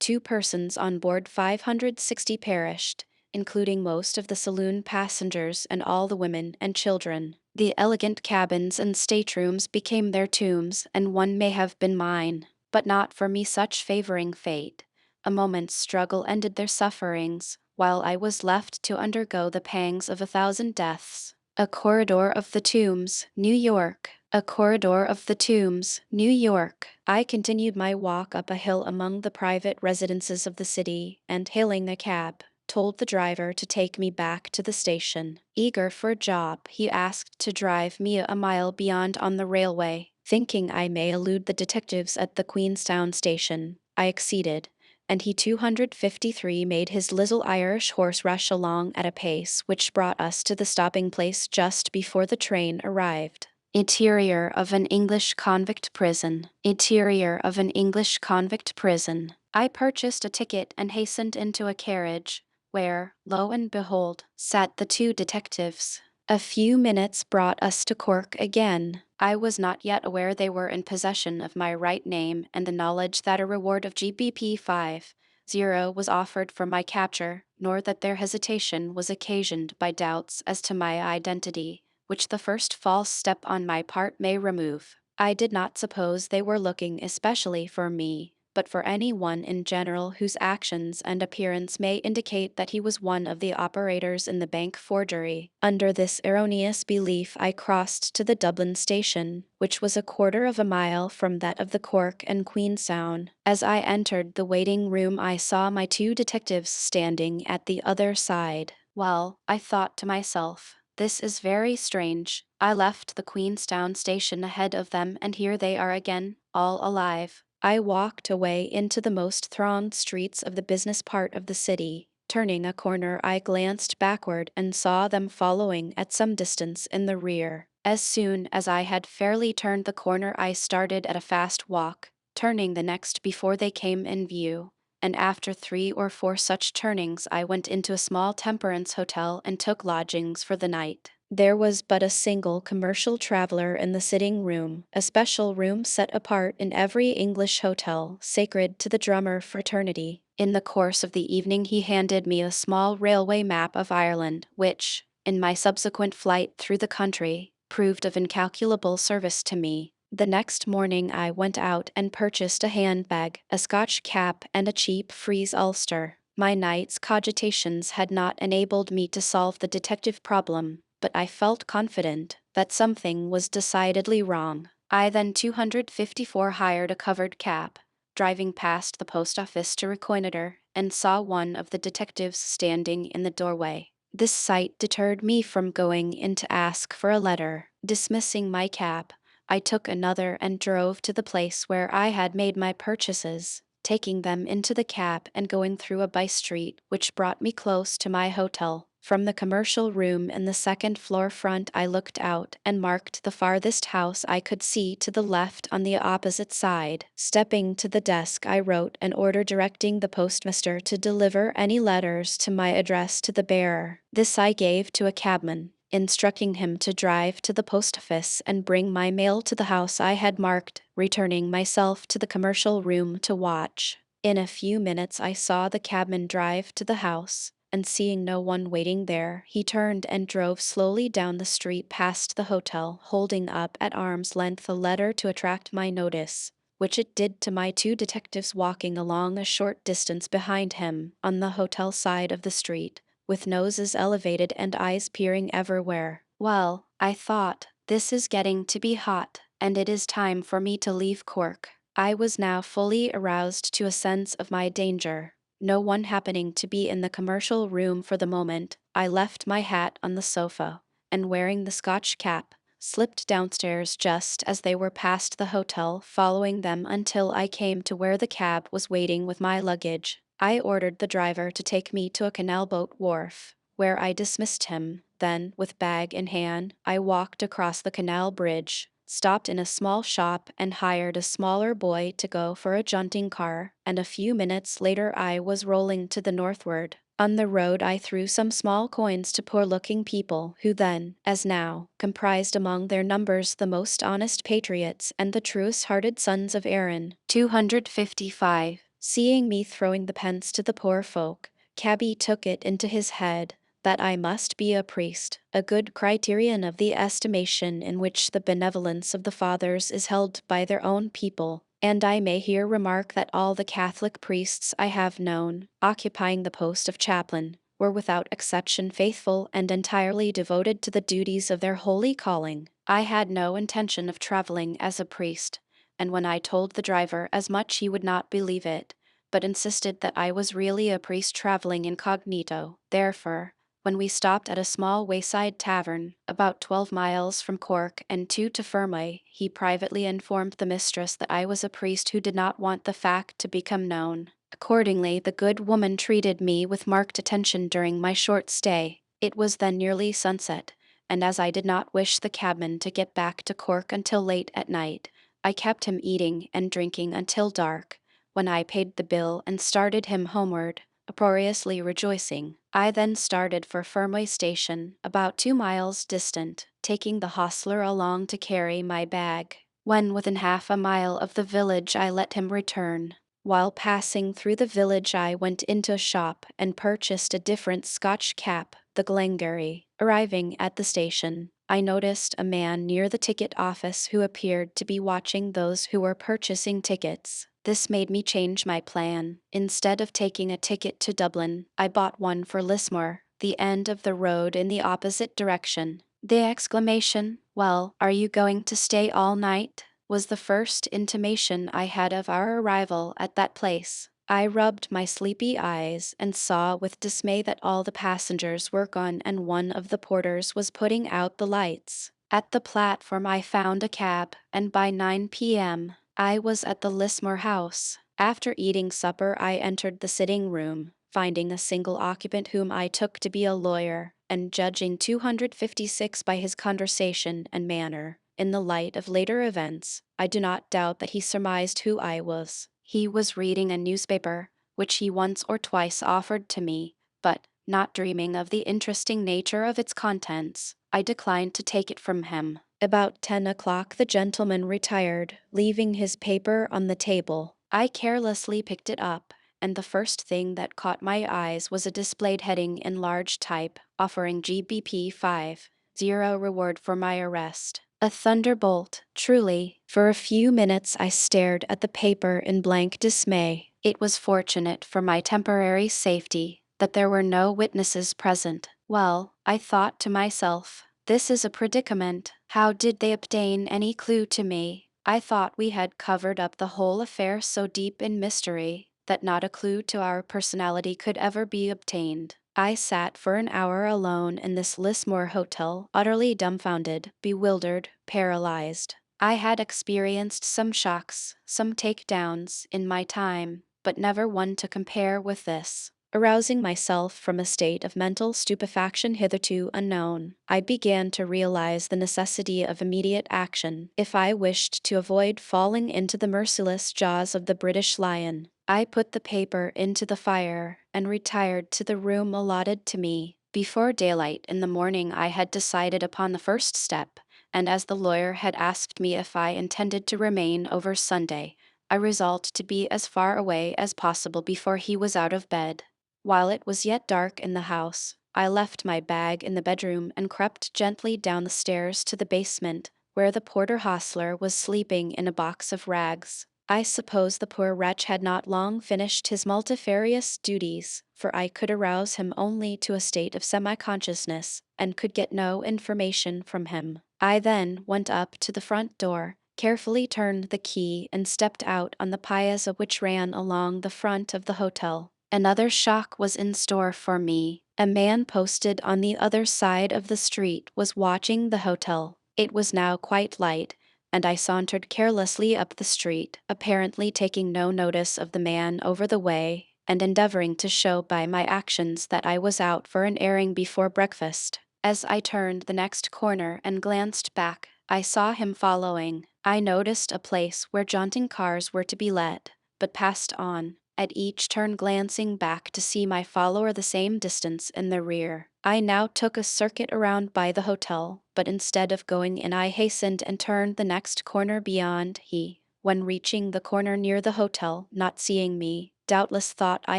2 persons on board 560 perished, including most of the saloon passengers and all the women and children. The elegant cabins and staterooms became their tombs, and one may have been mine, but not for me such favoring fate. A moment's struggle ended their sufferings, while I was left to undergo the pangs of 1,000 deaths. A corridor of the tombs, New York. A corridor of the tombs, New York. I continued my walk up a hill among the private residences of the city, and hailing a cab, told the driver to take me back to the station. Eager for a job, he asked to drive me a mile beyond on the railway. Thinking I may elude the detectives at the Queenstown station, I acceded, and he 253 made his little Irish horse rush along at a pace which brought us to the stopping place just before the train arrived. Interior of an English convict prison. Interior of an English convict prison. I purchased a ticket and hastened into a carriage, where, lo and behold, sat the 2 detectives. A few minutes brought us to Cork again. I was not yet aware they were in possession of my right name and the knowledge that a reward of GBP 50 was offered for my capture, nor that their hesitation was occasioned by doubts as to my identity, which the first false step on my part may remove. I did not suppose they were looking especially for me, but for any one in general whose actions and appearance may indicate that he was one of the operators in the bank forgery. Under this erroneous belief I crossed to the Dublin station, which was 1/4 mile from that of the Cork and Queenstown. As I entered the waiting room I saw my 2 detectives standing at the other side. Well, I thought to myself, this is very strange. I left the Queenstown station ahead of them, and here they are again, all alive. I walked away into the most thronged streets of the business part of the city. Turning a corner, I glanced backward and saw them following at some distance in the rear. As soon as I had fairly turned the corner, I started at a fast walk, turning the next before they came in view. And after 3 or 4 such turnings I went into a small temperance hotel and took lodgings for the night. There was but a single commercial traveler in the sitting room, a special room set apart in every English hotel, sacred to the drummer fraternity. In the course of the evening he handed me a small railway map of Ireland, which, in my subsequent flight through the country, proved of incalculable service to me. The next morning I went out and purchased a handbag, a Scotch cap, and a cheap frieze ulster. My night's cogitations had not enabled me to solve the detective problem, but I felt confident that something was decidedly wrong. I then 254 hired a covered cab, driving past the post office to reconnoiter, and saw one of the detectives standing in the doorway. This sight deterred me from going in to ask for a letter. Dismissing my cab, I took another and drove to the place where I had made my purchases, taking them into the cab and going through a by street which brought me close to my hotel. From the commercial room in the second-floor front I looked out and marked the farthest house I could see to the left on the opposite side. Stepping to the desk I wrote an order directing the postmaster to deliver any letters to my address to the bearer. This I gave to a cabman, instructing him to drive to the post office and bring my mail to the house I had marked, returning myself to the commercial room to watch. In a few minutes I saw the cabman drive to the house, and seeing no one waiting there, he turned and drove slowly down the street past the hotel, holding up at arm's length a letter to attract my notice, which it did to my 2 detectives walking along a short distance behind him, on the hotel side of the street, with noses elevated and eyes peering everywhere. Well, I thought, this is getting to be hot, and it is time for me to leave Cork. I was now fully aroused to a sense of my danger. No one happening to be in the commercial room for the moment, I left my hat on the sofa, and wearing the Scotch cap, slipped downstairs just as they were past the hotel, following them until I came to where the cab was waiting with my luggage. I ordered the driver to take me to a canal boat wharf, where I dismissed him. Then, with bag in hand, I walked across the canal bridge, stopped in a small shop, and hired a smaller boy to go for a jaunting car, and a few minutes later I was rolling to the northward. On the road I threw some small coins to poor-looking people who then, as now, comprised among their numbers the most honest patriots and the truest-hearted sons of Erin. 255. Seeing me throwing the pence to the poor folk, Cabby took it into his head that I must be a priest, a good criterion of the estimation in which the benevolence of the fathers is held by their own people. And I may here remark that all the Catholic priests I have known, occupying the post of chaplain, were without exception faithful and entirely devoted to the duties of their holy calling. I had no intention of traveling as a priest, and when I told the driver as much he would not believe it, but insisted that I was really a priest traveling incognito. Therefore, when we stopped at a small wayside tavern, about 12 miles from Cork and 2 to Fermoy, he privately informed the mistress that I was a priest who did not want the fact to become known. Accordingly, the good woman treated me with marked attention during my short stay. It was then nearly sunset, and as I did not wish the cabman to get back to Cork until late at night, I kept him eating and drinking until dark, when I paid the bill and started him homeward, uproariously rejoicing. I then started for Fermoy station, about 2 miles distant, taking the hostler along to carry my bag. When within half a mile of the village I let him return. While passing through the village I went into a shop and purchased a different Scotch cap, the Glengarry. Arriving at the station, I noticed a man near the ticket office who appeared to be watching those who were purchasing tickets. This made me change my plan. Instead of taking a ticket to Dublin, I bought one for Lismore, the end of the road in the opposite direction. The exclamation, "Well, are you going to stay all night?" was the first intimation I had of our arrival at that place. I rubbed my sleepy eyes and saw with dismay that all the passengers were gone and one of the porters was putting out the lights. At the platform I found a cab, and by 9 p.m., I was at the Lismore house. After eating supper I entered the sitting room, finding a single occupant whom I took to be a lawyer, and judging 256 by his conversation and manner. In the light of later events, I do not doubt that he surmised who I was. He was reading a newspaper, which he once or twice offered to me, but, not dreaming of the interesting nature of its contents, I declined to take it from him. About 10 o'clock the gentleman retired, leaving his paper on the table. I carelessly picked it up, and the first thing that caught my eyes was a displayed heading in large type, offering GBP 5.0 reward for my arrest. A thunderbolt, truly. For a few minutes I stared at the paper in blank dismay. It was fortunate for my temporary safety that there were no witnesses present. Well, I thought to myself, this is a predicament. How did they obtain any clue to me? I thought we had covered up the whole affair so deep in mystery that not a clue to our personality could ever be obtained. I sat for an hour alone in this Lismore hotel, utterly dumbfounded, bewildered, paralyzed. I had experienced some shocks, some takedowns, in my time, but never one to compare with this. Arousing myself from a state of mental stupefaction hitherto unknown, I began to realize the necessity of immediate action if I wished to avoid falling into the merciless jaws of the British lion. I put the paper into the fire and retired to the room allotted to me. Before daylight in the morning I had decided upon the first step, and as the lawyer had asked me if I intended to remain over Sunday, I resolved to be as far away as possible before he was out of bed. While it was yet dark in the house, I left my bag in the bedroom and crept gently down the stairs to the basement, where the porter hostler was sleeping in a box of rags. I suppose the poor wretch had not long finished his multifarious duties, for I could arouse him only to a state of semi-consciousness, and could get no information from him. I then went up to the front door, carefully turned the key, and stepped out on the piazza which ran along the front of the hotel. Another shock was in store for me. A man posted on the other side of the street was watching the hotel. It was now quite light, and I sauntered carelessly up the street, apparently taking no notice of the man over the way, and endeavoring to show by my actions that I was out for an airing before breakfast. As I turned the next corner and glanced back, I saw him following. I noticed a place where jaunting cars were to be let, but passed on, at each turn glancing back to see my follower the same distance in the rear. I now took a circuit around by the hotel, but instead of going in I hastened and turned the next corner beyond. He, when reaching the corner near the hotel, not seeing me, doubtless thought I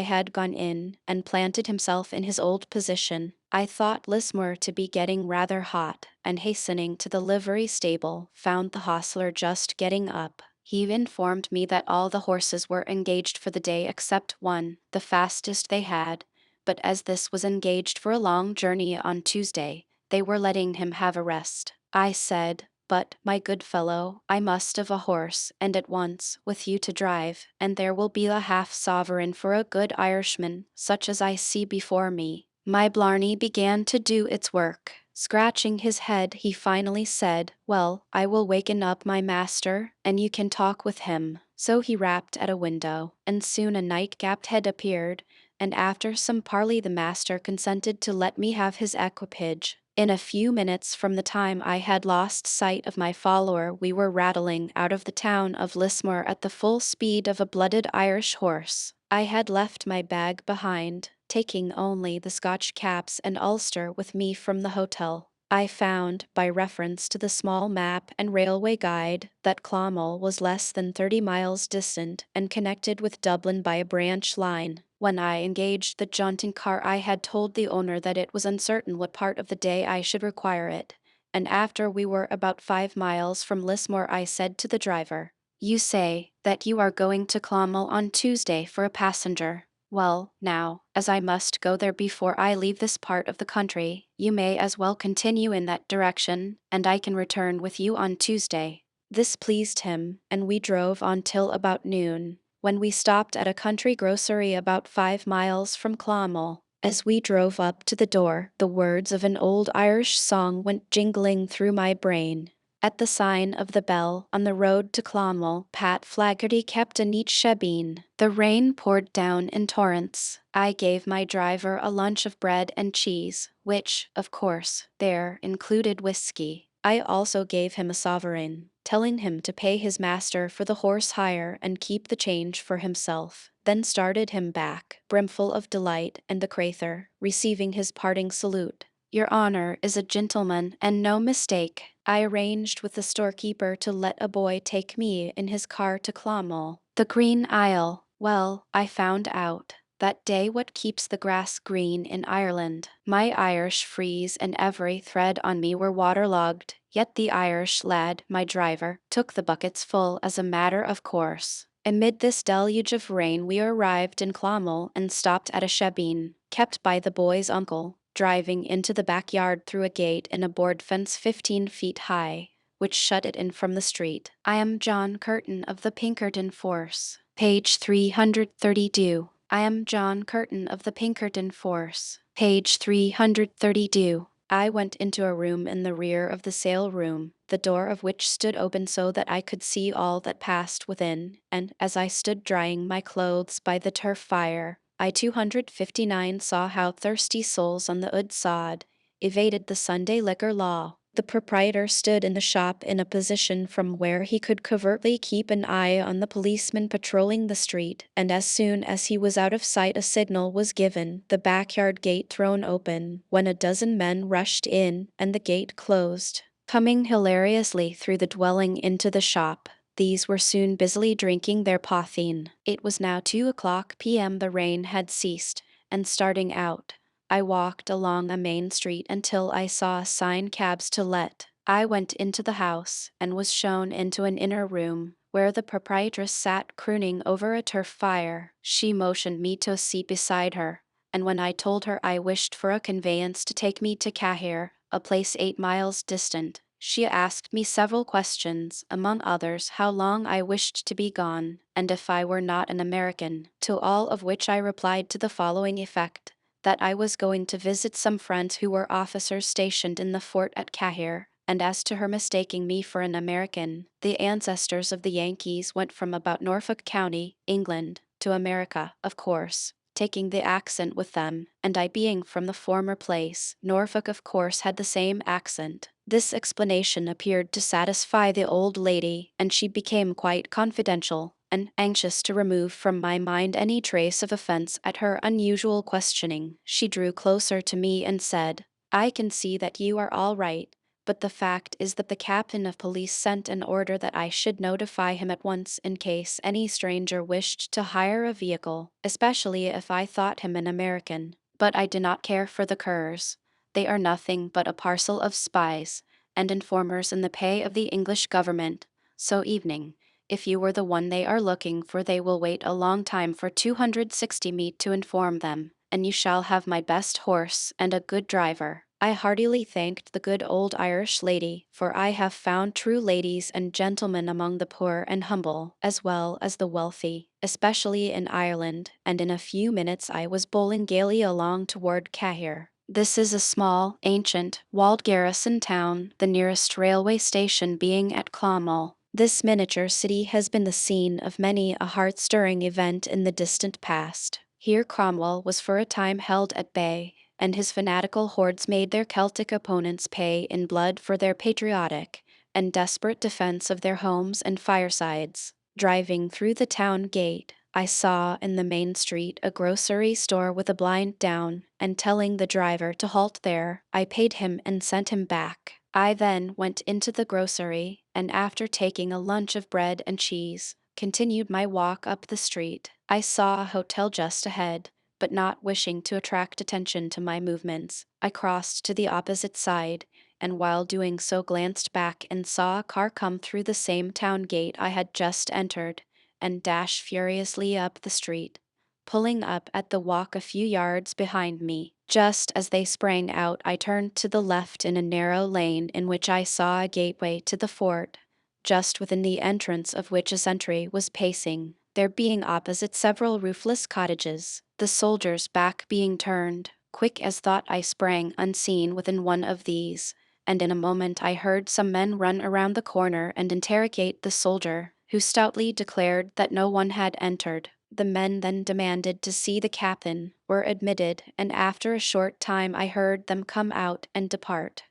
had gone in, and planted himself in his old position. I thought Lismore to be getting rather hot, and hastening to the livery stable, found the hostler just getting up. He informed me that all the horses were engaged for the day except one, the fastest they had, but as this was engaged for a long journey on Tuesday, they were letting him have a rest. I said, "But, my good fellow, I must have a horse, and at once, with you to drive, and there will be a half-sovereign for a good Irishman, such as I see before me." My blarney began to do its work. Scratching his head, he finally said, "Well, I will waken up my master, and you can talk with him." So he rapped at a window, and soon a night-capped head appeared, and after some parley the master consented to let me have his equipage. In a few minutes from the time I had lost sight of my follower we were rattling out of the town of Lismore at the full speed of a blooded Irish horse. I had left my bag behind, taking only the Scotch caps and ulster with me from the hotel. I found, by reference to the small map and railway guide, that Clonmel was less than 30 miles distant and connected with Dublin by a branch line. When I engaged the jaunting car I had told the owner that it was uncertain what part of the day I should require it, and after we were about 5 miles from Lismore I said to the driver, "You say that you are going to Clonmel on Tuesday for a passenger. Well, now, as I must go there before I leave this part of the country, you may as well continue in that direction, and I can return with you on Tuesday." This pleased him, and we drove on till about noon, when we stopped at a country grocery about 5 miles from Clonmel. As we drove up to the door, the words of an old Irish song went jingling through my brain. At the sign of the bell on the road to Clonmel, Pat Flaherty kept a neat shebeen. The rain poured down in torrents. I gave my driver a lunch of bread and cheese, which, of course, there included whiskey. I also gave him a sovereign, telling him to pay his master for the horse hire and keep the change for himself, then started him back, brimful of delight and the crathur, receiving his parting salute. "Your honor is a gentleman, and no mistake." I arranged with the storekeeper to let a boy take me in his car to Clonmel. The Green Isle. Well, I found out that day what keeps the grass green in Ireland. My Irish frieze and every thread on me were waterlogged, yet the Irish lad, my driver, took the buckets full as a matter of course. Amid this deluge of rain we arrived in Clonmel and stopped at a shebeen, kept by the boy's uncle, driving into the backyard through a gate in a board fence 15 feet high, which shut it in from the street. I am John Curtin of the Pinkerton Force. Page 332. I am John Curtin of the Pinkerton Force. Page 332. I went into a room in the rear of the sale room, the door of which stood open so that I could see all that passed within, and as I stood drying my clothes by the turf fire, I 259 saw how thirsty souls on the wood sod evaded the Sunday liquor law. The proprietor stood in the shop in a position from where he could covertly keep an eye on the policeman patrolling the street, and as soon as he was out of sight a signal was given, the backyard gate thrown open, when a dozen men rushed in, and the gate closed. Coming hilariously through the dwelling into the shop, these were soon busily drinking their potheen. It was now 2 p.m. The rain had ceased, and starting out, I walked along a main street until I saw a sign cabs to let. I went into the house, and was shown into an inner room, where the proprietress sat crooning over a turf fire. She motioned me to a seat beside her, and when I told her I wished for a conveyance to take me to Cahir, a place 8 miles distant, she asked me several questions, among others how long I wished to be gone, and if I were not an American, to all of which I replied to the following effect: that I was going to visit some friends who were officers stationed in the fort at Cahir, and as to her mistaking me for an American, the ancestors of the Yankees went from about Norfolk County, England, to America, of course, taking the accent with them, and I being from the former place, Norfolk of course had the same accent. This explanation appeared to satisfy the old lady, and she became quite confidential, and anxious to remove from my mind any trace of offense at her unusual questioning. She drew closer to me and said, "I can see that you are all right, but the fact is that the captain of police sent an order that I should notify him at once in case any stranger wished to hire a vehicle, especially if I thought him an American. But I do not care for the curs. They are nothing but a parcel of spies and informers in the pay of the English government. So evening, if you were the one they are looking for, they will wait a long time for 260 meet to inform them, and you shall have my best horse and a good driver." I heartily thanked the good old Irish lady, for I have found true ladies and gentlemen among the poor and humble, as well as the wealthy, especially in Ireland, and in a few minutes I was bowling gaily along toward Cahir. This is a small, ancient, walled garrison town, the nearest railway station being at Clonmel. This miniature city has been the scene of many a heart-stirring event in the distant past. Here Cromwell was for a time held at bay, and his fanatical hordes made their Celtic opponents pay in blood for their patriotic and desperate defense of their homes and firesides. Driving through the town gate, I saw in the main street a grocery store with a blind down, and telling the driver to halt there, I paid him and sent him back. I then went into the grocery, and after taking a lunch of bread and cheese, continued my walk up the street. I saw a hotel just ahead, but not wishing to attract attention to my movements, I crossed to the opposite side, and while doing so glanced back and saw a car come through the same town gate I had just entered, and dash furiously up the street, pulling up at the walk a few yards behind me. Just as they sprang out, I turned to the left in a narrow lane in which I saw a gateway to the fort, just within the entrance of which a sentry was pacing, there being opposite several roofless cottages. The soldier's back being turned, quick as thought I sprang unseen within one of these, and in a moment I heard some men run around the corner and interrogate the soldier, who stoutly declared that no one had entered. The men then demanded to see the captain, were admitted, and after a short time I heard them come out and depart.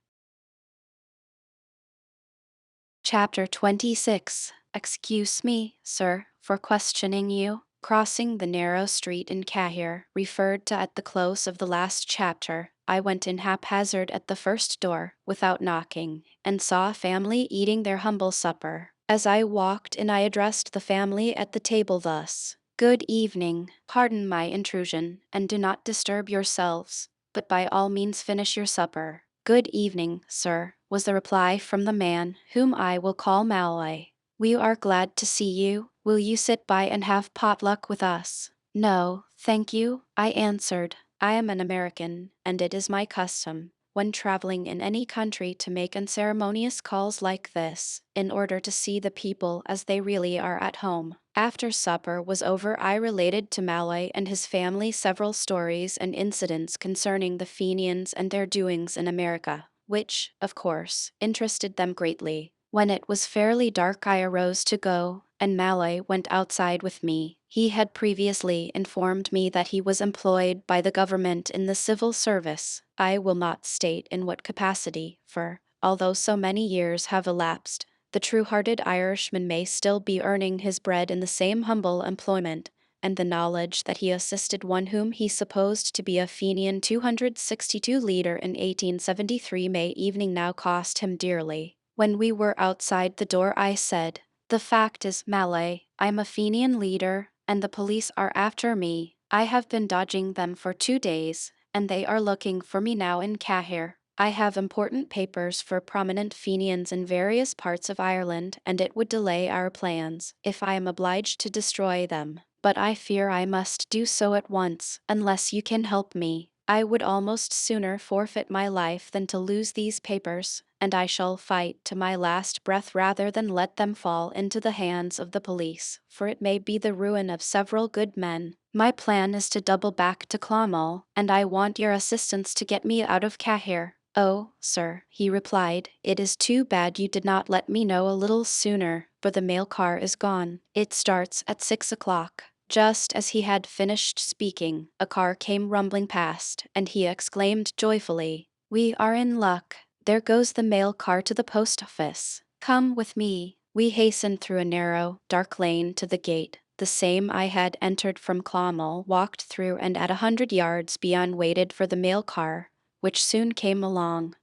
Chapter 26. Excuse me, sir, for questioning you. Crossing the narrow street in Cahir, referred to at the close of the last chapter, I went in haphazard at the first door, without knocking, and saw a family eating their humble supper. As I walked in, I addressed the family at the table thus: "Good evening. Pardon my intrusion, and do not disturb yourselves, but by all means finish your supper." "Good evening, sir," was the reply from the man, whom I will call Malloy. "We are glad to see you. Will you sit by and have potluck with us?" "No, thank you," I answered. "I am an American, and it is my custom, when traveling in any country, to make unceremonious calls like this, in order to see the people as they really are at home." After supper was over, I related to Malloy and his family several stories and incidents concerning the Fenians and their doings in America, which, of course, interested them greatly. When it was fairly dark, I arose to go, and Malloy went outside with me. He had previously informed me that he was employed by the government in the civil service. I will not state in what capacity, for, although so many years have elapsed, the true-hearted Irishman may still be earning his bread in the same humble employment, and the knowledge that he assisted one whom he supposed to be a Fenian 262 leader in 1873 May evening now cost him dearly. When we were outside the door, I said, "The fact is, Malloy, I'm a Fenian leader, and the police are after me. I have been dodging them for 2 days, and they are looking for me now in Cahir." I have important papers for prominent Fenians in various parts of Ireland, and it would delay our plans if I am obliged to destroy them. But I fear I must do so at once, unless you can help me. I would almost sooner forfeit my life than to lose these papers, and I shall fight to my last breath rather than let them fall into the hands of the police, for it may be the ruin of several good men. My plan is to double back to Clonmel, and I want your assistance to get me out of Cahir. Oh, sir, he replied, it is too bad you did not let me know a little sooner, but the mail car is gone. It starts at 6 o'clock. Just as he had finished speaking, a car came rumbling past, and he exclaimed joyfully, "We are in luck. There goes the mail car to the post office. Come with me." We hastened through a narrow, dark lane to the gate, the same I had entered from Clonmel, walked through, and at 100 yards beyond waited for the mail car, which soon came along.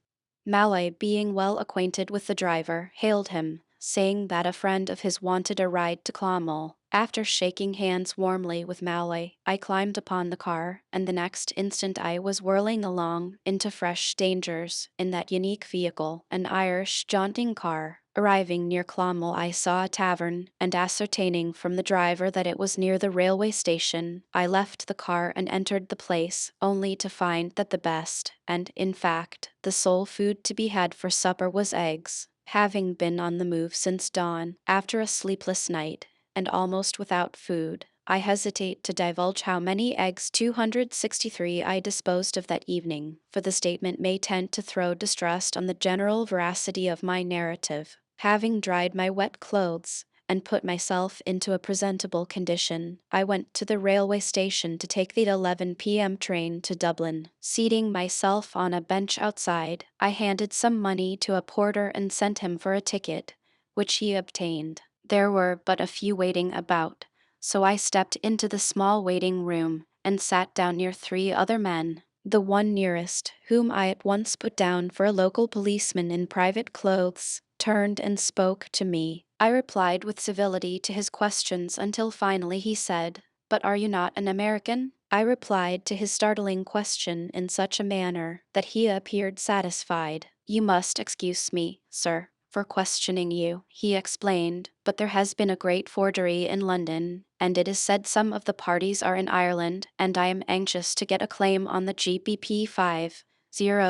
Malloy, being well acquainted with the driver, hailed him, saying that a friend of his wanted a ride to Clonmel. After shaking hands warmly with Malloy, I climbed upon the car, and the next instant I was whirling along into fresh dangers in that unique vehicle, an Irish jaunting car. Arriving near Clonmel, I saw a tavern, and ascertaining from the driver that it was near the railway station, I left the car and entered the place, only to find that the best, and, in fact, the sole food to be had for supper was eggs. Having been on the move since dawn, after a sleepless night, and almost without food, I hesitate to divulge how many eggs 263 I disposed of that evening, for the statement may tend to throw distrust on the general veracity of my narrative. Having dried my wet clothes, and put myself into a presentable condition, I went to the railway station to take the 11 p.m. train to Dublin. Seating myself on a bench outside, I handed some money to a porter and sent him for a ticket, which he obtained. There were but a few waiting about, so I stepped into the small waiting room and sat down near 3 other men. The one nearest, whom I at once put down for a local policeman in private clothes, turned and spoke to me. I replied with civility to his questions until finally he said, "But are you not an American?" I replied to his startling question in such a manner that he appeared satisfied. "You must excuse me, sir, for questioning you," he explained, "but there has been a great forgery in London, and it is said some of the parties are in Ireland, and I am anxious to get a claim on the GBP 50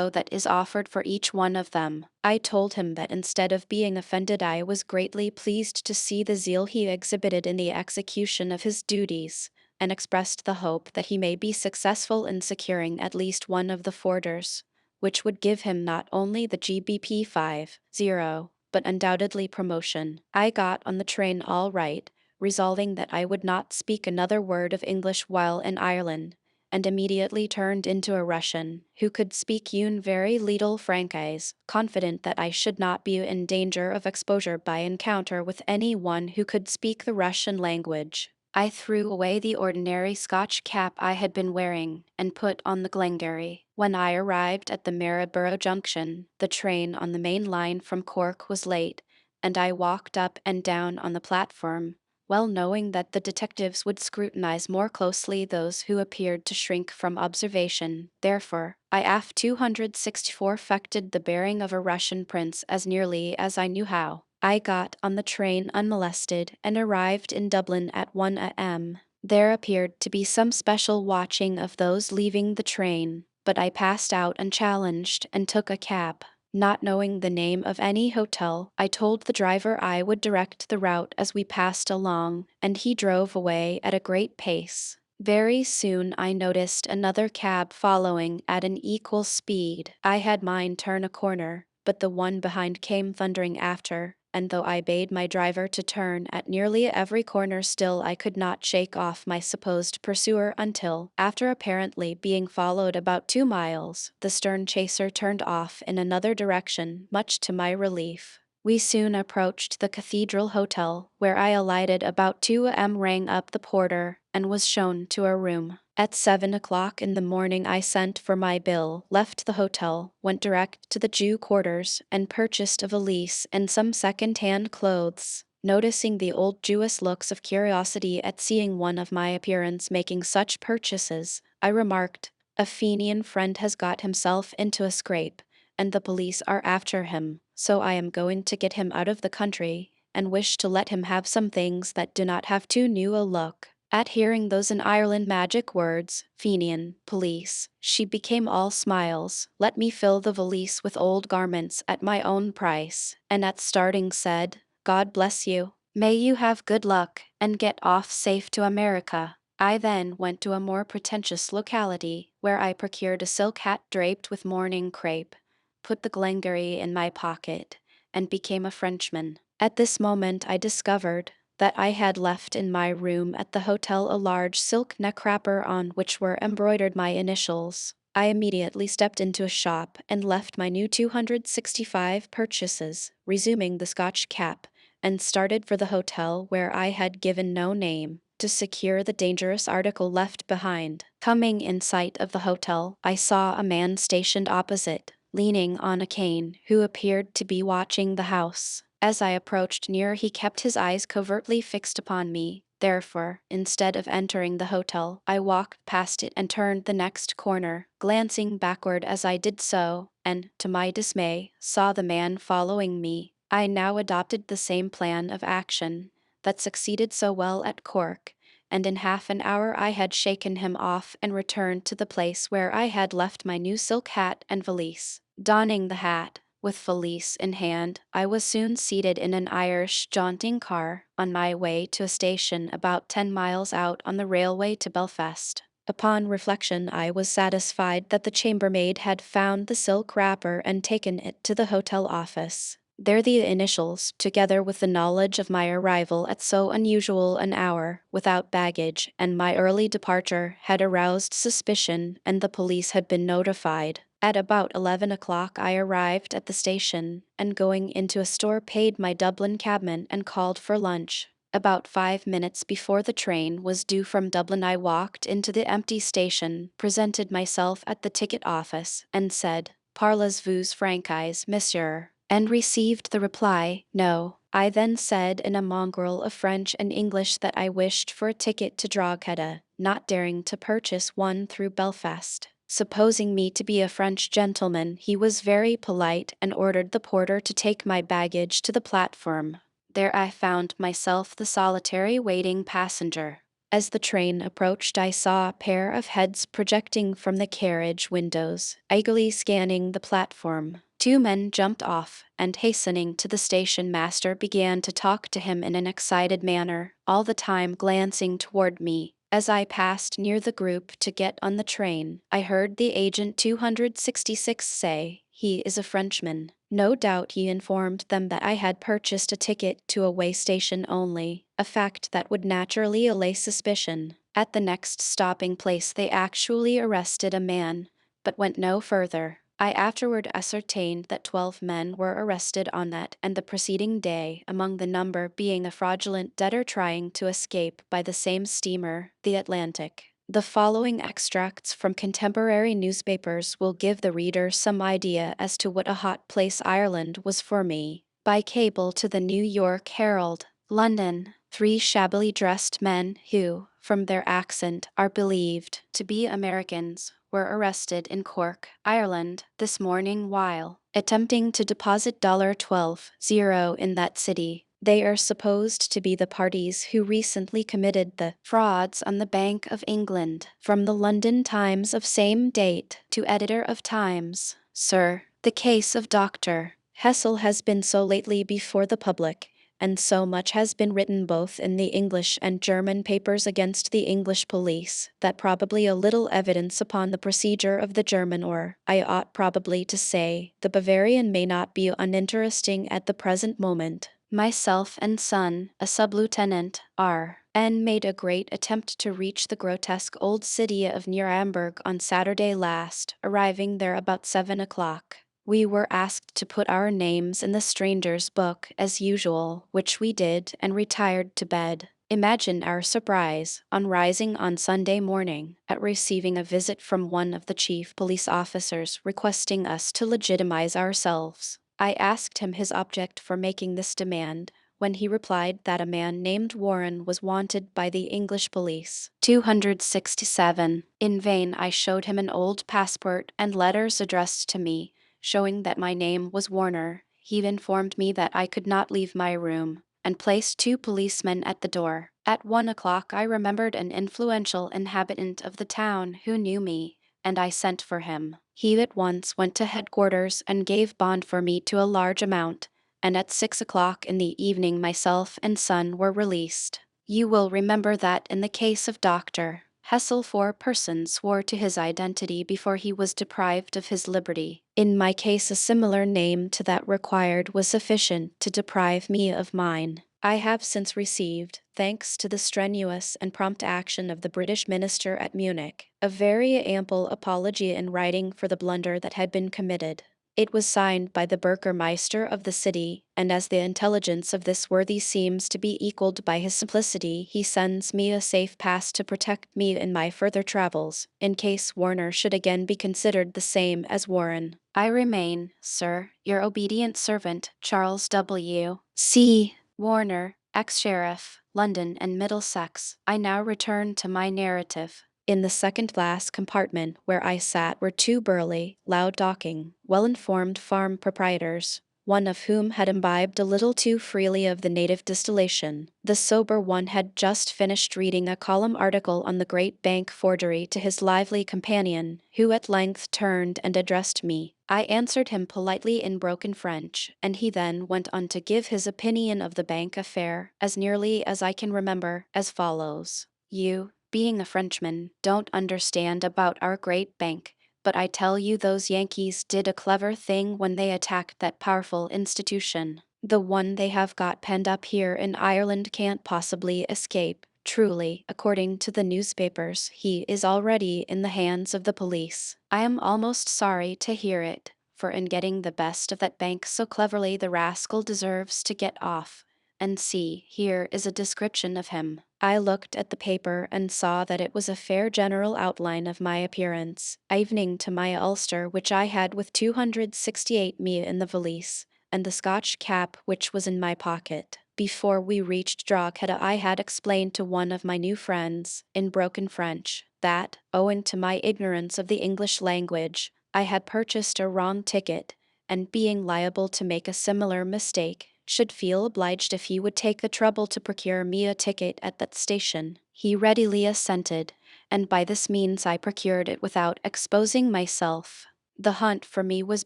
that is offered for each one of them." I told him that instead of being offended, I was greatly pleased to see the zeal he exhibited in the execution of his duties, and expressed the hope that he may be successful in securing at least one of the forgers, which would give him not only the GBP 50, but undoubtedly promotion. I got on the train all right, resolving that I would not speak another word of English while in Ireland, and immediately turned into a Russian, who could speak une very little Francais, confident that I should not be in danger of exposure by encounter with any one who could speak the Russian language. I threw away the ordinary Scotch cap I had been wearing, and put on the Glengarry. When I arrived at the Maryborough Junction, the train on the main line from Cork was late, and I walked up and down on the platform, well knowing that the detectives would scrutinize more closely those who appeared to shrink from observation. Therefore, I af 264 affected the bearing of a Russian prince as nearly as I knew how. I got on the train unmolested and arrived in Dublin at 1 a.m. There appeared to be some special watching of those leaving the train, but I passed out unchallenged and took a cab. Not knowing the name of any hotel, I told the driver I would direct the route as we passed along, and he drove away at a great pace. Very soon I noticed another cab following at an equal speed. I had mine turn a corner, but the one behind came thundering after, and though I bade my driver to turn at nearly every corner, still I could not shake off my supposed pursuer until, after apparently being followed about 2 miles, the stern chaser turned off in another direction, much to my relief. We soon approached the Cathedral Hotel, where I alighted about 2 a.m., rang up the porter, and was shown to a room. At 7 o'clock in the morning I sent for my bill, left the hotel, went direct to the Jew quarters, and purchased a valise and some second-hand clothes. Noticing the old Jewess looks of curiosity at seeing one of my appearance making such purchases, I remarked, "A Fenian friend has got himself into a scrape, and the police are after him, so I am going to get him out of the country, and wish to let him have some things that do not have too new a look. At hearing those in Ireland magic words, Fenian, police, she became all smiles, let me fill the valise with old garments at my own price, and at starting said, God bless you. May you have good luck, and get off safe to America. I then went to a more pretentious locality, where I procured a silk hat draped with mourning crepe, put the Glengarry in my pocket, and became a Frenchman. At this moment I discovered that I had left in my room at the hotel a large silk neck wrapper on which were embroidered my initials. I immediately stepped into a shop and left my new 265 purchases, resuming the Scotch cap, and started for the hotel where I had given no name, to secure the dangerous article left behind. Coming in sight of the hotel, I saw a man stationed opposite, leaning on a cane, who appeared to be watching the house. As I approached near, he kept his eyes covertly fixed upon me. Therefore, instead of entering the hotel, I walked past it and turned the next corner, glancing backward as I did so, and, to my dismay, saw the man following me. I now adopted the same plan of action that succeeded so well at Cork, and in half an hour I had shaken him off and returned to the place where I had left my new silk hat and valise. Donning the hat, with valise in hand, I was soon seated in an Irish jaunting car, on my way to a station about 10 miles out on the railway to Belfast. Upon reflection, I was satisfied that the chambermaid had found the silk wrapper and taken it to the hotel office. There the initials, together with the knowledge of my arrival at so unusual an hour, without baggage, and my early departure, had aroused suspicion, and the police had been notified. At about 11 o'clock I arrived at the station, and going into a store paid my Dublin cabman and called for lunch. About 5 minutes before the train was due from Dublin I walked into the empty station, presented myself at the ticket office, and said, Parlez-vous francais, monsieur? And received the reply, no. I then said in a mongrel of French and English that I wished for a ticket to Drogheda, not daring to purchase one through Belfast. Supposing me to be a French gentleman, he was very polite and ordered the porter to take my baggage to the platform. There I found myself the solitary waiting passenger. As the train approached, I saw a pair of heads projecting from the carriage windows, eagerly scanning the platform. 2 men jumped off, and hastening to the station master began to talk to him in an excited manner, all the time glancing toward me. As I passed near the group to get on the train, I heard the agent 266 say, he is a Frenchman. No doubt he informed them that I had purchased a ticket to a way station only, a fact that would naturally allay suspicion. At the next stopping place they actually arrested a man, but went no further. I afterward ascertained that 12 men were arrested on that and the preceding day, among the number being a fraudulent debtor trying to escape by the same steamer, the Atlantic. The following extracts from contemporary newspapers will give the reader some idea as to what a hot place Ireland was for me. By cable to the New York Herald, London, 3 shabbily dressed men who, from their accent, are believed to be Americans, were arrested in Cork, Ireland, this morning while attempting to deposit $12.00 in that city. They are supposed to be the parties who recently committed the frauds on the Bank of England. From the London Times of same date, to Editor of Times. Sir, the case of Dr. Hessel has been so lately before the public, and so much has been written both in the English and German papers against the English police, that probably a little evidence upon the procedure of the German, or, I ought probably to say, the Bavarian, may not be uninteresting at the present moment. Myself and son, a sub-lieutenant, R.N., made a great attempt to reach the grotesque old city of Nuremberg on Saturday last, arriving there about 7 o'clock. We were asked to put our names in the stranger's book, as usual, which we did, and retired to bed. Imagine our surprise, on rising on Sunday morning, at receiving a visit from one of the chief police officers requesting us to legitimize ourselves. I asked him his object for making this demand, when he replied that a man named Warren was wanted by the English police. 267. In vain I showed him an old passport and letters addressed to me, showing that my name was Warner. He informed me that I could not leave my room, and placed 2 policemen at the door. At 1 o'clock, I remembered an influential inhabitant of the town who knew me, and I sent for him. He at once went to headquarters and gave bond for me to a large amount, and at 6 o'clock in the evening myself and son were released. You will remember that in the case of Dr. Hessel 4 persons swore to his identity before he was deprived of his liberty. In my case a similar name to that required was sufficient to deprive me of mine. I have since received, thanks to the strenuous and prompt action of the British minister at Munich, a very ample apology in writing for the blunder that had been committed. It was signed by the Burgermeister of the city, and as the intelligence of this worthy seems to be equalled by his simplicity, he sends me a safe pass to protect me in my further travels, in case Warner should again be considered the same as Warren. I remain, sir, your obedient servant, Charles W. C. Warner, ex-sheriff, London and Middlesex. I now return to my narrative. In the second-class compartment where I sat were 2 burly, loud-talking, well-informed farm proprietors, one of whom had imbibed a little too freely of the native distillation. The sober one had just finished reading a column article on the great bank forgery to his lively companion, who at length turned and addressed me. I answered him politely in broken French, and he then went on to give his opinion of the bank affair, as nearly as I can remember, as follows. You, being a Frenchman, don't understand about our great bank, but I tell you those Yankees did a clever thing when they attacked that powerful institution. The one they have got penned up here in Ireland can't possibly escape. Truly, according to the newspapers, he is already in the hands of the police. I am almost sorry to hear it, for in getting the best of that bank so cleverly the rascal deserves to get off. And see, here is a description of him. I looked at the paper and saw that it was a fair general outline of my appearance, evening to my ulster which I had with 268 me in the valise, and the Scotch cap which was in my pocket. Before we reached Drogheda I had explained to one of my new friends, in broken French, that, owing to my ignorance of the English language, I had purchased a wrong ticket, and being liable to make a similar mistake, should feel obliged if he would take the trouble to procure me a ticket at that station. He readily assented, and by this means I procured it without exposing myself. The hunt for me was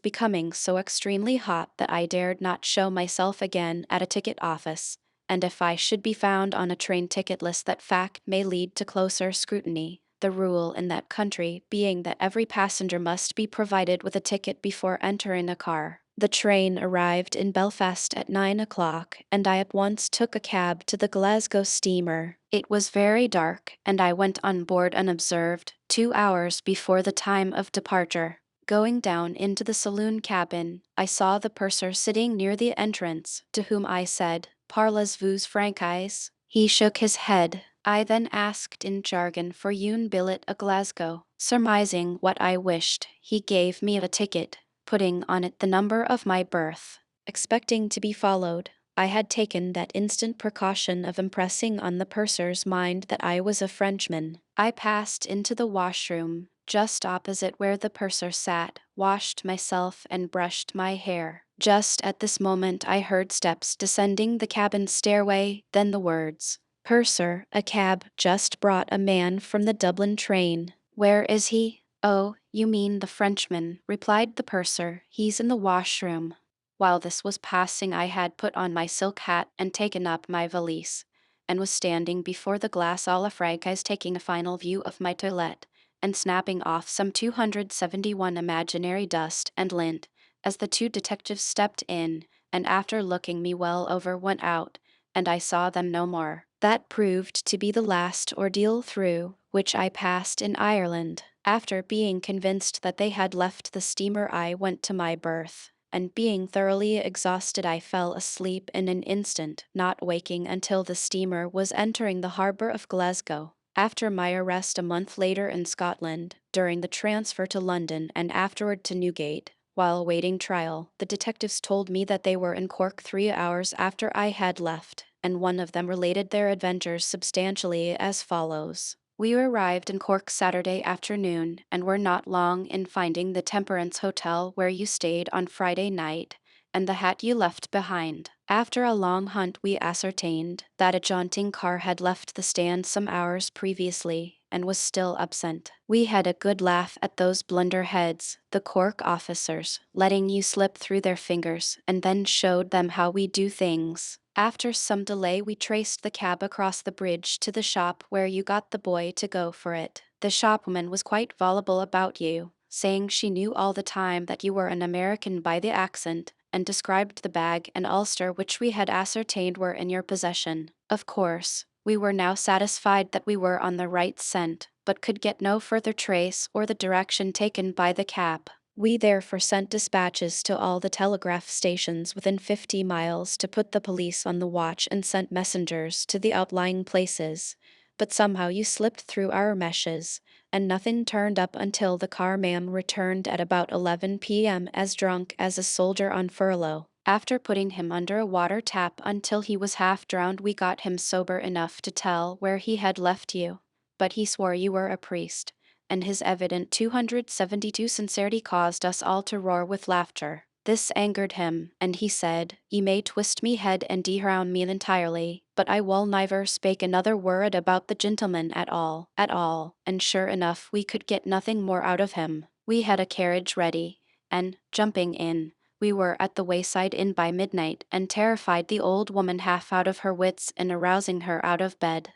becoming so extremely hot that I dared not show myself again at a ticket office, and if I should be found on a train ticket list that fact may lead to closer scrutiny, the rule in that country being that every passenger must be provided with a ticket before entering a car. The train arrived in Belfast at 9 o'clock, and I at once took a cab to the Glasgow steamer. It was very dark, and I went on board unobserved, 2 hours before the time of departure. Going down into the saloon cabin, I saw the purser sitting near the entrance, to whom I said, "Parlez-vous Francais?" He shook his head. I then asked in jargon for un billet a Glasgow. Surmising what I wished, he gave me a ticket, putting on it the number of my berth. Expecting to be followed, I had taken that instant precaution of impressing on the purser's mind that I was a Frenchman. I passed into the washroom, just opposite where the purser sat, washed myself and brushed my hair. Just at this moment I heard steps descending the cabin stairway, then the words, "Purser, a cab just brought a man from the Dublin train." "Where is he?" "Oh, you mean the Frenchman," replied the purser. "He's in the washroom." While this was passing I had put on my silk hat and taken up my valise, and was standing before the glass à la Francaise taking a final view of my toilette, and snapping off some 271 imaginary dust and lint, as the 2 detectives stepped in, and after looking me well over went out, and I saw them no more. That proved to be the last ordeal through which I passed in Ireland. After being convinced that they had left the steamer I went to my berth, and being thoroughly exhausted I fell asleep in an instant, not waking until the steamer was entering the harbour of Glasgow. After my arrest a month later in Scotland, during the transfer to London and afterward to Newgate, while awaiting trial, the detectives told me that they were in Cork 3 hours after I had left, and one of them related their adventures substantially as follows. We arrived in Cork Saturday afternoon and were not long in finding the Temperance Hotel where you stayed on Friday night and the hat you left behind. After a long hunt, we ascertained that a jaunting car had left the stand some hours previously and was still absent. We had a good laugh at those blunderheads, the Cork officers, letting you slip through their fingers and then showed them how we do things. After some delay, we traced the cab across the bridge to the shop where you got the boy to go for it. The shopwoman was quite voluble about you, saying she knew all the time that you were an American by the accent, and described the bag and ulster which we had ascertained were in your possession. Of course, we were now satisfied that we were on the right scent, but could get no further trace or the direction taken by the cab. We therefore sent dispatches to all the telegraph stations within 50 miles to put the police on the watch and sent messengers to the outlying places, but somehow you slipped through our meshes, and nothing turned up until the carman returned at about 11 p.m. as drunk as a soldier on furlough. After putting him under a water tap until he was half drowned, we got him sober enough to tell where he had left you, but he swore you were a priest, and his evident 272 sincerity caused us all to roar with laughter. This angered him, and he said, "Ye may twist me head and drown me entirely, but I will never spake another word about the gentleman at all, and sure enough we could get nothing more out of him. We had a carriage ready, and, jumping in, we were at the wayside inn by midnight, and terrified the old woman half out of her wits in arousing her out of bed.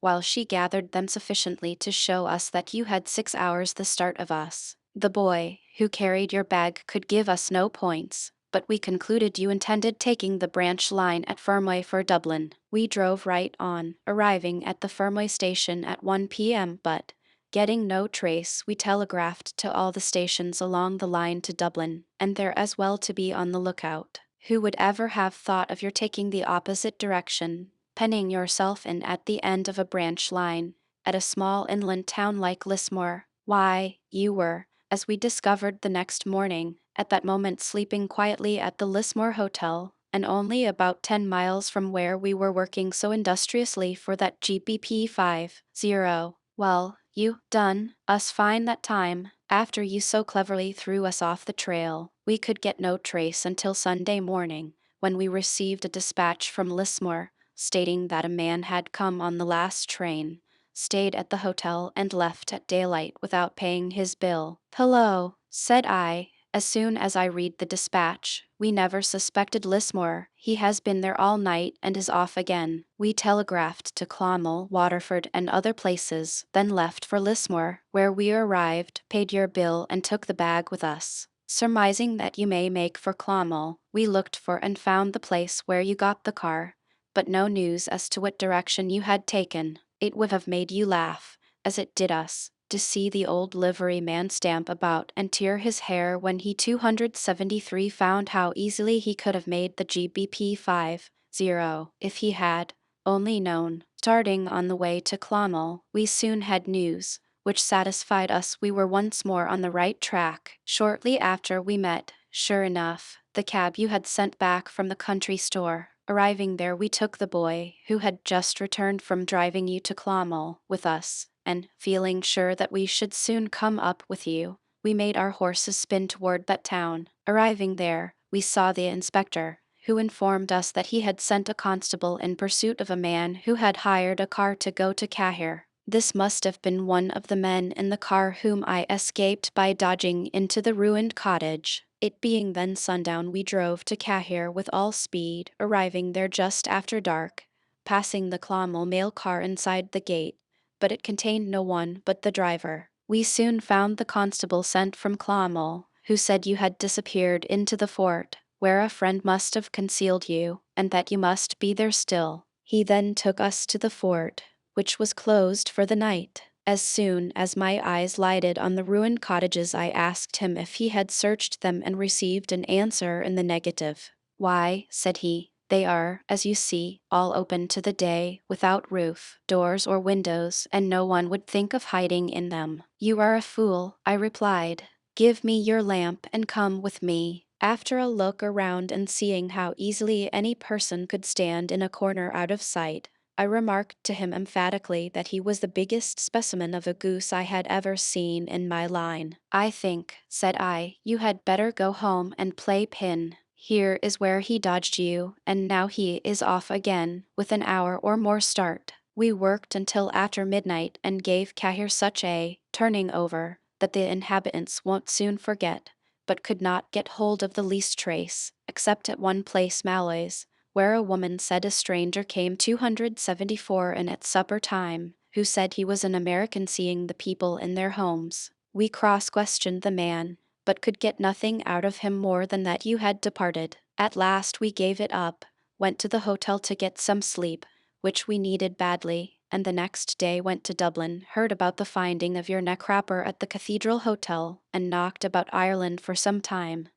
While she gathered them sufficiently to show us that you had 6 hours the start of us. The boy, who carried your bag, could give us no points, but we concluded you intended taking the branch line at Fermoy for Dublin. We drove right on, arriving at the Fermoy station at 1 p.m., but, getting no trace, we telegraphed to all the stations along the line to Dublin, and they're as well to be on the lookout. Who would ever have thought of your taking the opposite direction, penning yourself in at the end of a branch line, at a small inland town like Lismore? Why, you were, as we discovered the next morning, at that moment sleeping quietly at the Lismore Hotel, and only about 10 miles from where we were working so industriously for that GBP 50. Well, you done us fine that time. After you so cleverly threw us off the trail, we could get no trace until Sunday morning, when we received a dispatch from Lismore, stating that a man had come on the last train, stayed at the hotel, and left at daylight without paying his bill. Hello, said I, as soon as I read the dispatch. We never suspected Lismore. He has been there all night and is off again. We telegraphed to Clonmel, Waterford, and other places, then left for Lismore, where we arrived, paid your bill, and took the bag with us. Surmising that you may make for Clonmel, we looked for and found the place where you got the car, but no news as to what direction you had taken. It would have made you laugh, as it did us, to see the old livery man stamp about and tear his hair when he 273 found how easily he could have made the GBP 50, if he had only known. Starting on the way to Clonmel, we soon had news, which satisfied us we were once more on the right track. Shortly after we met, sure enough, the cab you had sent back from the country store. Arriving there, we took the boy, who had just returned from driving you to Clonmel, with us, and, feeling sure that we should soon come up with you, we made our horses spin toward that town. Arriving there, we saw the inspector, who informed us that he had sent a constable in pursuit of a man who had hired a car to go to Cahir. This must have been one of the men in the car whom I escaped by dodging into the ruined cottage. It being then sundown, we drove to Cahir with all speed, arriving there just after dark, passing the Clonmel mail car inside the gate, but it contained no one but the driver. We soon found the constable sent from Clonmel, who said you had disappeared into the fort, where a friend must have concealed you, and that you must be there still. He then took us to the fort, which was closed for the night. As soon as my eyes lighted on the ruined cottages, I asked him if he had searched them and received an answer in the negative. Why, said he, they are, as you see, all open to the day, without roof, doors, or windows, and no one would think of hiding in them. You are a fool, I replied. Give me your lamp and come with me. After a look around and seeing how easily any person could stand in a corner out of sight, I remarked to him emphatically that he was the biggest specimen of a goose I had ever seen in my line. "I think," said I, "you had better go home and play pin. Here is where he dodged you, and now he is off again, with an hour or more start." We worked until after midnight and gave Cahir such a turning over that the inhabitants won't soon forget, but could not get hold of the least trace, except at one place Malloy's, where a woman said a stranger came 274 in at supper time, who said he was an American seeing the people in their homes. We cross-questioned the man, but could get nothing out of him more than that you had departed. At last we gave it up, went to the hotel to get some sleep, which we needed badly, and the next day went to Dublin, heard about the finding of your neckwrapper at the Cathedral Hotel, and knocked about Ireland for some time.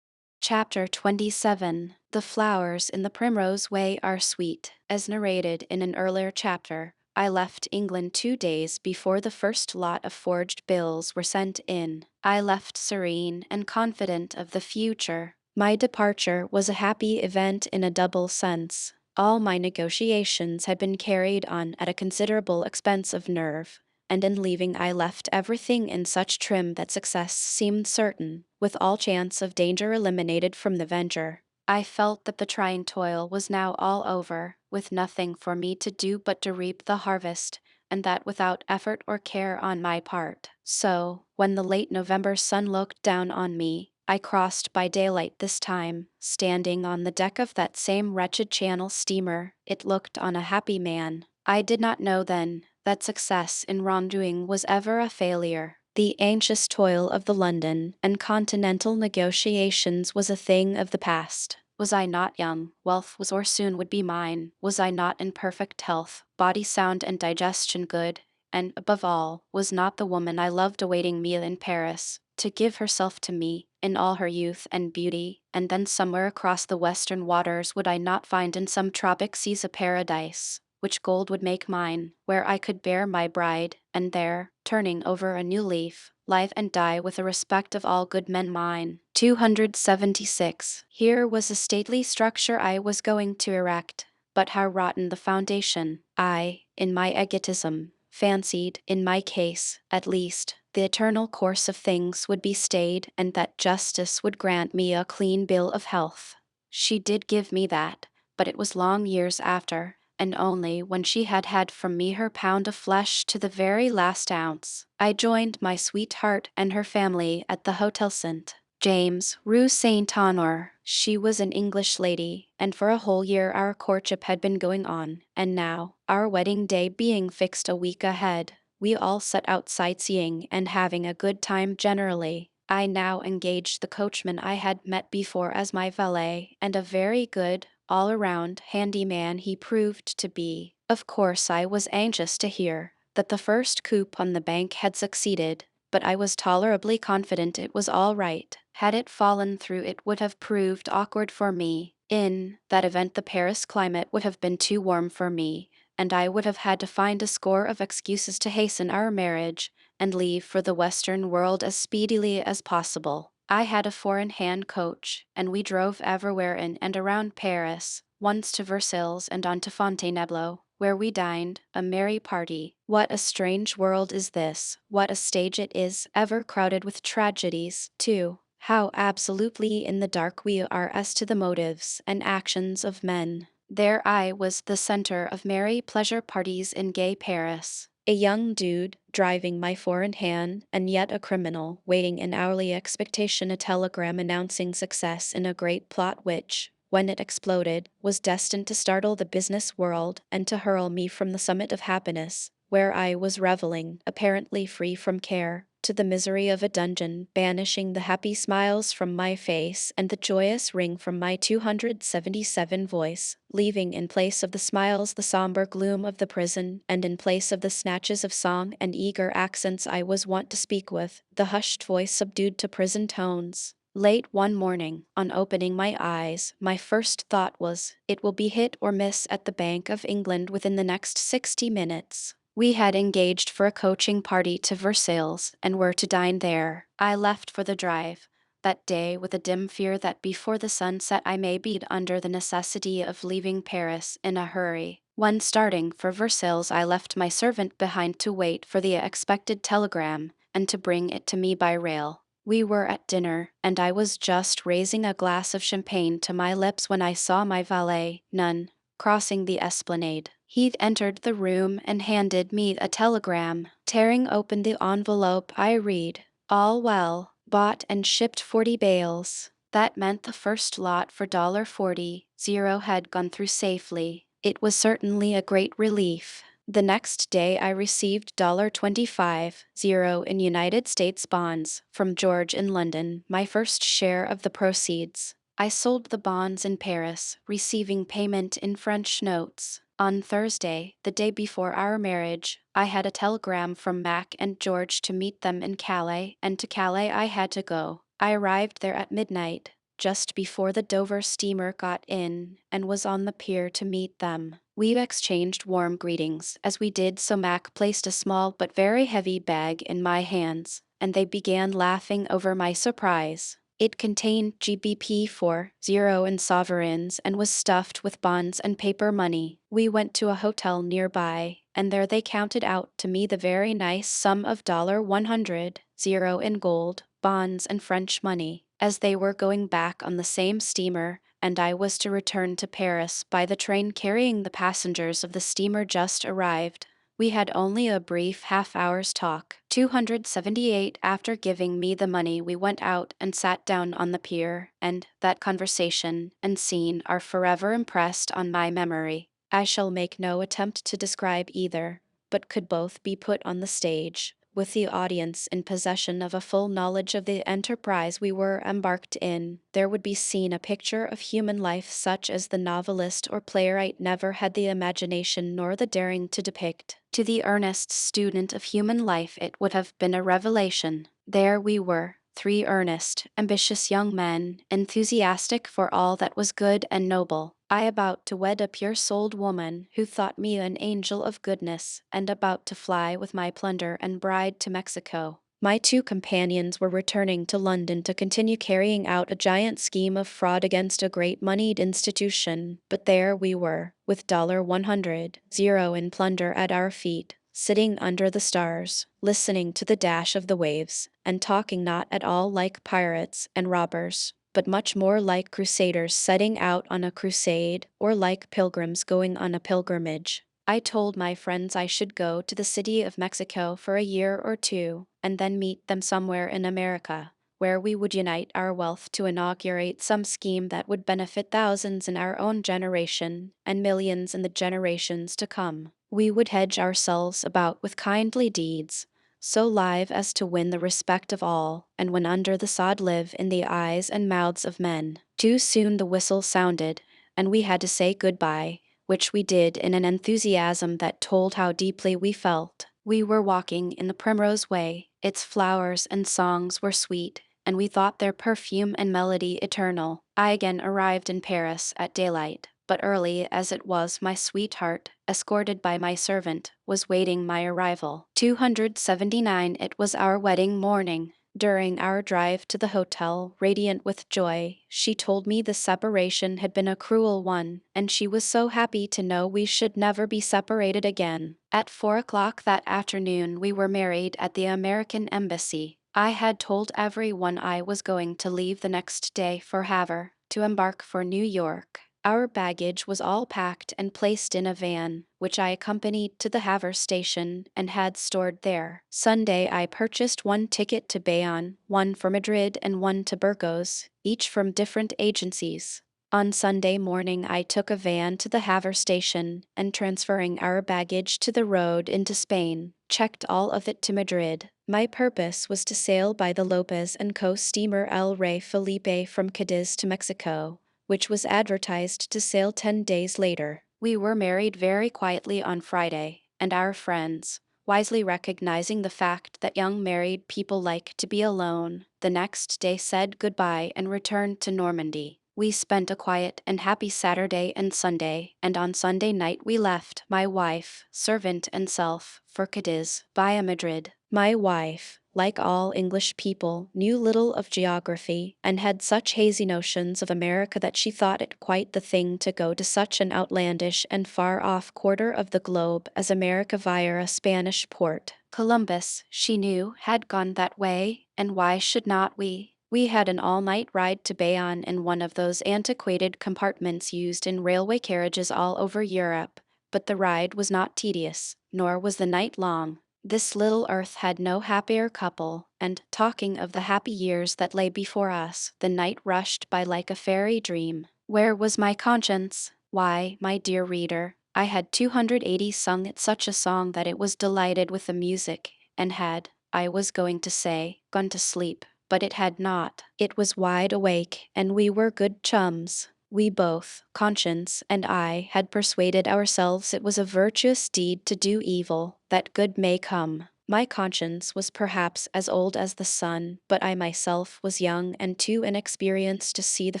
Chapter 27. The flowers in the Primrose Way are sweet. As narrated in an earlier chapter, I left England 2 days before the first lot of forged bills were sent in. I left serene and confident of the future. My departure was a happy event in a double sense. All my negotiations had been carried on at a considerable expense of nerve, and in leaving I left everything in such trim that success seemed certain, with all chance of danger eliminated from the venture. I felt that the trying toil was now all over, with nothing for me to do but to reap the harvest, and that without effort or care on my part. So, when the late November sun looked down on me, I crossed by daylight this time, standing on the deck of that same wretched Channel steamer. It looked on a happy man. I did not know then that success in wrongdoing was ever a failure. The anxious toil of the London and Continental negotiations was a thing of the past. Was I not young? Wealth was or soon would be mine. Was I not in perfect health, body sound and digestion good? And, above all, was not the woman I loved awaiting me in Paris, to give herself to me, in all her youth and beauty, and then somewhere across the western waters would I not find in some tropic seas a paradise, which gold would make mine, where I could bear my bride, and there, turning over a new leaf, live and die with the respect of all good men mine. 276. Here was a stately structure I was going to erect, but how rotten the foundation. I, in my egotism, fancied, in my case, at least, the eternal course of things would be stayed, and that justice would grant me a clean bill of health. She did give me that, but it was long years after, and only when she had had from me her pound of flesh to the very last ounce. I joined my sweetheart and her family at the Hotel St. James, Rue Saint Honor. She was an English lady, and for a whole year our courtship had been going on, and now, our wedding day being fixed a week ahead, we all set out sightseeing and having a good time generally. I now engaged the coachman I had met before as my valet, and a very good, all-around, handy man he proved to be. Of course I was anxious to hear that the first coup on the bank had succeeded, but I was tolerably confident it was all right. Had it fallen through, it would have proved awkward for me. In that event the Paris climate would have been too warm for me, and I would have had to find a score of excuses to hasten our marriage, and leave for the Western world as speedily as possible. I had a four-in-hand coach, and we drove everywhere in and around Paris, once to Versailles and on to Fontainebleau, where we dined, a merry party. What a strange world is this, what a stage it is, ever crowded with tragedies, too. How absolutely in the dark we are as to the motives and actions of men. There I was the center of merry pleasure parties in gay Paris. A young dude, driving my four-in-hand, and yet a criminal, waiting in hourly expectation a telegram announcing success in a great plot which, when it exploded, was destined to startle the business world and to hurl me from the summit of happiness, where I was reveling, apparently free from care, to the misery of a dungeon, banishing the happy smiles from my face and the joyous ring from my 277 voice, leaving in place of the smiles the somber gloom of the prison, and in place of the snatches of song and eager accents I was wont to speak with, the hushed voice subdued to prison tones. Late one morning, on opening my eyes, my first thought was, it will be hit or miss at the Bank of England within the next 60 minutes. We had engaged for a coaching party to Versailles, and were to dine there. I left for the drive. that day with a dim fear that before the sun set I may be under the necessity of leaving Paris in a hurry. When starting for Versailles, I left my servant behind to wait for the expected telegram and to bring it to me by rail. We were at dinner, and I was just raising a glass of champagne to my lips when I saw my valet, Nun, crossing the esplanade. He entered the room and handed me a telegram. Tearing open the envelope, I read, "All well. Bought and shipped 40 bales." That meant the first lot for $40 had gone through safely. It was certainly a great relief. The next day I received $25 in United States bonds from George in London, my first share of the proceeds. I sold the bonds in Paris, receiving payment in French notes. On Thursday, the day before our marriage, I had a telegram from Mac and George to meet them in Calais, and to Calais I had to go. I arrived there at midnight, just before the Dover steamer got in, and was on the pier to meet them. We exchanged warm greetings. As we did so, Mac placed a small but very heavy bag in my hands, and they began laughing over my surprise. It contained GBP 40 in sovereigns and was stuffed with bonds and paper money. We went to a hotel nearby, and there they counted out to me the very nice sum of $100 in gold, bonds, and French money. As they were going back on the same steamer, and I was to return to Paris by the train carrying the passengers of the steamer just arrived, we had only a brief half-hour's talk. 278 after giving me the money, we went out and sat down on the pier, and that conversation and scene are forever impressed on my memory. I shall make no attempt to describe either, but could both be put on the stage, with the audience in possession of a full knowledge of the enterprise we were embarked in, there would be seen a picture of human life such as the novelist or playwright never had the imagination nor the daring to depict. To the earnest student of human life it would have been a revelation. There we were, three earnest, ambitious young men, enthusiastic for all that was good and noble. I about to wed a pure-souled woman who thought me an angel of goodness, and about to fly with my plunder and bride to Mexico. My two companions were returning to London to continue carrying out a giant scheme of fraud against a great moneyed institution, but there we were, with $100 in plunder at our feet, sitting under the stars, listening to the dash of the waves, and talking not at all like pirates and robbers, but much more like crusaders setting out on a crusade, or like pilgrims going on a pilgrimage. I told my friends I should go to the city of Mexico for a year or two, and then meet them somewhere in America, where we would unite our wealth to inaugurate some scheme that would benefit thousands in our own generation, and millions in the generations to come. We would hedge ourselves about with kindly deeds, so live as to win the respect of all, and when under the sod live in the eyes and mouths of men. Too soon the whistle sounded, and we had to say goodbye, which we did in an enthusiasm that told how deeply we felt. We were walking in the Primrose Way, its flowers and songs were sweet, and we thought their perfume and melody eternal. I again arrived in Paris at daylight, but early as it was, my sweetheart, escorted by my servant, was waiting my arrival. 279 It was our wedding morning. During our drive to the hotel, radiant with joy, she told me the separation had been a cruel one, and she was so happy to know we should never be separated again. At 4 o'clock that afternoon we were married at the American Embassy. I had told everyone I was going to leave the next day for Havre, to embark for New York. Our baggage was all packed and placed in a van, which I accompanied to the Havre station and had stored there. Sunday I purchased one ticket to Bayonne, one for Madrid and one to Burgos, each from different agencies. On Sunday morning I took a van to the Havre station, and transferring our baggage to the road into Spain, checked all of it to Madrid. My purpose was to sail by the Lopez & Co. steamer El Rey Felipe from Cadiz to Mexico, which was advertised to sail 10 days later. We were married very quietly on Friday, and our friends, wisely recognizing the fact that young married people like to be alone, the next day said goodbye and returned to Normandy. We spent a quiet and happy Saturday and Sunday, and on Sunday night we left, my wife, servant, and self, for Cadiz, via Madrid. My wife, like all English people, knew little of geography and had such hazy notions of America that she thought it quite the thing to go to such an outlandish and far-off quarter of the globe as America via a Spanish port. Columbus, she knew, had gone that way, and why should not we? We had an all-night ride to Bayonne in one of those antiquated compartments used in railway carriages all over Europe, but the ride was not tedious, nor was the night long. This little earth had no happier couple, and, talking of the happy years that lay before us, the night rushed by like a fairy dream. Where was my conscience? Why, my dear reader, I had 280 sung it such a song that it was delighted with the music, and had, I was going to say, gone to sleep, but it had not. It was wide awake, and we were good chums. We both, Conscience and I, had persuaded ourselves it was a virtuous deed to do evil, that good may come. My conscience was perhaps as old as the sun, but I myself was young and too inexperienced to see the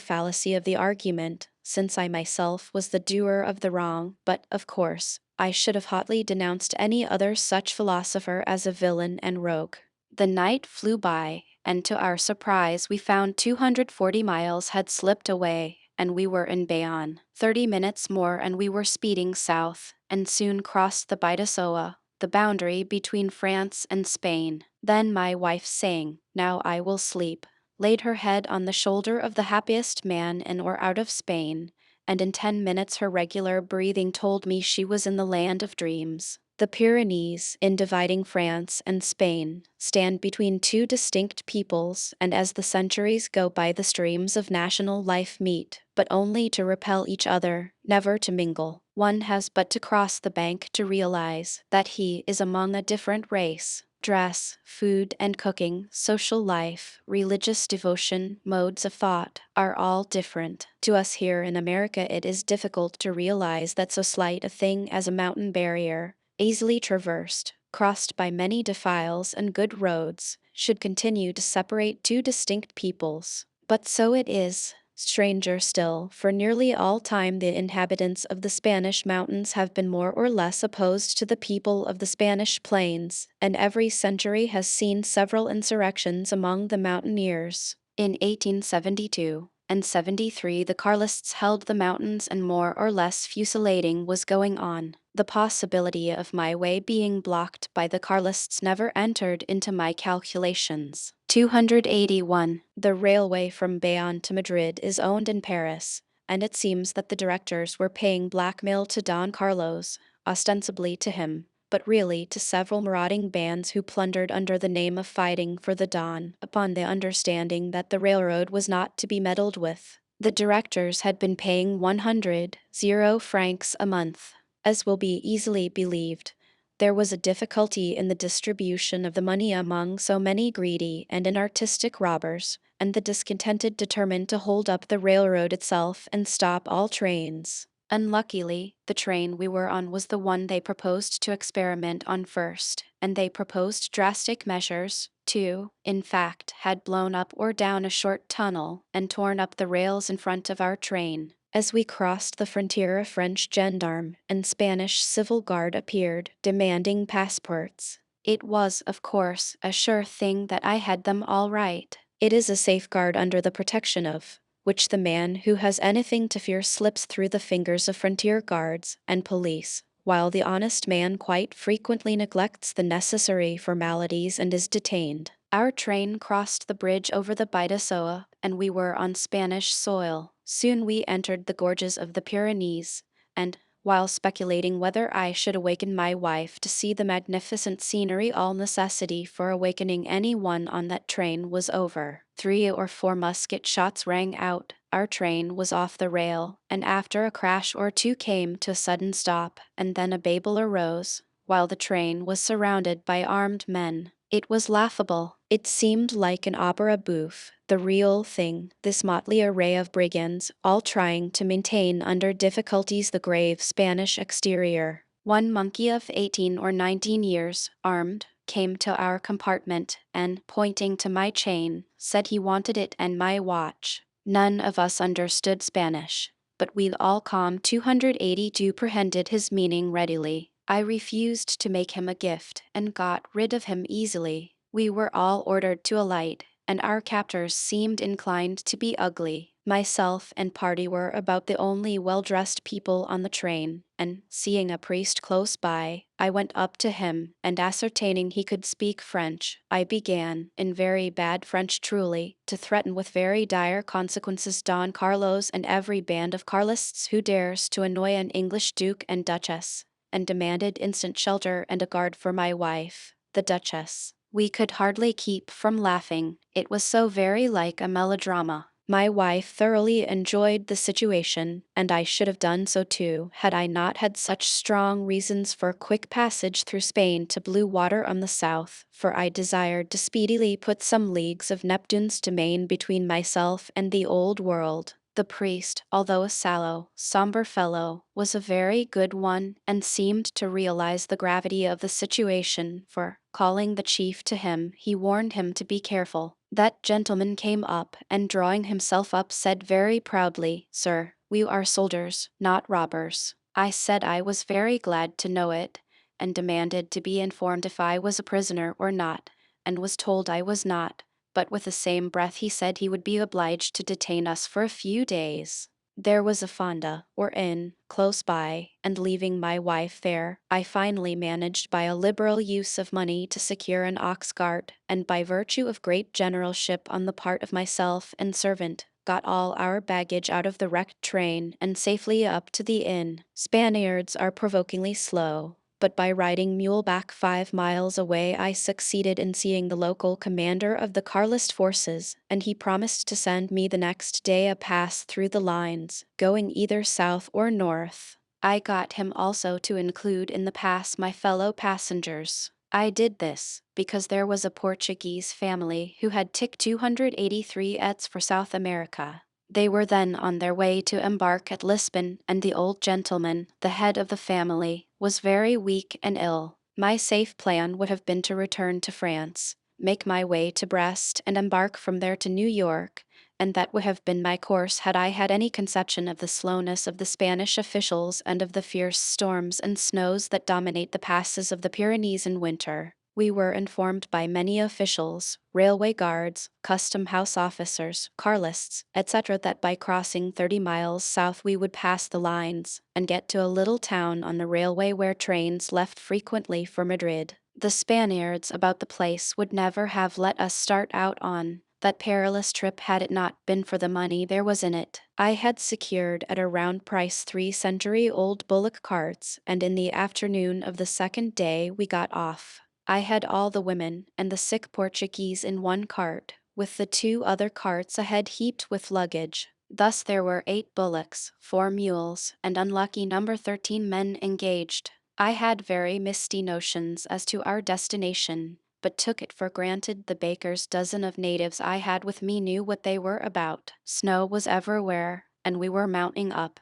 fallacy of the argument, since I myself was the doer of the wrong, but, of course, I should have hotly denounced any other such philosopher as a villain and rogue. The night flew by, and to our surprise we found 240 miles had slipped away, and we were in Bayonne. 30 minutes more and we were speeding south, and soon crossed the Bidwell, the boundary between France and Spain. Then my wife sang, "Now I will sleep," laid her head on the shoulder of the happiest man in or out of Spain, and in 10 minutes her regular breathing told me she was in the land of dreams. The Pyrenees, in dividing France and Spain, stand between two distinct peoples, and as the centuries go by the streams of national life meet, but only to repel each other, never to mingle. One has but to cross the bank to realize that he is among a different race. Dress, food and cooking, social life, religious devotion, modes of thought, are all different. To us here in America it is difficult to realize that so slight a thing as a mountain barrier, easily traversed, crossed by many defiles and good roads, should continue to separate two distinct peoples. But so it is. Stranger still, for nearly all time the inhabitants of the Spanish mountains have been more or less opposed to the people of the Spanish plains, and every century has seen several insurrections among the mountaineers. In 1872 and 73 the Carlists held the mountains and more or less fusillading was going on. The possibility of my way being blocked by the Carlists never entered into my calculations. 281. The railway from Bayonne to Madrid is owned in Paris, and it seems that the directors were paying blackmail to Don Carlos, ostensibly to him, but really to several marauding bands who plundered under the name of fighting for the Don, upon the understanding that the railroad was not to be meddled with. The directors had been paying 100 francs a month. As will be easily believed, there was a difficulty in the distribution of the money among so many greedy and inartistic robbers, and the discontented determined to hold up the railroad itself and stop all trains. Unluckily, the train we were on was the one they proposed to experiment on first, and they proposed drastic measures, too, in fact, had blown up or down a short tunnel and torn up the rails in front of our train. As we crossed the frontier, a French gendarme and Spanish civil guard appeared, demanding passports. It was, of course, a sure thing that I had them all right. It is a safeguard under the protection of which the man who has anything to fear slips through the fingers of frontier guards and police, while the honest man quite frequently neglects the necessary formalities and is detained. Our train crossed the bridge over the Bidassoa, and we were on Spanish soil. Soon we entered the gorges of the Pyrenees, and, while speculating whether I should awaken my wife to see the magnificent scenery, all necessity for awakening any one on that train was over. 3 or 4 musket shots rang out, our train was off the rail, and after a crash or two came to a sudden stop, and then a babel arose, while the train was surrounded by armed men. It was laughable. It seemed like an opera bouffe, the real thing, this motley array of brigands, all trying to maintain under difficulties the grave Spanish exterior. One monkey of 18 or 19 years, armed, came to our compartment and, pointing to my chain, said he wanted it and my watch. None of us understood Spanish, but we all calm 282 comprehended his meaning readily. I refused to make him a gift and got rid of him easily. We were all ordered to alight, and our captors seemed inclined to be ugly. Myself and party were about the only well-dressed people on the train, and, seeing a priest close by, I went up to him, and ascertaining he could speak French, I began, in very bad French truly, to threaten with very dire consequences Don Carlos and every band of Carlists who dares to annoy an English duke and duchess, and demanded instant shelter and a guard for my wife, the duchess. We could hardly keep from laughing, it was so very like a melodrama. My wife thoroughly enjoyed the situation, and I should have done so too, had I not had such strong reasons for quick passage through Spain to blue water on the south, for I desired to speedily put some leagues of Neptune's domain between myself and the old world. The priest, although a sallow, somber fellow, was a very good one, and seemed to realize the gravity of the situation, for, calling the chief to him, he warned him to be careful. That gentleman came up, and drawing himself up said very proudly, "Sir, we are soldiers, not robbers." I said I was very glad to know it, and demanded to be informed if I was a prisoner or not, and was told I was not, but with the same breath he said he would be obliged to detain us for a few days. There was a fonda, or inn, close by, and leaving my wife there, I finally managed by a liberal use of money to secure an ox cart, and by virtue of great generalship on the part of myself and servant, got all our baggage out of the wrecked train and safely up to the inn. Spaniards are provokingly slow, but by riding muleback 5 miles away I succeeded in seeing the local commander of the Carlist forces, and he promised to send me the next day a pass through the lines, going either south or north. I got him also to include in the pass my fellow passengers. I did this because there was a Portuguese family who had tick 283 ets for South America. They were then on their way to embark at Lisbon, and the old gentleman, the head of the family, was very weak and ill. My safe plan would have been to return to France, make my way to Brest, and embark from there to New York, and that would have been my course had I had any conception of the slowness of the Spanish officials and of the fierce storms and snows that dominate the passes of the Pyrenees in winter. We were informed by many officials, railway guards, custom house officers, Carlists, etc., that by crossing 30 miles south we would pass the lines, and get to a little town on the railway where trains left frequently for Madrid. The Spaniards about the place would never have let us start out on that perilous trip had it not been for the money there was in it. I had secured at a round price 3-century-old bullock carts, and in the afternoon of the second day we got off. I had all the women and the sick Portuguese in one cart, with the 2 other carts ahead heaped with luggage. Thus there were 8 bullocks, 4 mules, and unlucky number 13 men engaged. I had very misty notions as to our destination, but took it for granted the baker's dozen of natives I had with me knew what they were about. Snow was everywhere, and we were mounting up,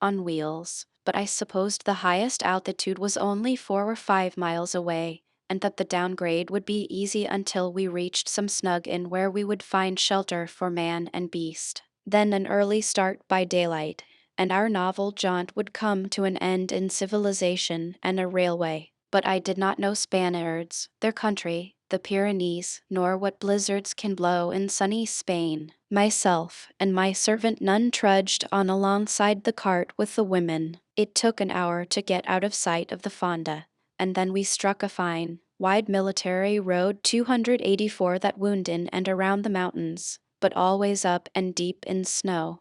on wheels, but I supposed the highest altitude was only 4 or 5 miles away, and that the downgrade would be easy until we reached some snug inn where we would find shelter for man and beast. Then an early start by daylight, and our novel jaunt would come to an end in civilization and a railway. But I did not know Spaniards, their country, the Pyrenees, nor what blizzards can blow in sunny Spain. Myself and my servant none trudged on alongside the cart with the women. It took an hour to get out of sight of the fonda, and then we struck a fine, wide military road 284 that wound in and around the mountains, but always up and deep in snow.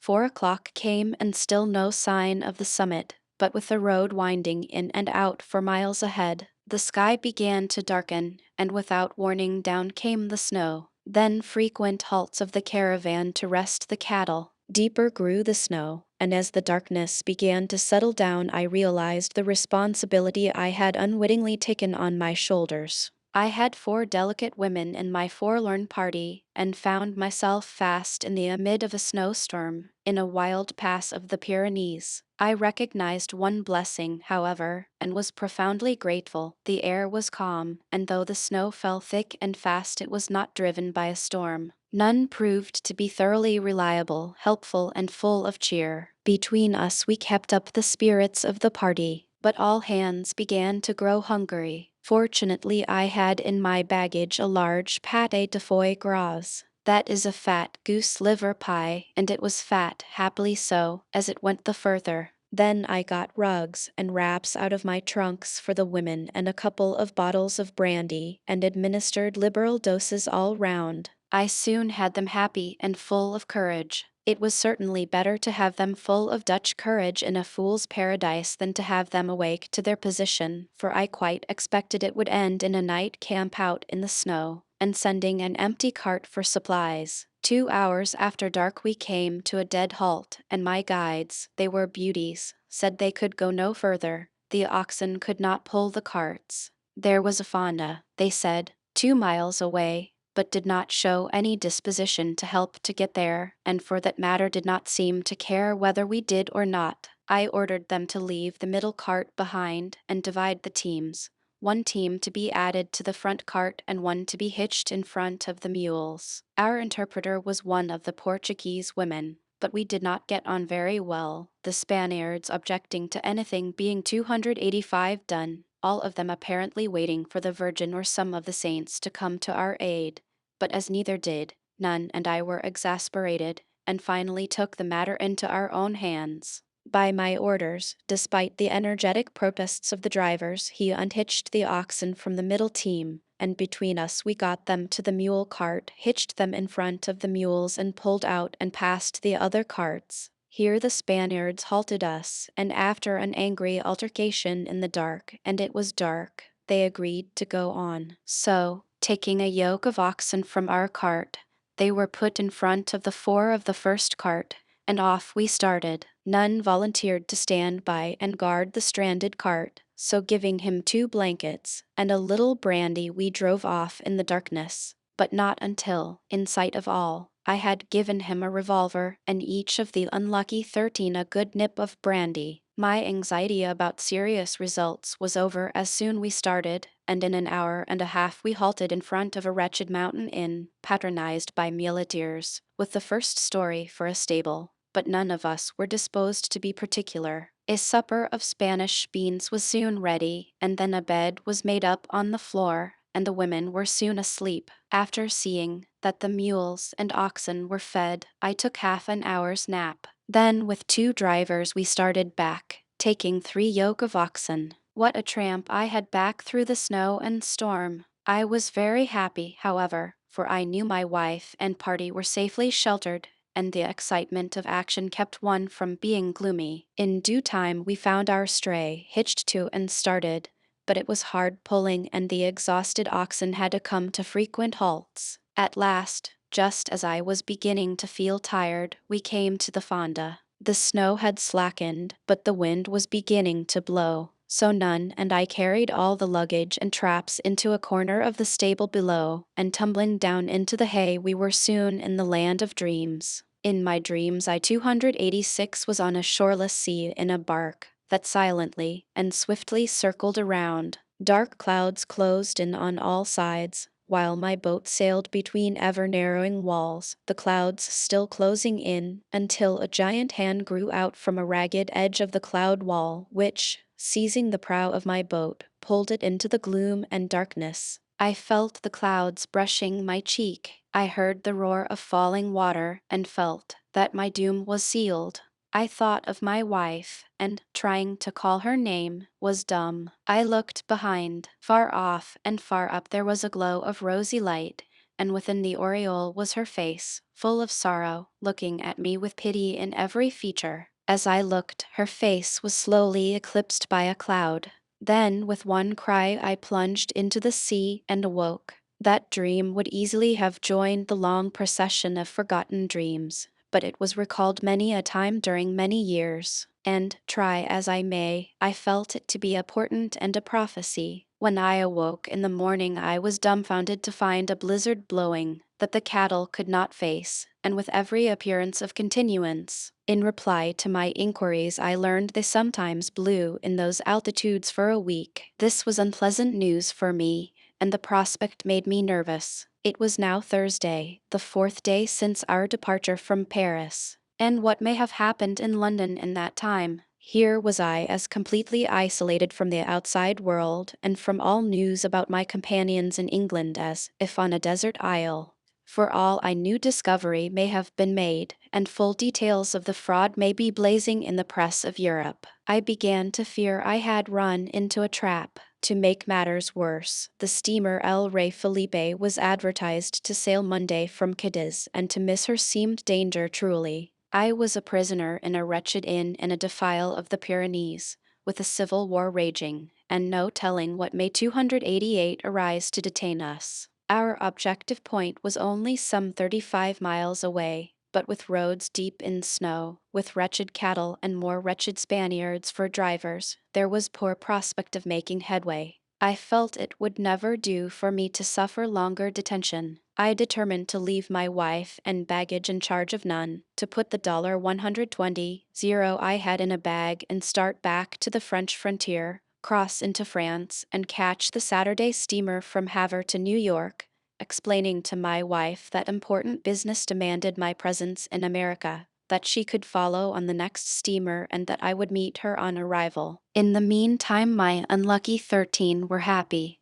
4 o'clock came and still no sign of the summit, but with the road winding in and out for miles ahead. The sky began to darken, and without warning down came the snow. Then frequent halts of the caravan to rest the cattle. Deeper grew the snow, and as the darkness began to settle down I realized the responsibility I had unwittingly taken on my shoulders. I had 4 delicate women in my forlorn party, and found myself fast in the amid of a snowstorm, in a wild pass of the Pyrenees. I recognized one blessing, however, and was profoundly grateful. The air was calm, and though the snow fell thick and fast it was not driven by a storm. None proved to be thoroughly reliable, helpful, and full of cheer. Between us we kept up the spirits of the party, but all hands began to grow hungry, Fortunately, I had in my baggage a large pâté de foie gras. That is a fat goose liver pie, and it was fat, happily so, as it went the further. Then I got rugs and wraps out of my trunks for the women and a couple of bottles of brandy, and administered liberal doses all round. I soon had them happy and full of courage. It was certainly better to have them full of Dutch courage in a fool's paradise than to have them awake to their position, for I quite expected it would end in a night camp out in the snow, and sending an empty cart for supplies. 2 hours after dark we came to a dead halt, and my guides, they were beauties, said they could go no further. The oxen could not pull the carts. There was a fonda, they said, 2 miles away, but did not show any disposition to help to get there, and for that matter did not seem to care whether we did or not. I ordered them to leave the middle cart behind and divide the teams, one team to be added to the front cart and one to be hitched in front of the mules. Our interpreter was one of the Portuguese women, but we did not get on very well, the Spaniards objecting to anything being 285 done, all of them apparently waiting for the Virgin or some of the saints to come to our aid. But as neither did, Nun and I were exasperated, and finally took the matter into our own hands. By my orders, despite the energetic protests of the drivers, he unhitched the oxen from the middle team, and between us we got them to the mule cart, hitched them in front of the mules, and pulled out and past the other carts. Here the Spaniards halted us, and after an angry altercation in the dark, and it was dark, they agreed to go on. So, taking a yoke of oxen from our cart, they were put in front of the four of the first cart, and off we started. None volunteered to stand by and guard the stranded cart, so giving him 2 blankets and a little brandy we drove off in the darkness, but not until, in sight of all, I had given him a revolver and each of the unlucky 13 a good nip of brandy. My anxiety about serious results was over as soon we started, and in an hour and a half we halted in front of a wretched mountain inn, patronized by muleteers, with the first story for a stable. But none of us were disposed to be particular. A supper of Spanish beans was soon ready, and then a bed was made up on the floor, and the women were soon asleep. After seeing that the mules and oxen were fed, I took half an hour's nap. Then with 2 drivers we started back, taking 3 yoke of oxen. What a tramp I had back through the snow and storm! I was very happy, however, for I knew my wife and party were safely sheltered, and the excitement of action kept one from being gloomy. In due time we found our stray, hitched to and started, but it was hard pulling and the exhausted oxen had to come to frequent halts. At last, just as I was beginning to feel tired, we came to the fonda. The snow had slackened, but the wind was beginning to blow, so Nun and I carried all the luggage and traps into a corner of the stable below, and tumbling down into the hay we were soon in the land of dreams. In my dreams I 286 was on a shoreless sea in a bark that silently and swiftly circled around. Dark clouds closed in on all sides, while my boat sailed between ever-narrowing walls, the clouds still closing in, until a giant hand grew out from a ragged edge of the cloud wall, which, seizing the prow of my boat, pulled it into the gloom and darkness. I felt the clouds brushing my cheek. I heard the roar of falling water, and felt that my doom was sealed. I thought of my wife, and, trying to call her name, was dumb. I looked behind. Far off and far up there was a glow of rosy light, and within the aureole was her face, full of sorrow, looking at me with pity in every feature. As I looked, her face was slowly eclipsed by a cloud. Then, with one cry, I plunged into the sea and awoke. That dream would easily have joined the long procession of forgotten dreams, but it was recalled many a time during many years, and, try as I may, I felt it to be a portent and a prophecy. When I awoke in the morning I was dumbfounded to find a blizzard blowing that the cattle could not face, and with every appearance of continuance. In reply to my inquiries I learned they sometimes blew in those altitudes for a week. This was unpleasant news for me, and the prospect made me nervous. It was now Thursday, the 4th day since our departure from Paris. And what may have happened in London in that time? Here was I as completely isolated from the outside world and from all news about my companions in England as if on a desert isle. For all I knew, discovery may have been made, and full details of the fraud may be blazing in the press of Europe. I began to fear I had run into a trap. To make matters worse, the steamer El Rey Felipe was advertised to sail Monday from Cadiz, and to miss her seemed danger truly. I was a prisoner in a wretched inn in a defile of the Pyrenees, with a civil war raging, and no telling what may 288 arise to detain us. Our objective point was only some 35 miles away, but with roads deep in snow, with wretched cattle and more wretched Spaniards for drivers, there was poor prospect of making headway. I felt it would never do for me to suffer longer detention. I determined to leave my wife and baggage in charge of none, to put the $120 I had in a bag and start back to the French frontier, cross into France, and catch the Saturday steamer from Havre to New York, explaining to my wife that important business demanded my presence in America, that she could follow on the next steamer and that I would meet her on arrival. In the meantime, my unlucky 13 were happy.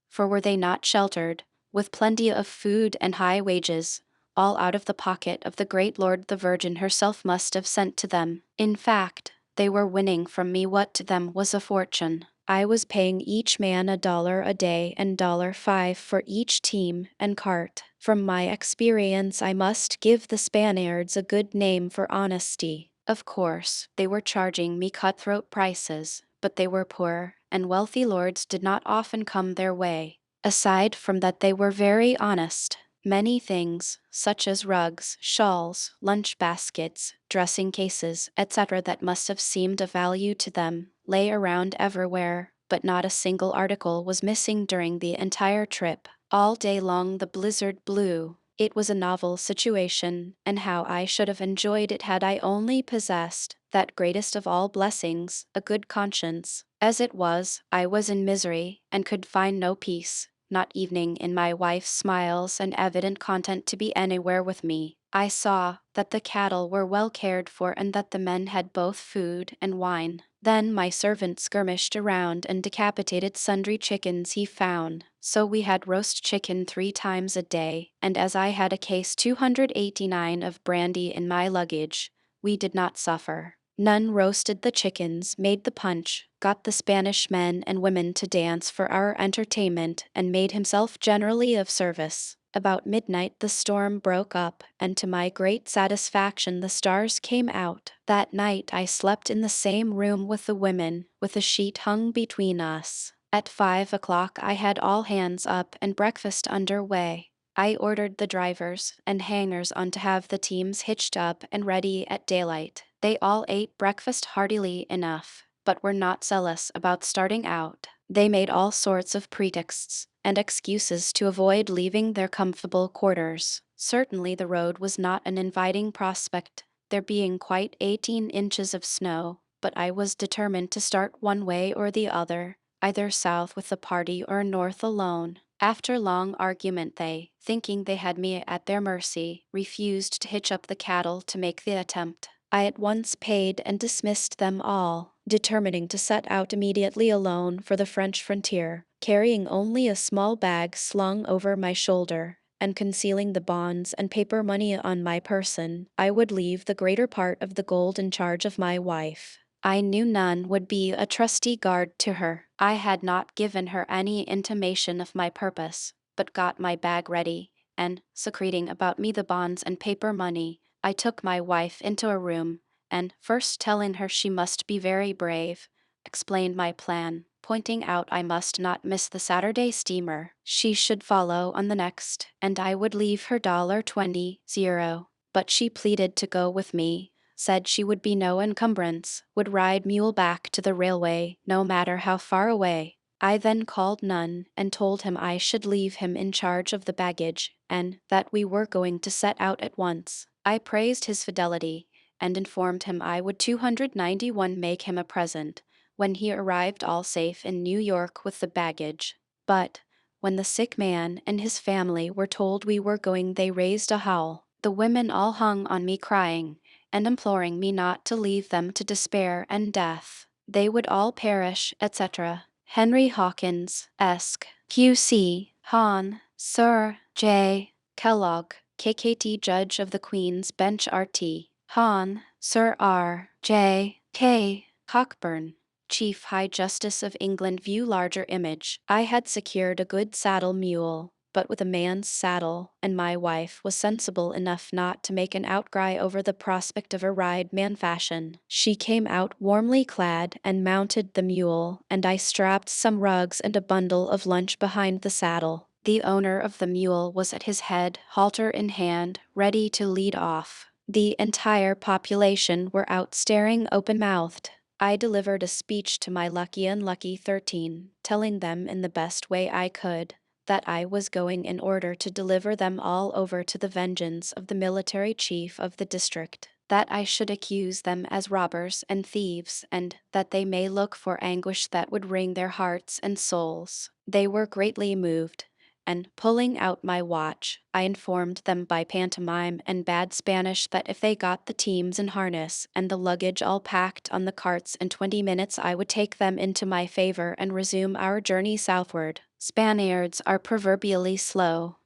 For were they not sheltered, with plenty of food and high wages, all out of the pocket of the great Lord the Virgin herself must have sent to them? In fact, they were winning from me what to them was a fortune. I was paying each man $1 a day and $5 for each team and cart. From my experience, I must give the Spaniards a good name for honesty. Of course, they were charging me cutthroat prices, but they were poor, and wealthy lords did not often come their way. Aside from that, they were very honest. Many things, such as rugs, shawls, lunch baskets, dressing cases, etc., that must have seemed of value to them, lay around everywhere, but not a single article was missing during the entire trip. All day long the blizzard blew. It was a novel situation, and how I should have enjoyed it had I only possessed that greatest of all blessings, a good conscience. As it was, I was in misery, and could find no peace, not evening in my wife's smiles and evident content to be anywhere with me. I saw that the cattle were well cared for and that the men had both food and wine. Then my servant skirmished around and decapitated sundry chickens he found. So we had roast chicken 3 times a day, and as I had a case 289 of brandy in my luggage, we did not suffer. None roasted the chickens, made the punch, got the Spanish men and women to dance for our entertainment, and made himself generally of service. About midnight the storm broke up, and to my great satisfaction the stars came out. That night I slept in the same room with the women, with a sheet hung between us. At 5 o'clock I had all hands up and breakfast under way. I ordered the drivers and hangers on to have the teams hitched up and ready at daylight. They all ate breakfast heartily enough, but were not zealous about starting out. They made all sorts of pretexts and excuses to avoid leaving their comfortable quarters. Certainly the road was not an inviting prospect, there being quite 18 inches of snow, but I was determined to start one way or the other, either south with the party or north alone. After long argument they, thinking they had me at their mercy, refused to hitch up the cattle to make the attempt. I at once paid and dismissed them all, determining to set out immediately alone for the French frontier, carrying only a small bag slung over my shoulder, and concealing the bonds and paper money on my person. I would leave the greater part of the gold in charge of my wife. I knew none would be a trusty guard to her. I had not given her any intimation of my purpose, but got my bag ready, and, secreting about me the bonds and paper money, I took my wife into a room, and, first telling her she must be very brave, explained my plan, pointing out I must not miss the Saturday steamer. She should follow on the next, and I would leave her $20. But she pleaded to go with me, said she would be no encumbrance, would ride mule back to the railway, no matter how far away. I then called Nunn and told him I should leave him in charge of the baggage, and that we were going to set out at once. I praised his fidelity, and informed him I would 291 make him a present, when he arrived all safe in New York with the baggage. But, when the sick man and his family were told we were going, they raised a howl. The women all hung on me crying, and imploring me not to leave them to despair and death. They would all perish, etc. Henry Hawkins, Esq. Q.C. Hahn, Sir J. Kellogg, KKT Judge of the Queen's Bench RT. Hahn, Sir R. J. K. Cockburn, Chief High Justice of England. View larger image. I had secured a good saddle mule, but with a man's saddle, and my wife was sensible enough not to make an outcry over the prospect of a ride man fashion. She came out warmly clad and mounted the mule, and I strapped some rugs and a bundle of lunch behind the saddle. The owner of the mule was at his head, halter in hand, ready to lead off. The entire population were out staring open-mouthed. I delivered a speech to my unlucky 13, telling them in the best way I could that I was going in order to deliver them all over to the vengeance of the military chief of the district, that I should accuse them as robbers and thieves, and that they may look for anguish that would wring their hearts and souls. They were greatly moved, and pulling out my watch, I informed them by pantomime and bad Spanish that if they got the teams in harness and the luggage all packed on the carts in 20 minutes I would take them into my favor and resume our journey southward. Spaniards are proverbially slow,